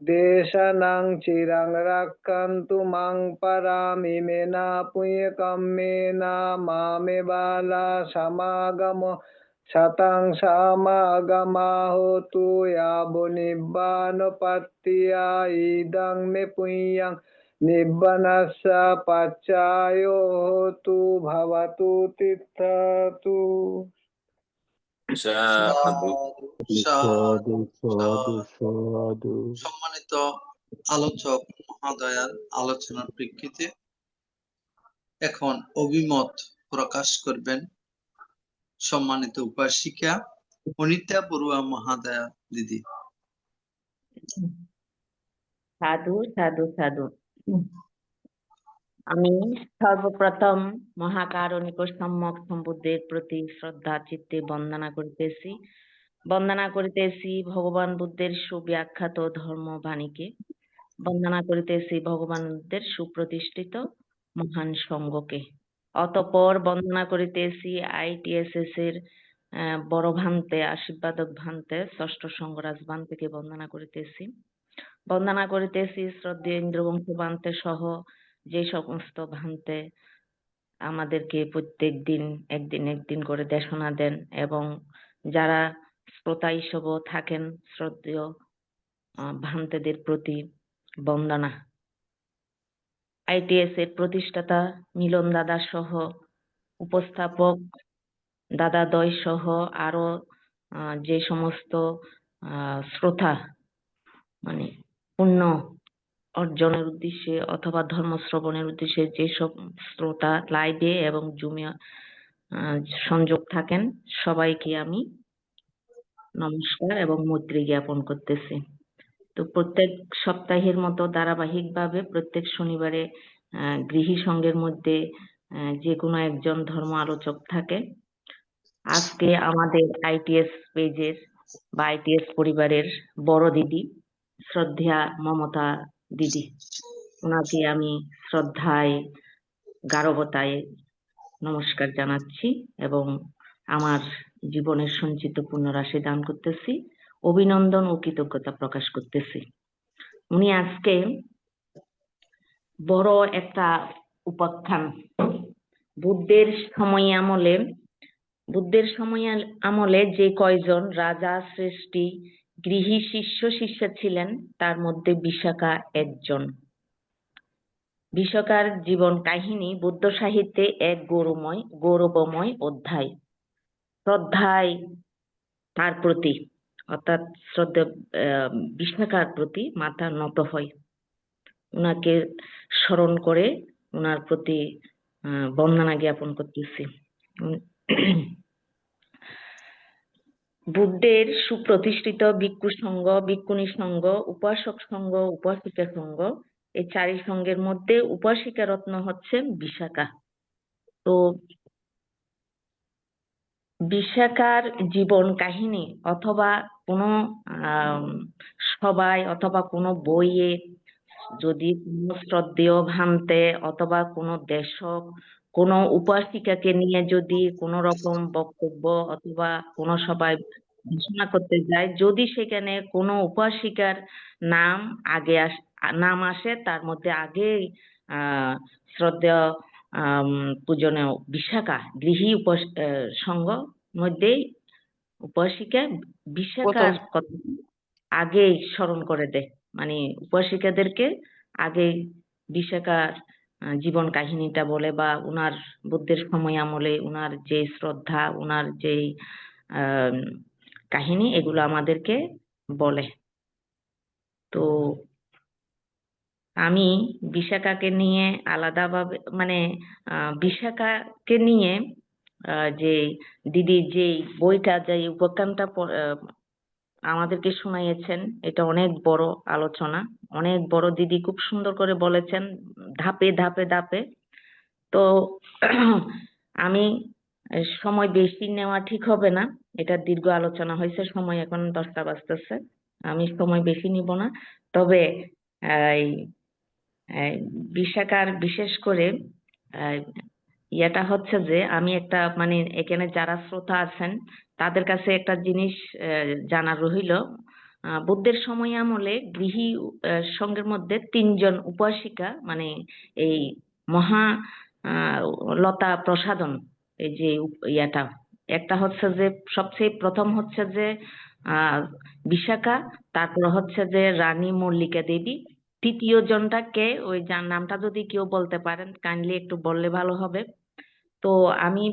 দেশানাং চিরাং রাক্ষন্তু মাং পরামিমেনা পুণ্যকম্মেনা মামে বালা সমাগম শতাং সমাগমা হোতু ইয়াবো নিব্বানপত্তিয়া ইদং মে পুণ্যং নিব্বানস্য পাচ্চায়ো হোতু ভবতু তিষ্ঠতু। সাধু সাধু সাধু সাধু। সম্মানিত আলোচক মহোদয়ার আলোচনার প্রেক্ষিতে এখন অভিমত প্রকাশ করবেন সম্মানিত উপাসিকা অনিতা বড়ুয়া মহোদয়া দিদি। সাধু সাধু সাধু। আমি সর্বপ্রথম মহাকারণিক সম্যক সম্বুদ্ধের প্রতি শ্রদ্ধা চিত্তে বন্দনা করিতেছি ভগবান বুদ্ধের সুব্যাখ্যাত ধর্মবাণীকে, বন্দনা করিতেছি ভগবান বুদ্ধের সুপ্রতিষ্ঠিত মহান সঙ্গকে, অতঃপর বন্দনা করিতেছি ITSS এর বড় ভান্তে আশীর্বাদক ভান্তে ষষ্ঠ সংঘরাজ ভান্তেকে বন্দনা করিতেছি শ্রদ্ধেয় ইন্দ্রবংশ ভান্তে সহ যে সমস্ত ভান্তে আমাদেরকে প্রত্যেক দিন একদিন করে দেশনা দেন এবং যারা শ্রোতা হিসেবে থাকেন শ্রদ্ধেয় ভান্তেদের প্রতি বন্দনা। ITS এর প্রতিষ্ঠাতা মিলন দাদা সহ উপস্থাপক দাদাদ্বয় সহ আরো যে সমস্ত শ্রোতা মানে পুণ্য অর্জনের উদ্দেশ্যে অথবা ধর্ম শ্রবণের উদ্দেশ্যে যেসব শ্রোতা লাইভে এবং জুমে সংযোগ থাকেন সবাইকে আমি নমস্কার এবং মৈত্রী জ্ঞাপন করতেছি। তো প্রত্যেক সপ্তাহের মতো ধারাবাহিকভাবে প্রত্যেক শনিবারে গৃহী সংঘের মধ্যে যে কোনো একজন ধর্ম আলোচক থাকে। আজকে আমাদের ITS পেজের বা ITS পরিবারের বড় দিদি শ্রদ্ধা মমতা দিদি, ওনাকে আমি শ্রদ্ধায় গারবতায় নমস্কার জানাচ্ছি এবং আমার জীবনের সঞ্চিত পুণ্যরাশি দান করতেছি, অভিনন্দন ও কৃতজ্ঞতা প্রকাশ করতেছি। উনি আজকে বড় একটা উপাখ্যান বুদ্ধের সময় আমলে যে কয়জন রাজা শ্রেষ্ঠী গৃহী শিষ্য ছিলেন তার মধ্যে বিশাখা একজন। বিশাখার জীবন কাহিনী বৌদ্ধ সাহিত্যে এক গৌরবময় অধ্যায়। শ্রদ্ধায় তার প্রতি অর্থাৎ শ্রদ্ধা বিশাখার প্রতি মাথা নত হয়, উনাকে স্মরণ করে উনার প্রতি বন্দনা জ্ঞাপন করতেছি। বুদ্ধের সুপ্রতিষ্ঠিত ভিক্ষু সংঘ, ভিক্ষুণী সংঘ, উপাসক সংঘ, উপাসিকা সংঘ, এই চারি সংঘের মধ্যে উপাসিকা রত্ন হচ্ছেন বিশাখা। তো বিশাখার জীবন কাহিনী অথবা কোনো সভায় অথবা কোনো বইয়ে যদি কোনো শ্রদ্ধেয় ভান্তে অথবা কোনো দেশক কোনো উপাসিকাকে নিয়ে যদি কোনো রকম বক্তব্য অথবা কোনো সভায় ঘোষণা করতে যায়, যদি সেখানে কোনো উপাসিকার নাম আসে তার মধ্যে আগে শ্রদ্ধেয় পূজনীয় বিশাখা গৃহী সংঘ মধ্যেই উপাসিকা বিশাখার কথা আগেই স্মরণ করে দেয়, মানে উপাসিকাদেরকে আগে বিশাখার জীবন কাহিনীটা বলে, বা উনার বুদ্ধের সময় আমলে উনার যে শ্রদ্ধা, উনার যে কাহিনী, এগুলো আমাদেরকে বলে। তো আমি বিশাখাকে নিয়ে আলাদাভাবে, মানে বিশাখাকে নিয়ে যে দিদি যে বইটা, যে উপাখ্যানটা আমাদেরকে শোনাইয়েছেন, এটা অনেক বড় আলোচনা, অনেক বড়। দিদি খুব সুন্দর করে বলেছেন, ধাপে ধাপে ধাপে। তো আমি সময় বেশি নেওয়া ঠিক হবে না, এটা দীর্ঘ আলোচনা হয়েছে, সময় এখন 10টা বাজতেছে, আমি সময় বেশি নিব না। তবে এই বিশাখার বিশেষ করে ইয়েটা হচ্ছে যে, আমি একটা, মানে এখানে যারা শ্রোতা আছেন তাদের কাছে একটা জিনিস জানার রইল। বুদ্ধের সময় আমলে গৃহী সঙ্গের মধ্যে 3জন উপাসিকা, মানে এই মহা লতা প্রসাদন, এই যে ইয়াটা, একটা হচ্ছে যে সবচেয়ে প্রথম হচ্ছে যে বিশাখা, তারপর হচ্ছে যে রানী মল্লিকা দেবী, তৃতীয় জনটা কে, ওই যার নামটা যদি কেউ বলতে পারেন কাইন্ডলি একটু বললে ভালো হবে। তো আমি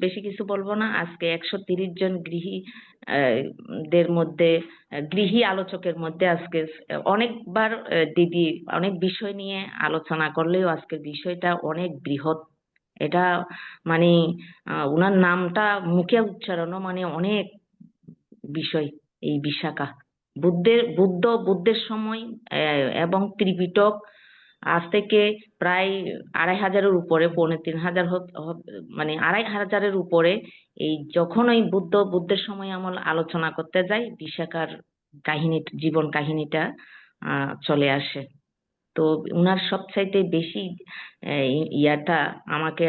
বেশি কিছু বলবো না, আজকে 130 জন গৃহী দের মধ্যে, গৃহী আলোচকের মধ্যে আজকে অনেকবার দিদি অনেক বিষয় নিয়ে আলোচনা করলেও আজকের বিষয়টা অনেক বৃহৎ। এটা মানে উনার নামটা মুখে উচ্চারণও মানে অনেক বিষয়। এই বিশাখা বুদ্ধের সময় এবং ত্রিপিটক আজ থেকে প্রায় 2500-এর উপরে, 2500 মানে 2500-এর উপরে, এই যখন ওই বুদ্ধের সময় আমল আলোচনা করতে যাই, বিশাখার কাহিনী, জীবন কাহিনীটা চলে আসে। তো উনার সবচাইতে বেশি ইয়াটা আমাকে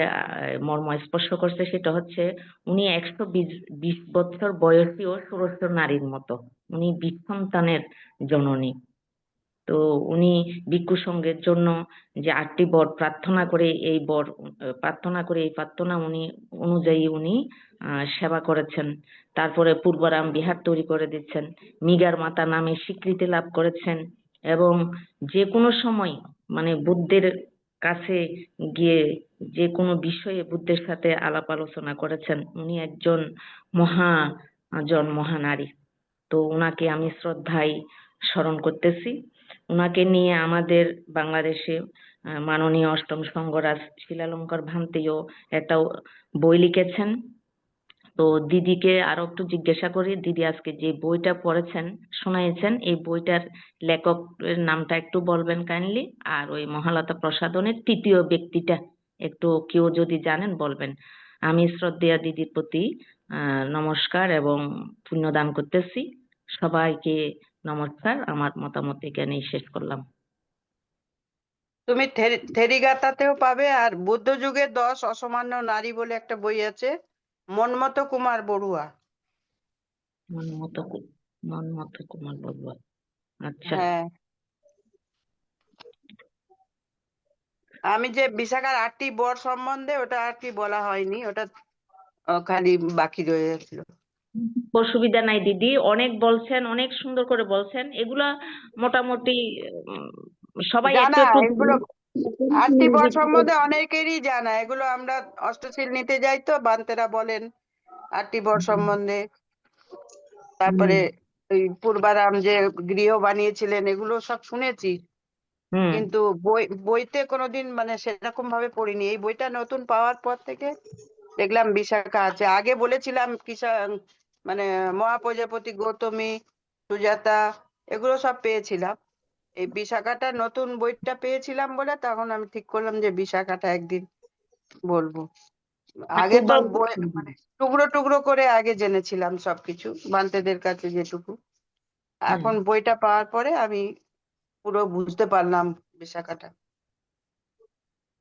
মর্ম স্পর্শ করছে, সেটা হচ্ছে উনি 120 বছর বয়সীও ষোড়শ নারীর মতো, উনি 20 সন্তানের জননী। তো উনি ভিক্ষু সংঘের জন্য যে 8টি বর প্রার্থনা করে, এই প্রার্থনা উনি অনুযায়ী উনি সেবা করেছেন। তারপরে পূর্বারাম বিহার তৈরি করে দিচ্ছেন, মিগার মাতা নামে স্বীকৃতি লাভ করেছেন, এবং যে কোনো সময় মানে বুদ্ধের কাছে গিয়ে যে কোনো বিষয়ে বুদ্ধের সাথে আলাপ আলোচনা করেছেন। উনি একজন মহানারী। তো উনাকে আমি শ্রদ্ধায় স্মরণ করতেছি। উনাকে নিয়ে আমাদের বাংলাদেশে মাননীয় অষ্টম সংঘরাজ শিলালঙ্কার ভান্তেও একটা বই লিখেছেন। তো দিদিকে আরো একটু জিজ্ঞাসা করি, দিদি আজকে যে বইটা পড়েছেন, শোনাইছেন, এই বইটার লেখকের নামটা একটু বলবেন কাইন্ডলি, আর ওই মহালতা প্রসাদনের তৃতীয় ব্যক্তিটা একটু কেউ যদি জানেন বলবেন। আমি শ্রদ্ধেয়া দিদির প্রতি নমস্কার এবং পুণ্যদান করতেছি। সবাইকে নমস্কার, আমার মতামত এখানেই শেষ করলাম। তুমি থেরিগাতাতেও পাবে, আর বুদ্ধ যুগের 10 অসামান্য নারী বলে একটা বই আছে, মনমতো কুমার বড়ুয়া। মনমতো কুমার বড়ুয়া, আচ্ছা। হ্যাঁ, আমি যে বিশাখার 8টি বর সম্বন্ধে ওটা আর কি বলা হয়নি, ওটা খালি বাকি রয়ে গেছিল। অসুবিধা নাই দিদি, অনেক বলছেন, অনেক সুন্দর করে বলছেন, এগুলা মোটামুটি সবাই জানা একটু এগুলো 8টি বর সম্বন্ধে অনেকেরই জানা, এগুলো আমরা অষ্টশীল নিতে যাই তো, বান্তেরা বলেন 8টি বর সম্বন্ধে। তারপরে ওই পূর্বারাম যে গৃহ বানিয়েছিলেন, এগুলো সব শুনেছি, কিন্তু বইতে কোনোদিন মানে সেরকম ভাবে পড়িনি। এই বইটা নতুন পাওয়ার পর থেকে দেখলাম বিশাখা আছে। আগে বলেছিলাম মানে মহাপ্রজাপতি, গৌতমী, সুজাতা, এগুলো সব পেয়েছিলাম। এই বিশাখাটা নতুন বইটা পেয়েছিলাম বলে তখন আমি ঠিক করলাম যে বিশাখাটা একদিন বলবো। আগে তো বই মানে টুকরো টুকরো করে আগে জেনেছিলাম সবকিছু, বান্তেদের কাছে যেটুকু। এখন বইটা পাওয়ার পরে আমি পুরো বুঝতে পারলাম বিশাখাটা।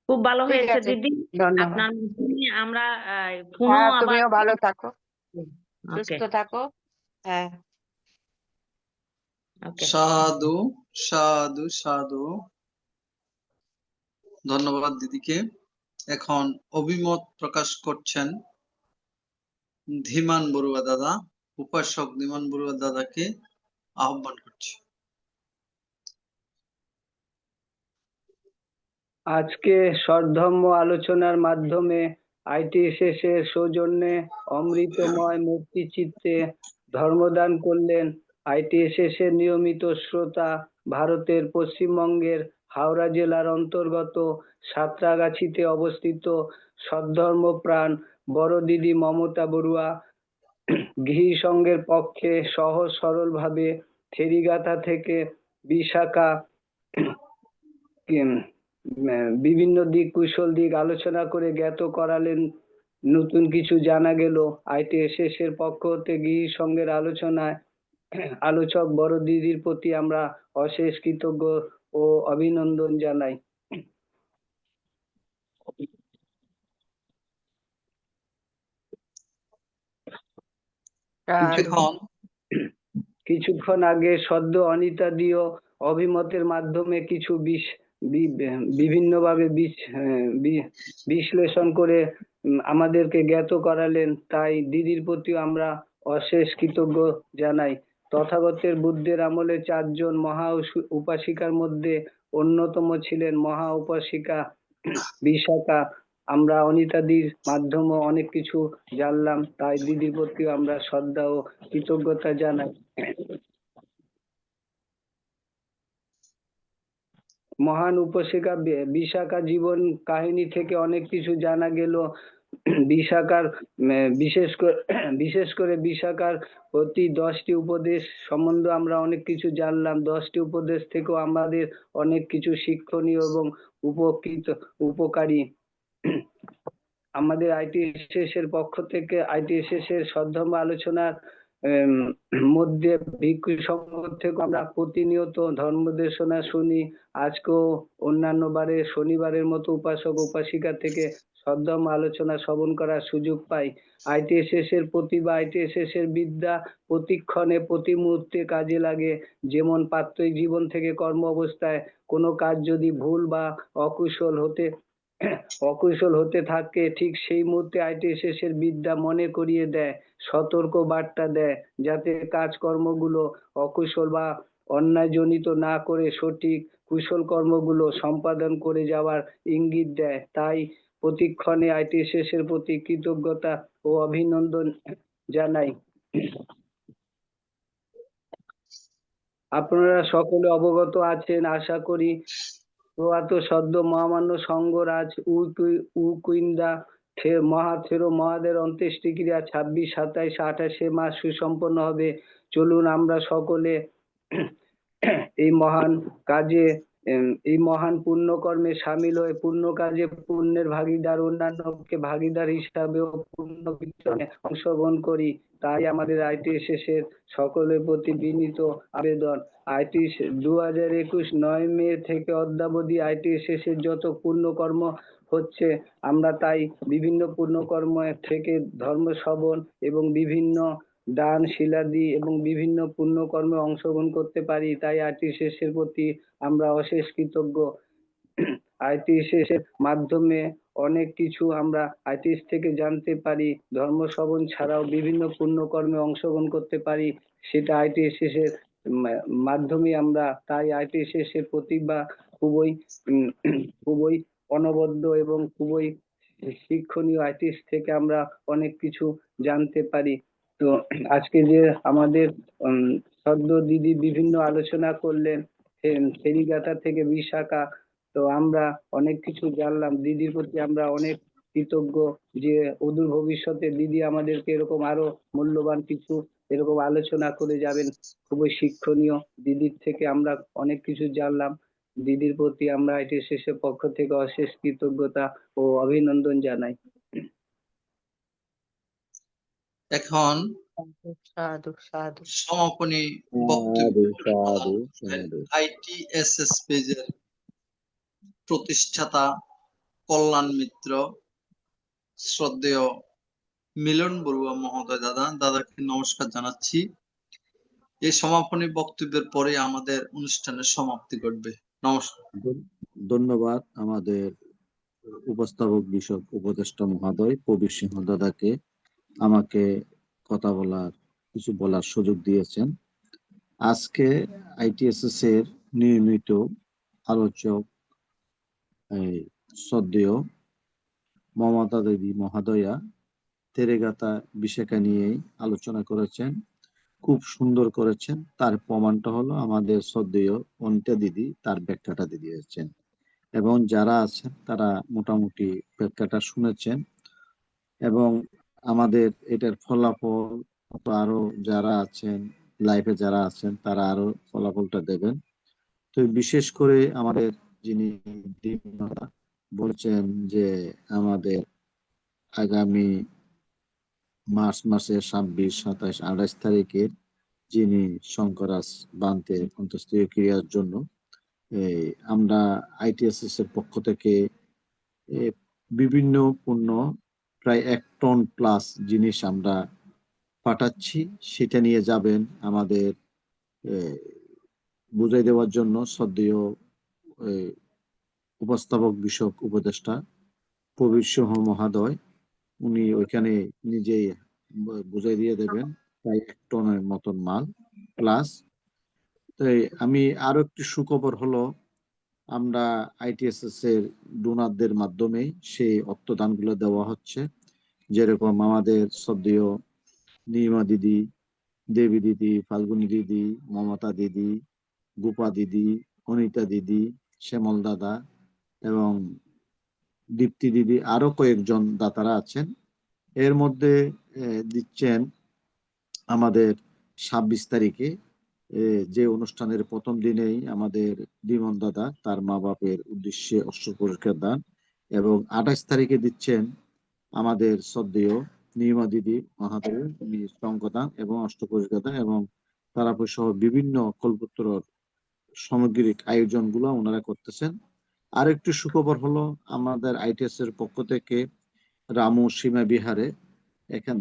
খুব ভালো ঠিক হয়েছে আছে, দিদি, ধন্যবাদ। আপনার নিয়ে আমরা পুনঃ হ্যাঁ, আবার তুমিও ভালো থাকো, ওকে সুস্থ থাকো। হ্যাঁ, ওকে। সাধু সাধু সাধু। ধন্যবাদ দিদিকে। এখন অভিমত প্রকাশ করছেন ধীমান বড়ুয়া দাদা। উপাসক নিমান বড়ুয়া দাদাকে আহ্বান করছি। আজকে স্বধর্ম আলোচনার মাধ্যমে ITSS এর সৌজন্যে অমৃতময় মূর্তি চিত্তে ধর্মদান করলেন ITSS এর নিয়মিত শ্রোতা ভারতের পশ্চিমবঙ্গের হাওড়া জেলার অন্তর্গত সাঁতরাগাছিতে অবস্থিত সদ্ধর্মপ্রাণ বড় দিদি মমতা বড়ুয়া। গৃহী সংঘের পক্ষে সহজ সরল ভাবে ফেরিঘাটা থেকে বিশাখা বিভিন্ন দিক কুশল দিক আলোচনা করে জ্ঞাত করালেন। নতুন কিছু জানা গেল। ITSS এর পক্ষ হতে গৃহী সংঘের আলোচনায় আলোচক বড় দিদির প্রতি আমরা অশেষ কৃতজ্ঞ ও অভিনন্দন জানাই। কিছুক্ষণ আগে সদ্য অনিতা দিও অভিমতের মাধ্যমে কিছু বিভিন্নভাবে বিশ্লেষণ করে আমাদেরকে জ্ঞাত করালেন, তাই দিদির প্রতিও আমরা অশেষ কৃতজ্ঞ জানাই। তথাগতের বুদ্ধের আমলে 4 জন মহা উপাসিকার মধ্যে অন্যতম ছিলেন মহা উপাসিকা বিশাখা। আমরা অনিতাদির মাধ্যমে অনেক কিছু জানলাম, তাই দিদির প্রতিও আমরা শ্রদ্ধা ও কৃতজ্ঞতা জানাই। মহান উপাসিকা বিশাখা জীবন কাহিনী থেকে অনেক কিছু জানা গেল। বিশাখার বিশেষ করে বিশাখার প্রতি 10টি উপদেশ সম্বন্ধে আমরা অনেক কিছু জানলাম। 10টি উপদেশ থেকেও আমাদের অনেক কিছু শিক্ষণীয় এবং উপকারী। আমাদের ITSS এর পক্ষ থেকে ITSS এর সদ্ধর্ম আলোচনার মধ্যে ভিক্ষু সংঘ থেকে আমরা প্রতিনিয়ত ধর্মদেশনা শুনি। আজকেও অন্যান্য বারে শনিবারের মতো উপাসক উপাসিকা থেকে সদ্ধর্ম আলোচনা শ্রবণ করার সুযোগ পাই। ITSS এর প্রতিভা, ITSS এর বিদ্যা প্রতিক্ষণে প্রতি মুহূর্তে কাজে লাগে। যেমন প্রাত্যহিক জীবন থেকে কর্ম অবস্থায় কোনো কাজ যদি ভুল বা অকুশল হতে থাকে, ঠিক সেই মুহূর্তে ITSS এর বিদ্যা মনে করিয়ে দেয়, সতর্ক বার্তা দেয়, যাতে কাজকর্মগুলো অকুশল বা অন্যায় জনিত না করে সঠিক কুশল কর্মগুলো সম্পাদন করে যাওয়ার ইঙ্গিত দেয়। তাই প্রতিক্ষণে ITSS এর প্রতি কৃতজ্ঞতা ও অভিনন্দন জানাই। আপনারা সকলে অবগত আছেন আশা করি, প্রয়াত সদ্য মহামান্য সংঘরাজ উকুইন্দা মহাথেরো মহাদের অন্ত্যেষ্টিক্রিয়া 26, 27, 28 মাস সুসম্পন্ন হবে। চলুন আমরা সকলে এই মহান কাজে এই মহান পুণ্যকর্মে সামিল হয়ে পুণ্য কাজে পুণ্যের ভাগিদার, অন্যান্যকে ভাগিদার হিসাবেও পুণ্য কীর্তনে অংশগ্রহণ করি। তাই আমাদের ITSS এর সকলের প্রতি বিনীত আবেদন। 2021 9 মে থেকে অদ্যাবধি ITSS এর যত পুণ্যকর্ম হচ্ছে, আমরা তাই বিভিন্ন পুণ্যকর্ম থেকে ধর্ম শ্রবণ এবং বিভিন্ন দান শিলাদি এবং বিভিন্ন পুণ্যকর্মে অংশগ্রহণ করতে পারি। তাই ITSS এর প্রতি আমরা অশেষ কৃতজ্ঞ। ITSS এর মাধ্যমে অনেক কিছু আমরা ITSS থেকে জানতে পারি। ধর্ম শ্রবণ ছাড়াও বিভিন্ন পুণ্যকর্মে অংশগ্রহণ করতে পারি, সেটা ITSS এর মাধ্যমে আমরা। তাই ITSS এর প্রতিভা খুবই অনবদ্য এবং খুবই শিক্ষণীয়। ITSS থেকে আমরা অনেক কিছু জানতে পারি। তো আজকে যে আমাদের সদ্য দিদি বিভিন্ন আলোচনা করলেন ফেরিঘাটা থেকে বিশাখা, তো আমরা অনেক কিছু জানলাম। দিদির প্রতি আমরা অনেক কৃতজ্ঞ যে অদূর ভবিষ্যতে দিদি আমাদেরকে এরকম আরো মূল্যবান কিছু এরকম আলোচনা করে যাবেন। খুবই শিক্ষণীয়। দিদির থেকে আমরা অনেক কিছু জানলাম। দিদির প্রতি আমরা ITSS এর পক্ষ থেকে অশেষ কৃতজ্ঞতা ও অভিনন্দন জানাই। এখন সমাপনী বক্তব্য ITSS পেজের প্রতিষ্ঠাতা কল্যাণ মিত্র শ্রদ্ধেয় মিলন বড়ুয়া মহোদয় দাদাকে নমস্কার জানাচ্ছি। এই সমাপনী বক্তব্যের পরে আমাদের অনুষ্ঠানের সমাপ্তি ঘটবে। নমস্কার। ধন্যবাদ আমাদের উপস্থাপক বিষয়ক উপদেষ্টা মহোদয় প্রবীর সিংহ দাদাকে আমাকে কথা বলার কিছু বলার সুযোগ দিয়েছেন। আজকে ITSS এর নিয়মিত আলোচক শ্রদ্ধেয় মমতা দেবী মহাদয়া তেরেগাতা বিষয়টা নিয়েই আলোচনা করেছেন, খুব সুন্দর করেছেন। তার প্রমাণটা হলো আমাদের শ্রদ্ধেয় অনিতা দিদি তার ব্যাখ্যাটা দিয়েছেন, এবং যারা আছেন তারা মোটামুটি ব্যাখ্যাটা শুনেছেন, এবং আমাদের এটার ফলাফল আরো যারা আছেন লাইফে যারা আছেন তারা আরো ফলাফলটা দেবেন। তো বিশেষ করে আমাদের যিনি বলছেন যে আমাদের আগামী মার্চ মাসের 26, 27, 28 তারিখের যিনি শঙ্করাজ বান্তে অন্ত্যেষ্টিক্রিয়া ক্রিয়ার জন্য আমরা ITSS এর পক্ষ থেকে বিভিন্ন পণ্য প্রায় 1 টন প্লাস জিনিস আমরা পাঠাচ্ছি। সেটা নিয়ে যাবেন আমাদের বুঝাই দেওয়ার জন্য শ্রদ্ধেয় উপস্থাপক বিষয়ক উপদেষ্টা প্রবীর সিংহ মহোদয়। উনি ওইখানে নিজেই বুঝাই দিয়ে দেবেন প্রায় 1 টনের মতন মাল প্লাস। তাই আমি আরো একটি সুখবর হলো আমরা ITSS এর ডোনারদের মাধ্যমে সেই অর্থদানগুলো দেওয়া হচ্ছে। যেরকম আমাদের শ্রদ্ধেয় নীলিমা দিদি, দেবী দিদি, ফাল্গুনী দিদি, মমতা দিদি, গোপা দিদি, অনিতা দিদি, শ্যামল দাদা এবং দীপ্তি দিদি, আরো কয়েকজন দাতারা আছেন। এর মধ্যে দিচ্ছেন আমাদের 26 তারিখে যে অনুষ্ঠানের প্রথম দিনেই আমাদের বিমন দাদা তার মা বাপের উদ্দেশ্যে অস্ত্র পুরস্কার দান, এবং 28 তারিখে দিচ্ছেন আমাদের শ্রদ্ধেয় নীলিমা দিদি মহাদেবের দান এবং অস্ত্র পুরস্কার দান, এবং তারাপুর সহ বিভিন্ন কল্পতরুর সামগ্রিক আয়োজনগুলো ওনারা করতেছেন। আরেকটি সুখবর হলো আমাদের ITSS এর পক্ষ থেকে রামু সীমা বিহারে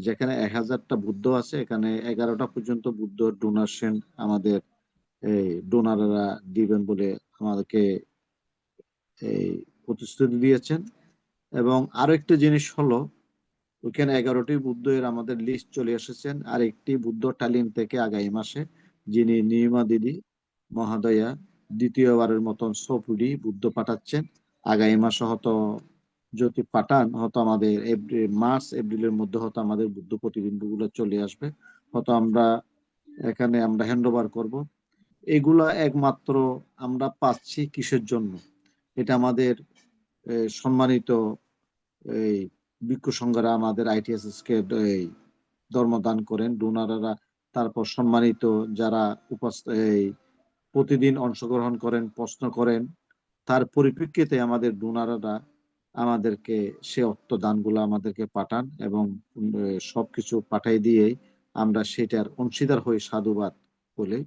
যেখানে 1000টা বুদ্ধ আছে, এখানে 11টা পর্যন্ত বুদ্ধ ডোনেশন আমাদের ডোনাররা দিবেন বলে আমাদেরকে প্রতিশ্রুতি দিয়েছেন। এবং আরো একটা জিনিস হলো ওইখানে 11টি বুদ্ধের আমাদের লিস্ট চলে এসেছেন। আর একটি বুদ্ধ টালিন থেকে আগামী মাসে যিনি নীলিমা দিদি মহাদয়া দ্বিতীয়বারের মতন সপুরি বুদ্ধ পাঠাচ্ছেন। আগামী মাসে হয়তো যদি পাঠান হয়তো আমাদের মার্চ এপ্রিলের মধ্যে হয়তো আমাদের বুদ্ধ প্রতিবিম্বগুলো চলে আসবে, হয়তো আমরা এখানে আমরা হ্যান্ড ওভার করবো। এগুলা একমাত্র আমরা পাচ্ছি কিসের জন্য? এটা আমাদের সম্মানিত এই ভিক্ষু সংঘরা আমাদের ITSS কে ধর্মদান করেন ডোনাররা, তারপর সম্মানিত যারা প্রতিদিন অংশগ্রহণ করেন, প্রশ্ন করেন, তার পরিপ্রেক্ষিতে আমাদের ডোনাররা আমাদেরকে সে অর্থদানগুলো আমাদেরকে পাঠান, এবং সবকিছু পাঠাই দিয়ে আমরা সেটার অংশীদার হয়ে সাধুবাদ বলে।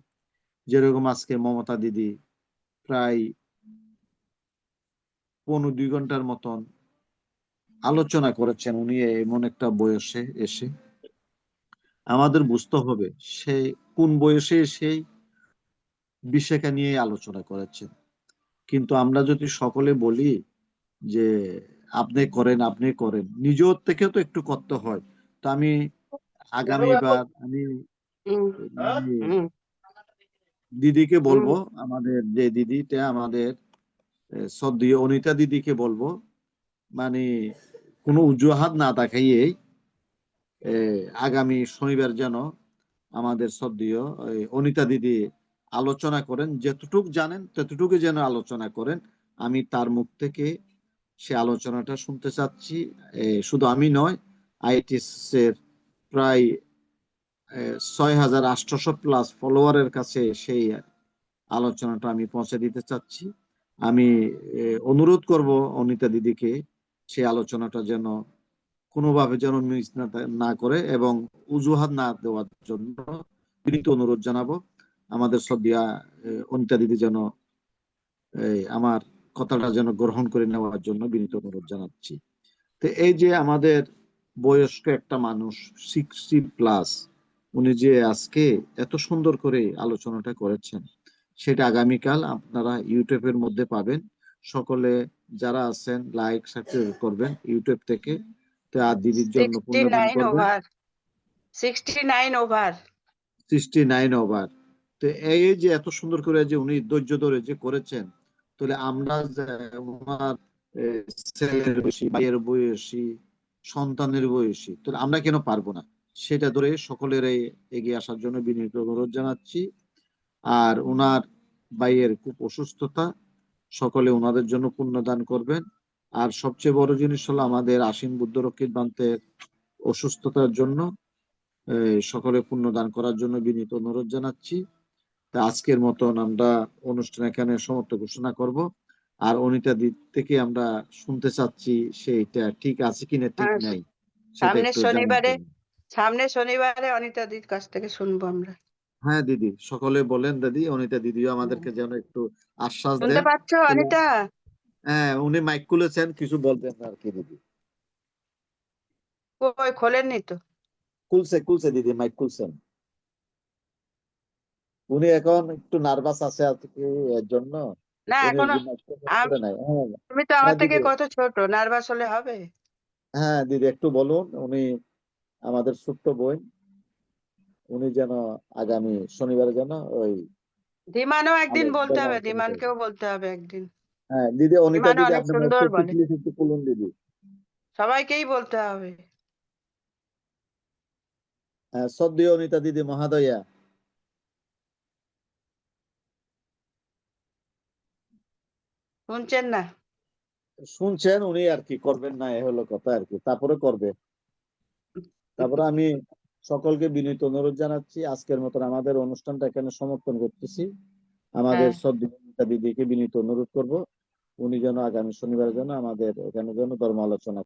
যেরকম আজকে মমতা দিদি প্রায় 1.5-2 ঘন্টার মতন আলোচনা করেছেন। উনি এমন একটা বয়সে এসে আমাদের বুঝতে হবে সে কোন বয়সে সেই বিষয়টা নিয়ে আলোচনা করেছেন। কিন্তু আমরা যদি সকলে বলি যে আপনি করেন নিজের থেকেও তো একটু করতে হয়। তো আমি আগামীবার আমি দিদিকে বলবো, আমাদের যে দিদিটা আমাদের শ্রদ্ধেয় অনিতা দিদিকে বলবো, মানে কোনো অজুহাত না দেখাইয়ে আগামী শনিবার যেন আমাদের শ্রদ্ধেয় অনিতা দিদি আলোচনা করেন, যতটুক জানেন ততটুকু যেন আলোচনা করেন। আমি তার মুখ থেকে সে আলোচনাটা শুনতে চাচ্ছি। শুধু আমি নয়, ITSS এর প্রায় 6800 প্লাস ফলোয়ারের কাছে সেই আলোচনাটা আমি পৌঁছে দিতে চাচ্ছি। আমি অনুরোধ করব অনিতা দিদিকে সেই আলোচনাটা যেন কোনোভাবে যেন মিস না করে এবং অজুহাত না দেওয়ার জন্য বিনীত অনুরোধ জানাবো। আমাদের শ্রদ্ধেয়া অনিতা দিদি যেন আমার কথাটা যেন গ্রহণ করে নেওয়ার জন্য বিনীত অনুরোধ জানাচ্ছি। তো এই যে আমাদের বয়স্ক একটা মানুষ 60 প্লাস, উনি যে আজকে এত সুন্দর করে আলোচনাটা করেছেন, সেটা আগামীকাল আপনারা ইউটিউবের মধ্যে পাবেন। সকলে যারা আছেন লাইক সাবস্ক্রাইব করবেন ইউটিউব থেকে। তো আর দিদির জন্য পুণ্যদান 69 করবেন। Over 69 over 69 over. তো এই যে এত সুন্দর করে যে উনি ধৈর্য ধরে যে করেছেন, তাহলে আমরা ওনার ছেলের বয়সী, ভাইয়ের বয়সী, সন্তানের বয়সী, তাহলে আমরা কেন পারবো না? সেটা ধরে সকলের এগিয়ে আসার জন্য বিনীত অনুরোধ জানাচ্ছি। আর ওনার ভাইয়ের খুব অসুস্থতা, সকলে ওনাদের জন্য পুণ্যদান করবেন। আর সবচেয়ে বড় জিনিস হলো আমাদের আশিম বুদ্ধরক্ষিত বান্তের অসুস্থতার জন্য সকলে পুণ্যদান করার জন্য বিনীত অনুরোধ জানাচ্ছি। তা আজকের মতন আমরা অনুষ্ঠান এখানে সমাপ্ত ঘোষণা করব। আর অনিতা দিক থেকে আমরা শুনতে চাচ্ছি সেইটা ঠিক আছে কিনা ঠিক হ্যাঁ, নাই সেটা একটু জানার জন্য। সামনের শনিবারে অনিতা দিদির কাছ থেকে শুনবো আমরা। হ্যাঁ দিদি, সকলে বলেন দিদি, অনিতা দিদিও আমাদেরকে যেন একটু আশ্বাস শুনতে দেন। পাচ্ছ অনিতা? হ্যাঁ, উনি মাইক খুলেছেন, কিছু বলবেন আর কি দিদি? কই খোলেননি তো? খুলছে দিদি, মাইক খুলছেন। উনি এখন একটু নার্ভাস আছে আর কি, এর জন্য না উনি এখনো মাইক খুলে নাই। হ্যাঁ তুমি তো আমার হ্যাঁ থেকে দিদি, কত ছোট, নার্ভাস হলে হবে? হ্যাঁ দিদি একটু বলুন। উনি আমাদের ছোট্ট বোন, উনি যেন আগামী শনিবারে যেন ওই ধীমানও একদিন বলতে হবে, ধর্মালোচনা করবে। ধীমানকেও বলতে হবে একদিন। হ্যাঁ দিদি, অনিতা ধীমানও দিদি অনেক আপনি সুন্দর মাইকটা বলে, প্লিজ একটু খুলুন দিদি। সবাইকেই বলতে হবে। শ্রদ্ধেয় অনিতা দিদি মহাদয়া, শুনছেন না? শুনছেন? উনি আর কি করবেন না, এ হলো কথা আর কি, তারপরে করবে। তারপরে আমি সকলকে বিনীত অনুরোধ জানাচ্ছি, আজকের মতন আমাদের অনুষ্ঠানটা এখানে সমর্পণ করতেছি। আমাদের হ্যাঁ। শ্রদ্ধেয় অনিতা দিদিকে বিনীত অনুরোধ করব, উনি যেন আগামী শনিবার যেন আমাদের এখানে যেন ধর্ম আলোচনা